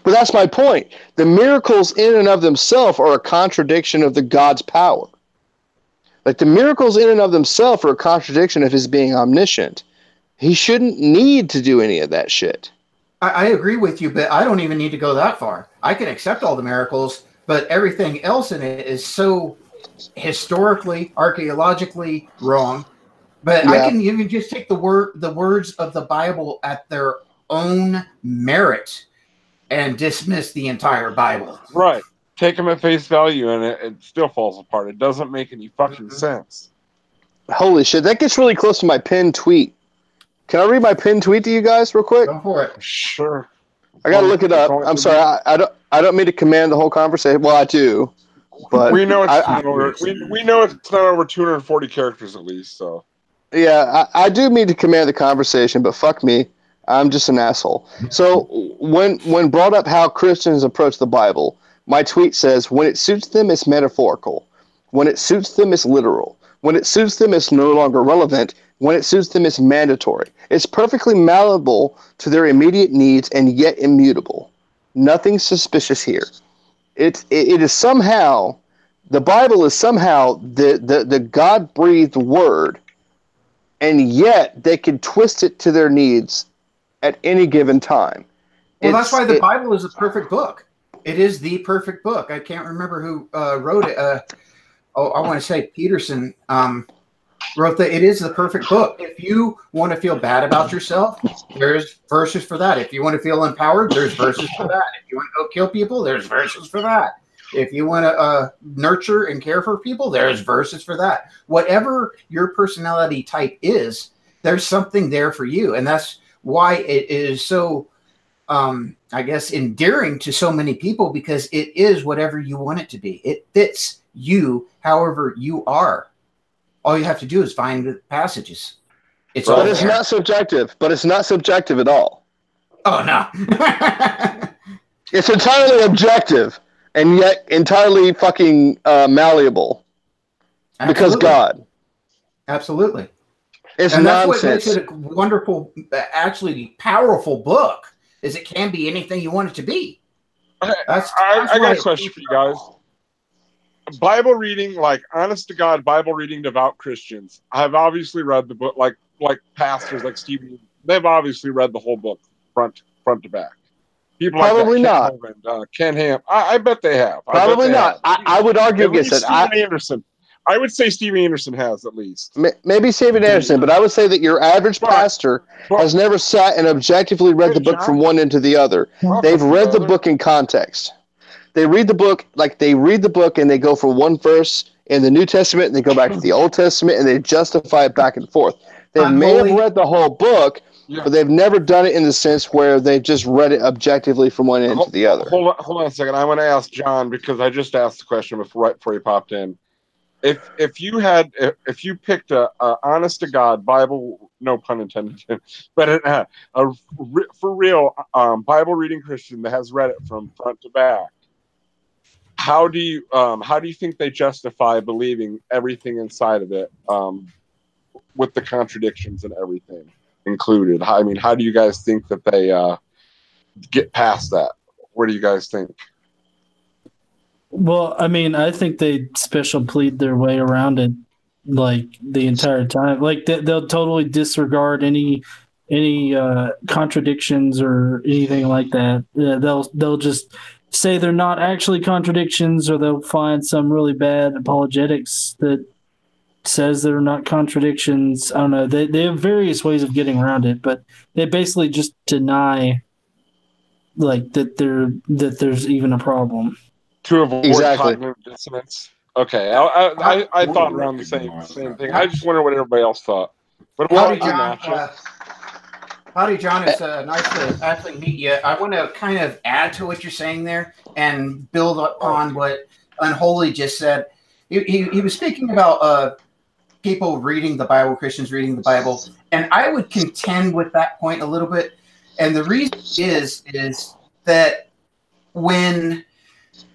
But that's my point. The miracles in and of themselves are a contradiction of the God's power. Like the miracles in and of themselves are a contradiction of his being omniscient. He shouldn't need to do any of that shit. I agree with you, but I don't even need to go that far. I can accept all the miracles, but everything else in it is so historically, archaeologically wrong. But Yeah. I can even just take the words of the Bible at their own merit and dismiss the entire Bible. Right. Take them at face value, and it still falls apart. It doesn't make any fucking sense. Holy shit, that gets really close to my pinned tweet. Can I read my pinned tweet to you guys real quick? Go for it. Sure. I gotta look it up. I'm sorry, I don't mean to command the whole conversation. Well, I do, but we know it's not over. We know it's not over 240 characters at least. So yeah, I do mean to command the conversation, but fuck me, I'm just an asshole. So when brought up how Christians approach the Bible, my tweet says, when it suits them, it's metaphorical. When it suits them, it's literal. When it suits them, it's no longer relevant. When it suits them, it's mandatory. It's perfectly malleable to their immediate needs and yet immutable. Nothing suspicious here. It is somehow, the Bible is somehow the God-breathed word, and yet they can twist it to their needs at any given time. Well, that's why the Bible is a perfect book. It is the perfect book. I can't remember who wrote it. I want to say Peterson wrote that it is the perfect book. If you want to feel bad about yourself, there's verses for that. If you want to feel empowered, there's verses for that. If you want to go kill people, there's verses for that. If you want to nurture and care for people, there's verses for that. Whatever your personality type is, there's something there for you. And that's why it is so, I guess, endearing to so many people, because it is whatever you want it to be. It fits you however you are. All you have to do is find the passages. It's all but it's there. not subjective. But it's not subjective at all. Oh, no. It's entirely objective and yet entirely fucking malleable. Because God. Absolutely. It's and nonsense. that's what makes it a wonderful, actually powerful book, is it can be anything you want it to be. I got a question for you guys. Bible reading, like honest to God, Bible reading devout Christians have obviously read the book, like pastors like Stephen. They've obviously read the whole book front to back. People Probably like that, not. Ken Hovind, Ken Ham. I bet they have. Probably not. I would argue against it. Stephen Anderson. I would say Stephen Anderson has, at least. Maybe Stephen Anderson, but I would say that your average pastor has never sat and objectively read the book from one end to the other. They've read the book in context. They read the book and they go from one verse in the New Testament and they go back to the Old Testament and they justify it back and forth. They may have read the whole book, but they've never done it in the sense where they've just read it objectively from one end to the other. Hold on a second. I want to ask John, because I just asked the question right before he popped in. If you picked a honest to God Bible, no pun intended, but for real Bible reading Christian that has read it from front to back, how do you think they justify believing everything inside of it, with the contradictions and everything included? I mean, how do you guys think that they get past that? What do you guys think? Well, I mean, I think they special plead their way around it, like the entire time. Like they'll totally disregard any contradictions or anything like that. They'll just say they're not actually contradictions, or they'll find some really bad apologetics that says they're not contradictions. I don't know. They have various ways of getting around it, but they basically just deny like that there's even a problem. To avoid cognitive dissonance. Okay, I thought around the same thing. I just wonder what everybody else thought. What about you, Nacho? Howdy, John. It's nice to actually meet you. I want to kind of add to what you're saying there and build upon what Unholy just said. He was speaking about people reading the Bible, Christians reading the Bible, and I would contend with that point a little bit. And the reason is that when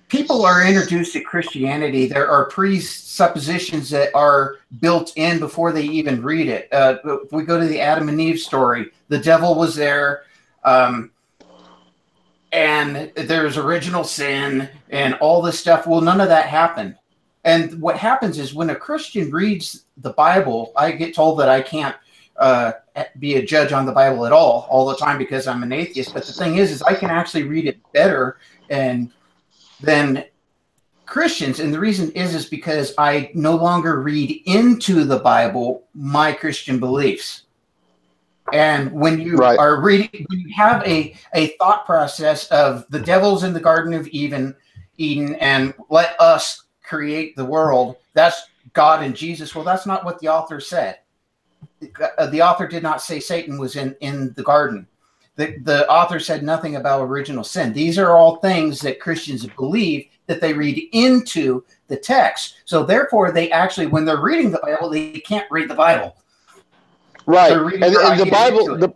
people are introduced to Christianity, there are presuppositions that are built in before they even read it. If we go to the Adam and Eve story, the devil was there. And there's original sin and all this stuff. Well, none of that happened. And what happens is when a Christian reads the Bible, I get told that I can't be a judge on the Bible at all the time because I'm an atheist. But the thing is I can actually read it better than Christians. And the reason is because I no longer read into the Bible my Christian beliefs. And when you are reading, when you have a thought process of the devil's in the Garden of Eden, and let us create the world, that's God and Jesus. Well, that's not what the author said. The author did not say Satan was in the garden. The author said nothing about original sin. These are all things that Christians believe that they read into the text. So therefore, they actually, when they're reading the Bible, they can't read the Bible. Right. And the Bible,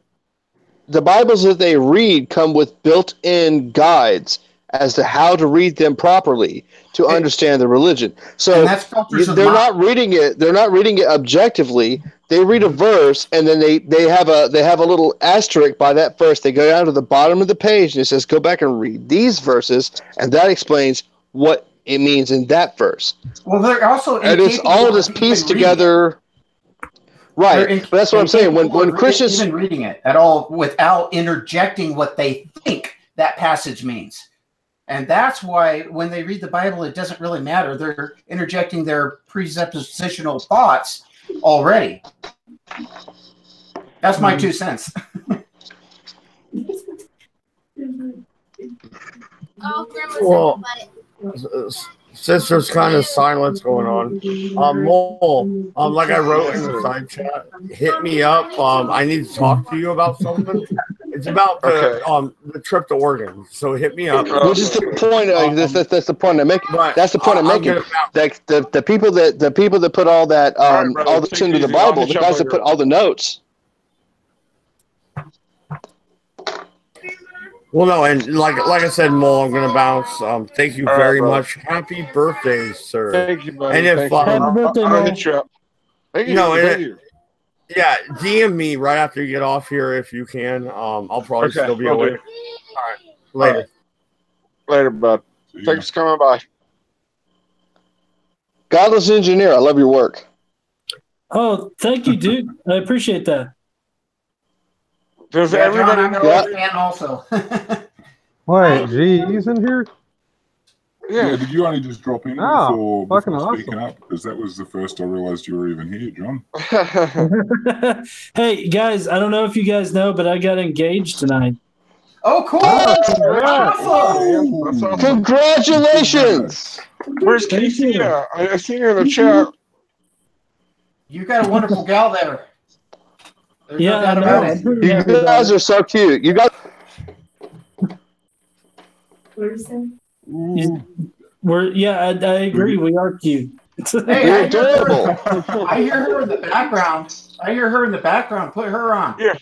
the Bibles that they read come with built-in guides as to how to read them properly to understand the religion. So they're not reading it. They're not reading it objectively. They read a verse and then they have a little asterisk by that verse. They go down to the bottom of the page and it says, go back and read these verses, and that explains what it means in that verse. Well, they're also and it's all this pieced together. Right, but that's what I'm saying. When Christians even reading it at all without interjecting what they think that passage means, and that's why when they read the Bible, it doesn't really matter. They're interjecting their presuppositional thoughts already. That's my 2 cents. Well, since there's kind of silence going on, Mole, like I wrote in the side chat, hit me up. I need to talk to you about something. It's about the trip to Oregon. So hit me up. Which is the point. That's the point I'm making. That's the point I'm making. The people that put all that all this into the Bible, the guys that put all the notes. Well, no, and like I said, Mole, I'm gonna bounce. Thank you very much. Happy birthday, sir. Thank you, buddy. And if Happy birthday, I'll hit you up. Thank you. Thank you. Yeah, DM me right after you get off here if you can. I'll probably still be awake. All right, later. Later, bud. Thanks for coming by. Godless engineer, I love your work. Oh, thank you, dude. I appreciate that. Does everybody know? And also. Wait, G's in here? Yeah, did you only just drop in Oh, before fucking speaking up? Because that was the first I realized you were even here, John. Hey, guys, I don't know if you guys know, but I got engaged tonight. Oh, cool. Awesome. Congratulations. Where's Casey? I seen her in the chat. You got a wonderful gal there. There's Yeah, no doubt about it. You guys are so cute. You got. I agree. We are cute. Hey, You're adorable. I hear her in the background. Put her on. Yeah.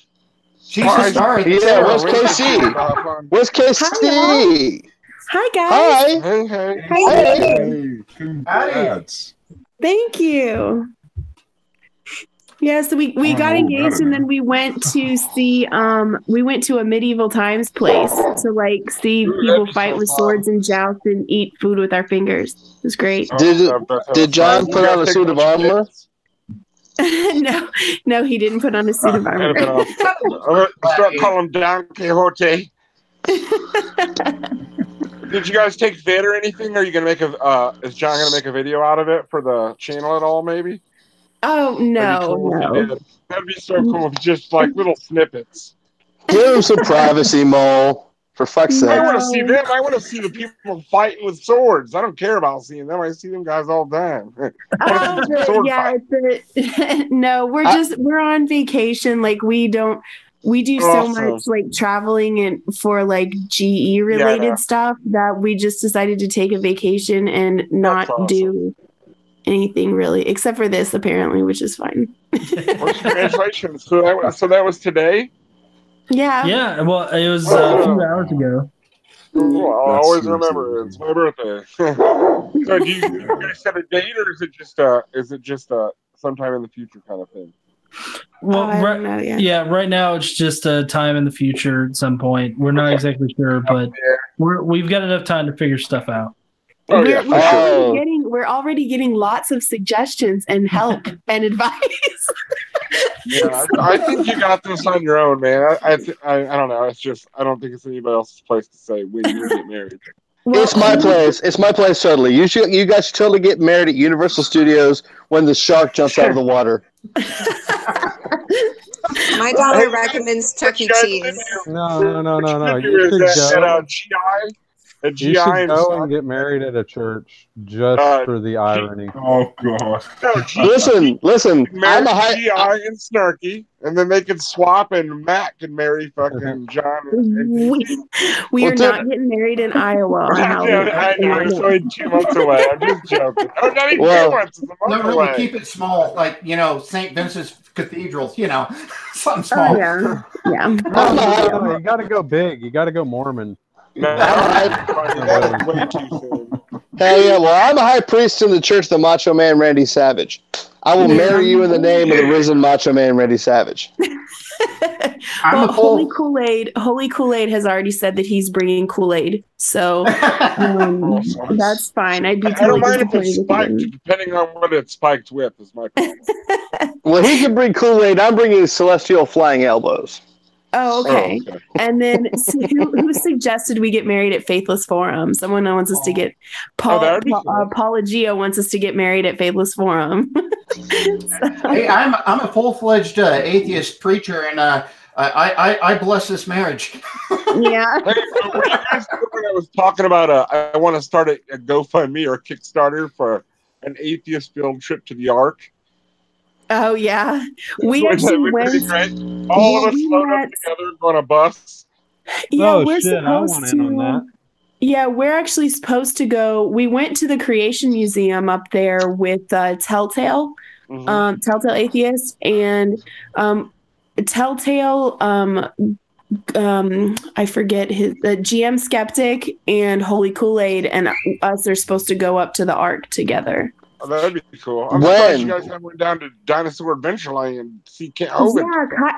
She's a star. Yeah, where's KC? Where's KC? Hi, guys. Hi. Hey. Hey, congrats. Thank you. Yeah, so we got engaged and then we went to see we went to a medieval times place to like see people fight with swords and joust and eat food with our fingers. It was great. Did John put on a suit of armor? No, he didn't put on a suit of armor. Start calling him Don Quixote. Did you guys take vid or anything? Are you gonna make is John gonna make a video out of it for the channel at all? Maybe. Oh no. That'd be so cool if just like little snippets. Give him some privacy, Mole. For fuck's sake. I want to see them. I want to see the people fighting with swords. I don't care about seeing them. I see them guys all the time. No, we're on vacation. Like we do so much like traveling and for like GE related stuff that we just decided to take a vacation and not do anything really, except for this apparently, which is fine. Well, congratulations. So that was today? Yeah. Yeah, well, it was a few hours ago. Well, I'll always remember it's my birthday. So do you guys set a date, or is it just sometime in the future kind of thing? Well, I don't know yet. yeah, right now it's just a time in the future at some point. We're not exactly sure, but we've got enough time to figure stuff out. We're already getting lots of suggestions and help and advice. Yeah, I think you got this on your own, man. I don't know. It's just I don't think it's anybody else's place to say when you get married. It's my place. It's my place totally. You guys should totally get married at Universal Studios when the shark jumps out of the water. My daughter recommends Chuck E. Cheese. No. You should go and get married at a church just for the irony. Oh god! Listen. I'm a GI and Snarky, and then they can swap, and Matt can marry fucking John. We are not getting married in Iowa. I know. It's only 2 months away. I'm just joking. Oh, not even 2 months. It's a month away. Keep it small, like St. Vincent's Cathedral. Something small. Yeah. You got to go big. You got to go Mormon. No, that's way too soon. Hey, well, I'm a high priest in the Church of the Macho Man Randy Savage. I will marry you in the name of the risen Macho Man Randy Savage. Holy Kool-Aid has already said that he's bringing Kool-Aid, so that's fine. I'd be I don't mind if it's spiked, depending on what it's spiked with. Is my problem. Well, he can bring Kool-Aid. I'm bringing celestial flying elbows. Oh, okay. And then who suggested we get married at Faithless Forum? Someone wants us to get Paula Gio wants us to get married at Faithless Forum. Hey, I'm a full-fledged atheist preacher, and I bless this marriage. Yeah. Hey, were you guys when I was talking about I want to start a GoFundMe or a Kickstarter for an atheist field trip to the Ark? Oh yeah, we actually went. All of us loaded up together on a bus. Yeah, we're supposed to. Yeah, we're actually supposed to go. We went to the Creation Museum up there with Telltale, Telltale Atheist, and Telltale. I forget his GM Skeptic and Holy Kool-Aid, and us are supposed to go up to the Ark together. Oh, that'd be cool. I'm surprised you guys haven't went down to Dinosaur Adventureland and see Kent Hovind.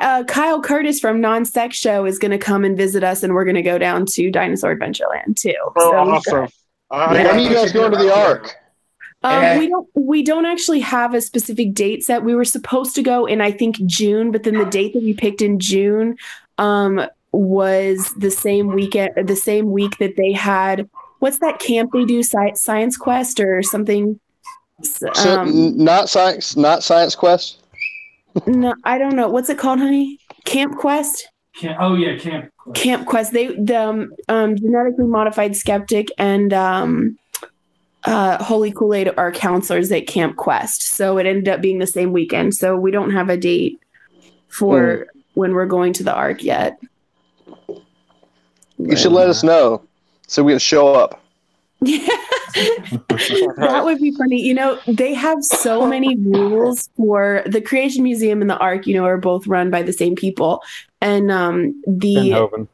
Yeah, Kyle Curtis from Non-Sex Show is going to come and visit us, and we're going to go down to Dinosaur Adventureland too. Oh, awesome! When are you guys going to the Ark? We don't actually have a specific date set. We were supposed to go in, I think, June, but then the date that we picked in June was the same week that they had. What's that camp they do? Science Quest or something. Not Science Quest. No, I don't know. What's it called, honey? Camp Quest. Camp Quest. Camp Quest. The genetically modified skeptic and Holy Kool-Aid are counselors at Camp Quest. So it ended up being the same weekend. So we don't have a date for when we're going to the Ark yet. You should let us know so we can show up. Yeah. That would be funny. They have so many rules for the Creation Museum and the Ark, are both run by the same people. And Kent Hovind.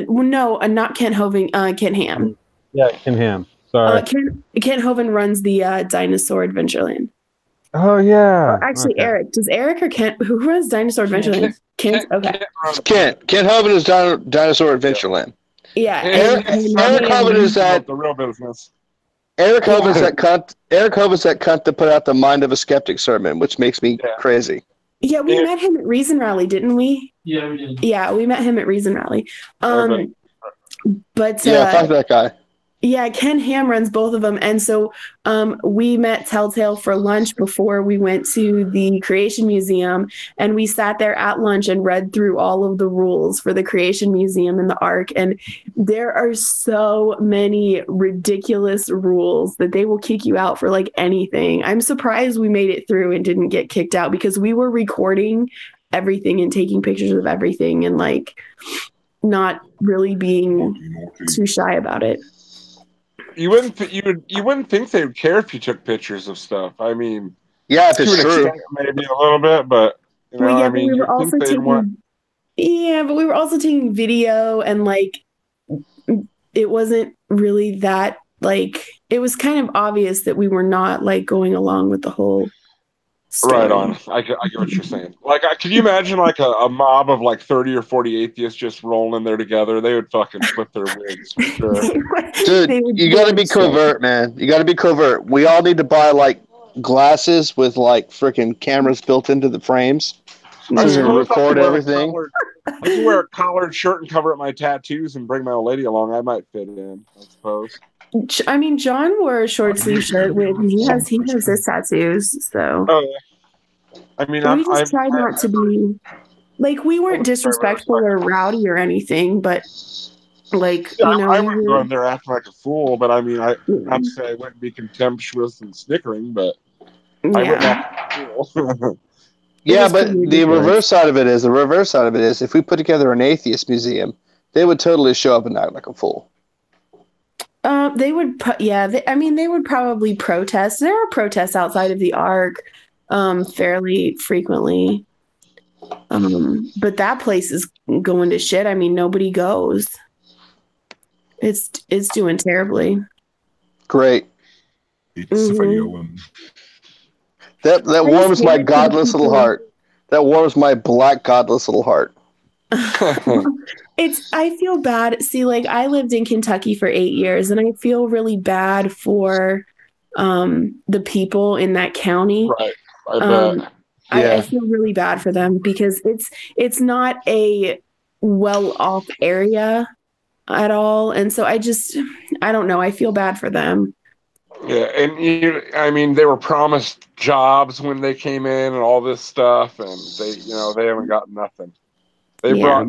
No, not Kent Hovind, Kent Ham. Yeah, Kent Ham. Sorry. Kent Hovind runs the Dinosaur Adventureland. Oh yeah. Actually, Eric. Does Eric or Kent? Who runs Dinosaur Adventureland? Kent. Okay. Kent Hovind is Dinosaur Adventureland. Yeah. Eric Hovind is that the real business. Eric Hovind is that cunt to put out the Mind of a Skeptic sermon, which makes me crazy. Yeah, we met him at Reason Rally, didn't we? Yeah, we did. Yeah, we met him at Reason Rally. But fuck that guy. Yeah, Ken Ham runs both of them. And so we met Telltale for lunch before we went to the Creation Museum. And we sat there at lunch and read through all of the rules for the Creation Museum and the Ark. And there are so many ridiculous rules that they will kick you out for like anything. I'm surprised we made it through and didn't get kicked out because we were recording everything and taking pictures of everything and like not really being too shy about it. You wouldn't think they would care if you took pictures of stuff. I mean, yeah, if it's true, maybe a little bit, but but we were also taking video, and like it wasn't really that like it was kind of obvious that we were not like going along with the whole Right on. I get what you're saying. Like, can you imagine like a mob of like 30 or 40 atheists just rolling there together? They would fucking flip their wigs for sure. Dude, you got to be covert, man. You got to be covert. We all need to buy like glasses with like freaking cameras built into the frames, so you can record everything. I can wear a collared shirt and cover up my tattoos and bring my old lady along. I might fit in, I suppose. I mean, John wore a short sleeve shirt with he has his tattoos, so. Oh yeah. I mean, we just tried not to be like we weren't disrespectful or rowdy or anything, but like yeah, you know, I wouldn't go in there acting like a fool. But I mean, not to say I wouldn't be contemptuous and snickering, but I wouldn't act like a fool. Yeah, but the reverse side of it is if we put together an atheist museum, they would totally show up and act like a fool. They would, they would probably protest. There are protests outside of the Ark, fairly frequently. But that place is going to shit. I mean, nobody goes. It's doing terribly. Great. Mm-hmm. That warms my godless little heart. That warms my black godless little heart. I feel bad. See, like I lived in Kentucky for 8 years, and I feel really bad for the people in that county. Right. I bet. I feel really bad for them because it's not a well-off area at all, and so I don't know. I feel bad for them. Yeah, and I mean, they were promised jobs when they came in and all this stuff, and they haven't got nothing. They brought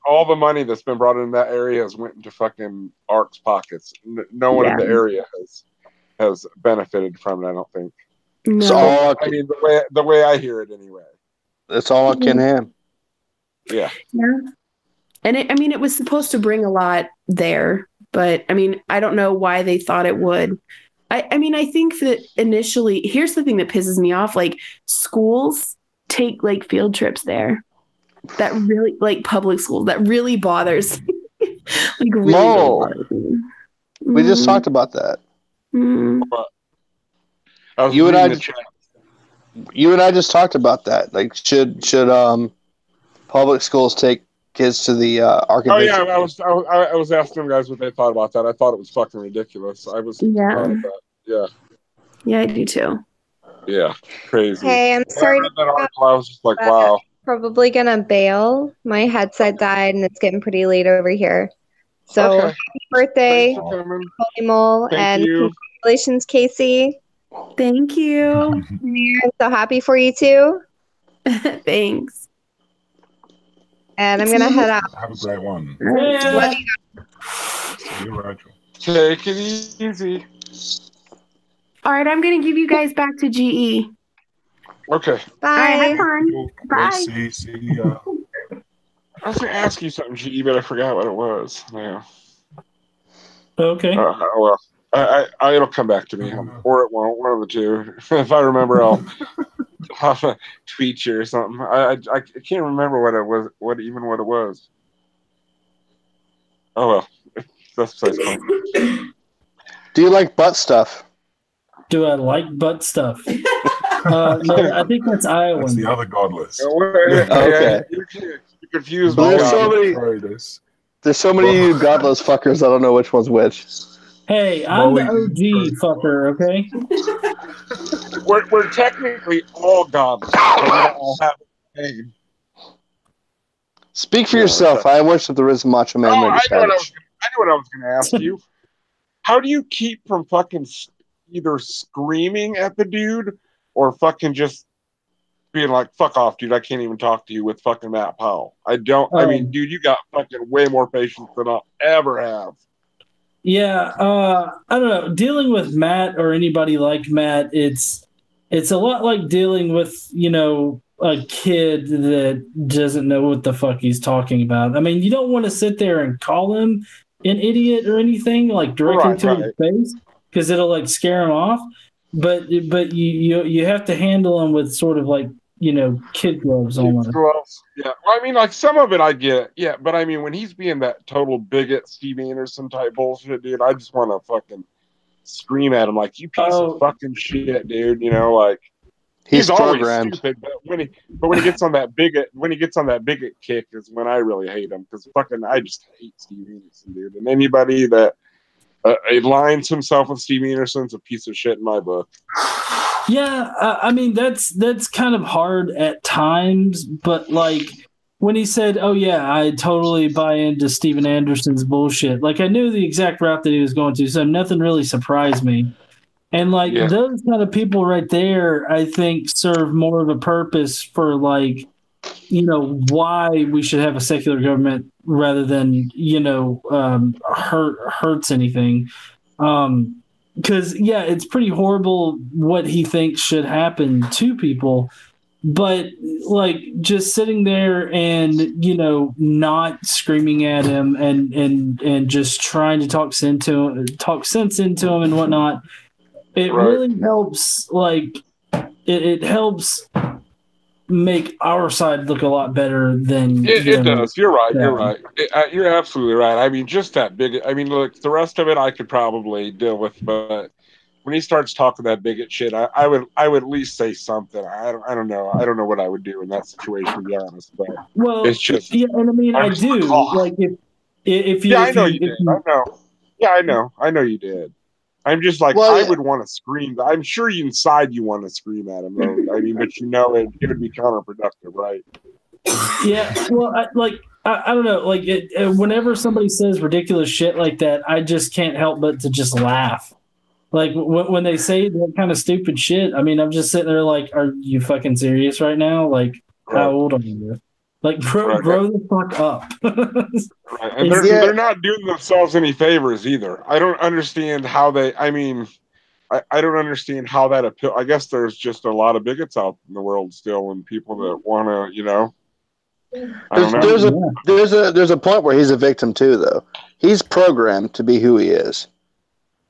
all the money that's been brought in that area has went into fucking Ark's pockets. No one in the area has benefited from it. I don't think. No. So, I mean, the way I hear it, anyway. That's all Ken Ham. Yeah. Yeah. And it was supposed to bring a lot there, but I mean, I don't know why they thought it would. I mean, I think that initially, here's the thing that pisses me off: like schools take like field trips there. That really, like public schools, that really bothers me. Like really, bothers me. We just talked about that. Mm. You and I just talked about that. Like, should public schools take kids to the architecture? Oh yeah, I was asking them guys what they thought about that. I thought it was fucking ridiculous. I was proud of that. Yeah. Yeah, I do too. Yeah, crazy. Hey, I'm sorry. I read that article, I was just like, wow. Probably gonna bail. My headset died, and it's getting pretty late over here. So happy birthday, Holy Mole, and congratulations, Casey. Thank you. I'm so happy for you too. Thanks. And I'm gonna head out. Have a great one. Yeah. See you, Rachel. Take it easy. All right, I'm gonna give you guys back to GE. Okay. Bye. All right, have fun. Bye. See ya. I was going to ask you something, GE, but I forgot what it was. Yeah. Okay. Well, it'll come back to me, or it won't. One of the two. If I remember, I'll tweet you or something. I can't remember what it was. What it was. Oh well, that's besides the point. Do you like butt stuff? Do I like butt stuff? No, I think that's Iowa. That's the other godless. Okay. You're confused. There's so many of you godless fuckers. I don't know which one's which. Hey, I'm the OG fucker. Okay. We're technically all godless. But we don't all have the same. Speak for yourself. I worship the risen macho man. I knew what I was going to ask you. How do you keep from fucking either screaming at the dude or fucking just being like, fuck off, dude, I can't even talk to you with fucking Matt Powell? I mean, dude, you got fucking way more patience than I'll ever have. Yeah, I don't know. Dealing with Matt or anybody like Matt, it's a lot like dealing with, a kid that doesn't know what the fuck he's talking about. I mean, you don't want to sit there and call him an idiot or anything, like directly to his face, because it'll like scare him off. But you have to handle him with sort of like, kid gloves on. Gloves. Yeah. Well, I mean, like some of it I get. Yeah. But I mean, when he's being that total bigot, Steve Anderson type bullshit, dude, I just want to fucking scream at him like, you piece of fucking shit, dude. He's always programmed. stupid, but when he gets on that bigot kick is when I really hate him, because fucking I just hate Steve Anderson, dude. And anybody that aligns himself with Steve Anderson's a piece of shit in my book. Yeah, I mean that's kind of hard at times, but like when he said, "Oh yeah, I totally buy into Steven Anderson's bullshit," like I knew the exact route that he was going to, so nothing really surprised me. And like those kind of people right there, I think serve more of a purpose for like, you know, why we should have a secular government rather than, you know, hurts anything. Because yeah, it's pretty horrible what he thinks should happen to people, but like just sitting there and, you know, not screaming at him and just trying to talk sense into him and whatnot. It really helps, like, it helps make our side look a lot better than... It does. You're right. You're right. You're absolutely right. I mean, just that big... I mean, look, the rest of it I could probably deal with, but when he starts talking that bigot shit, I would at least say something. I don't know. I don't know what I would do in that situation, to be honest, but it's just... Yeah, and I mean, I do. Like, if you... Yeah, I know you did. I know. Yeah, I know. I know you did. I'm just like, I would want to scream. I'm sure inside you want to scream at him, though. I mean, but you know it would be counterproductive, right? Yeah, well, I don't know. Like, whenever somebody says ridiculous shit like that, I just can't help but to just laugh. Like, when they say that kind of stupid shit, I mean, I'm just sitting there like, are you fucking serious right now? Like, how old are you? Like, grow the fuck up. Right. And they're not doing themselves any favors either. I don't understand how they... I mean, I don't understand how that appeal... I guess there's just a lot of bigots out in the world still, and people that want to, you know... There's a point where he's a victim too, though. He's programmed to be who he is.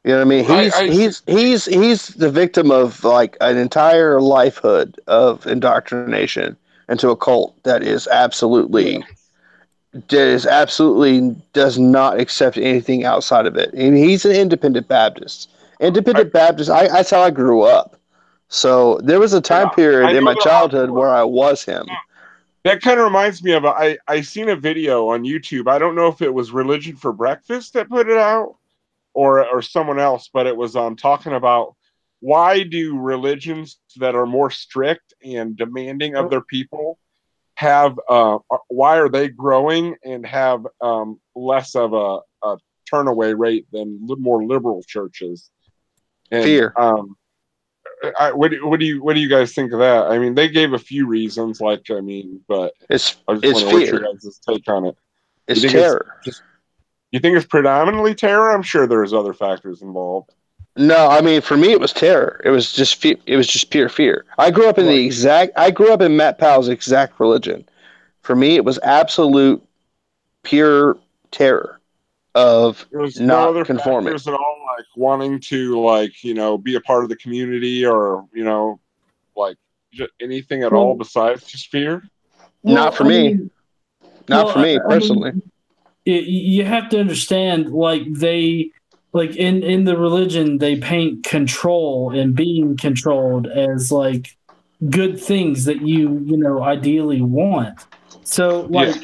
You know what I mean? He's the victim of like an entire lifehood of indoctrination into a cult that is absolutely does not accept anything outside of it. And he's an independent Baptist. That's how I grew up. So there was a time period in my childhood where I was him. That kind of reminds me of I seen a video on YouTube. I don't know if it was Religion for Breakfast that put it out or someone else, but it was talking about why do religions that are more strict and demanding of their people have why are they growing and have less of a turnaway rate than more liberal churches? And, fear. What do you guys think of that? I mean, they gave a few reasons, like I mean, but it's fear. What's your guys' take on it? It's terror. You think it's predominantly terror? I'm sure there's other factors involved. No, I mean, for me, it was terror. It was just it was just pure fear. I grew up in Matt Powell's exact religion. For me, it was absolute pure terror of not conforming. Factors at all, like wanting to, like, you know, be a part of the community, or, you know, like anything at all besides just fear. Not for me. Not for me personally. You have to understand, like in the religion, they paint control and being controlled as like good things that you know ideally want. So like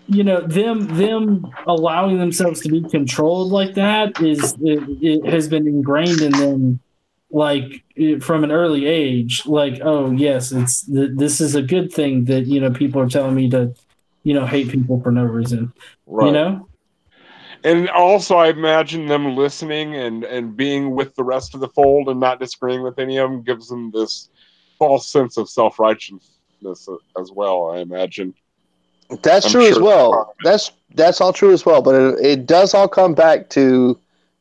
you know them allowing themselves to be controlled like that it has been ingrained in them, like from an early age. Like, oh yes, this is a good thing that, you know, people are telling me to, you know, hate people for no reason. Right. You know? And also I imagine them listening and being with the rest of the fold and not disagreeing with any of them gives them this false sense of self-righteousness as well, I imagine. That's true as well. That's all true as well, but it does all come back to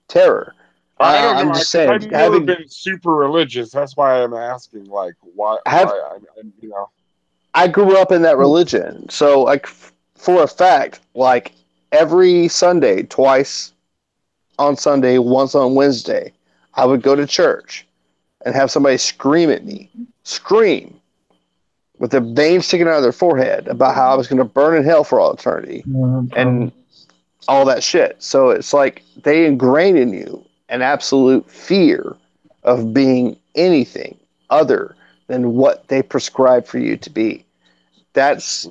terror. I don't know. I'm just saying, I've never been super religious. That's why I'm asking, like, why you know. I grew up in that religion. So, like, for a fact, like, every Sunday, twice on Sunday, once on Wednesday, I would go to church and have somebody scream at me. Scream. With a vein sticking out of their forehead about how I was going to burn in hell for all eternity. And all that shit. So, it's like they ingrain in you an absolute fear of being anything other than what they prescribe for you to be. That's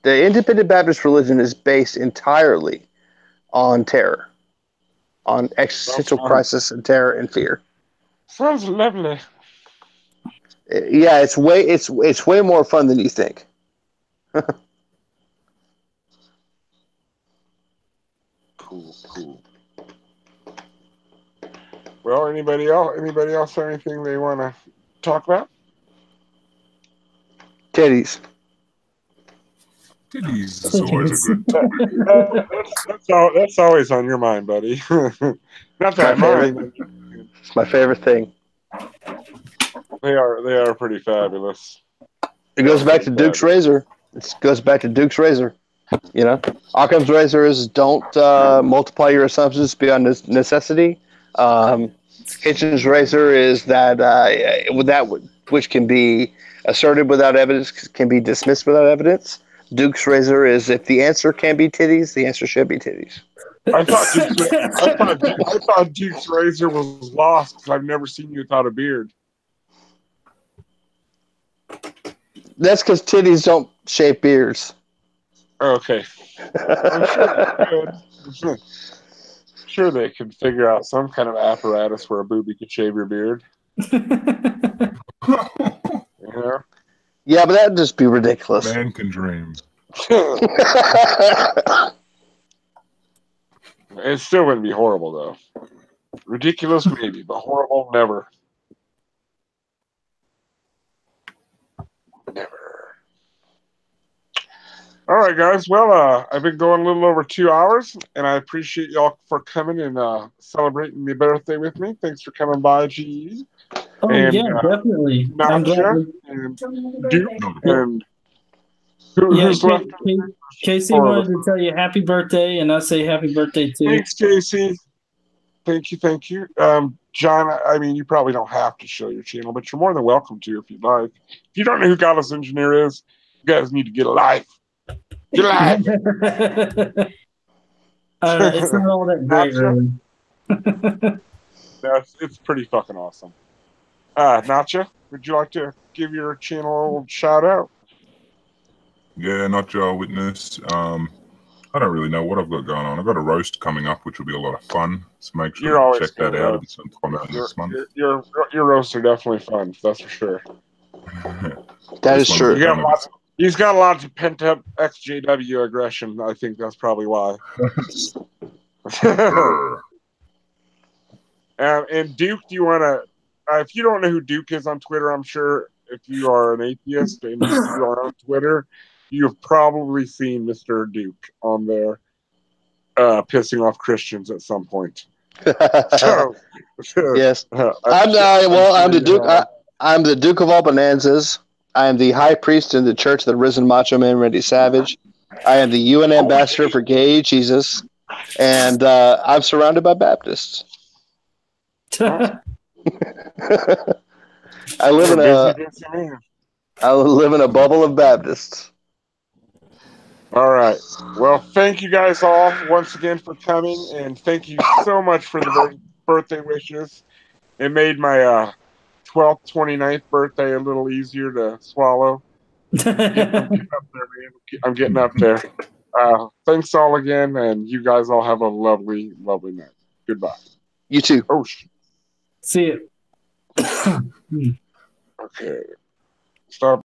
the independent Baptist religion is based entirely on terror, on existential crisis and terror and fear. Sounds lovely. Yeah, it's way more fun than you think. Cool. Well, anybody else have anything they want to talk about? Titties. Titties is always a good. That's always on your mind, buddy. Not that mine. It's my favorite thing. They are pretty fabulous. It goes back to Duke's razor. It goes back to Duke's razor. You know, Occam's razor is don't multiply your assumptions beyond necessity. Hitchens' razor is that which can be asserted without evidence can be dismissed without evidence. Duke's razor is if the answer can be titties, the answer should be titties. I thought Duke's razor was lost because I've never seen you without a beard. That's because titties don't shave beards. Okay. I'm sure they could figure out some kind of apparatus where a booby could shave your beard. Yeah. Yeah, but that'd just be ridiculous. Man can dream. It still wouldn't be horrible, though. Ridiculous, maybe, but horrible, never. Never. All right, guys. Well, I've been going a little over 2 hours, and I appreciate y'all for coming and celebrating my birthday with me. Thanks for coming by, GE. Oh, and, yeah, definitely. I'm glad. And Duke and who's left? Casey wanted to tell you happy birthday, and I say happy birthday too. Thanks, Casey. Thank you. John, I mean, you probably don't have to show your channel, but you're more than welcome to if you'd like. If you don't know who Godless Engineer is, you guys need to get a life. Get a life. It's not all that great, really. It's pretty fucking awesome. Nacha, would you like to give your channel a shout out? Yeah, Nacha Witness. I don't really know what I've got going on. I've got a roast coming up, which will be a lot of fun. So make sure you check that out. It'll be sometime out this month. Your roasts are definitely fun. That's for sure. That is true. He's got lots of pent up XJW aggression. I think that's probably why. And Duke, do you want to? If you don't know who Duke is on Twitter, I'm sure if you are an atheist and you are on Twitter, you've probably seen Mr. Duke on there pissing off Christians at some point. Yes. I'm the Duke. I'm the Duke of all bonanzas. I am the high priest in the Church of the Risen Macho Man Randy Savage. I am the UN ambassador for gay Jesus, and I'm surrounded by Baptists. I live in a bubble of Baptists. All right. Well, thank you guys all once again for coming, and thank you so much for the birthday wishes. It made my 12th, 29th birthday a little easier to swallow. I'm getting up there. Thanks all again, and you guys all have a lovely, lovely night. Goodbye. You too. Oh, shit. See you. Okay. Stop.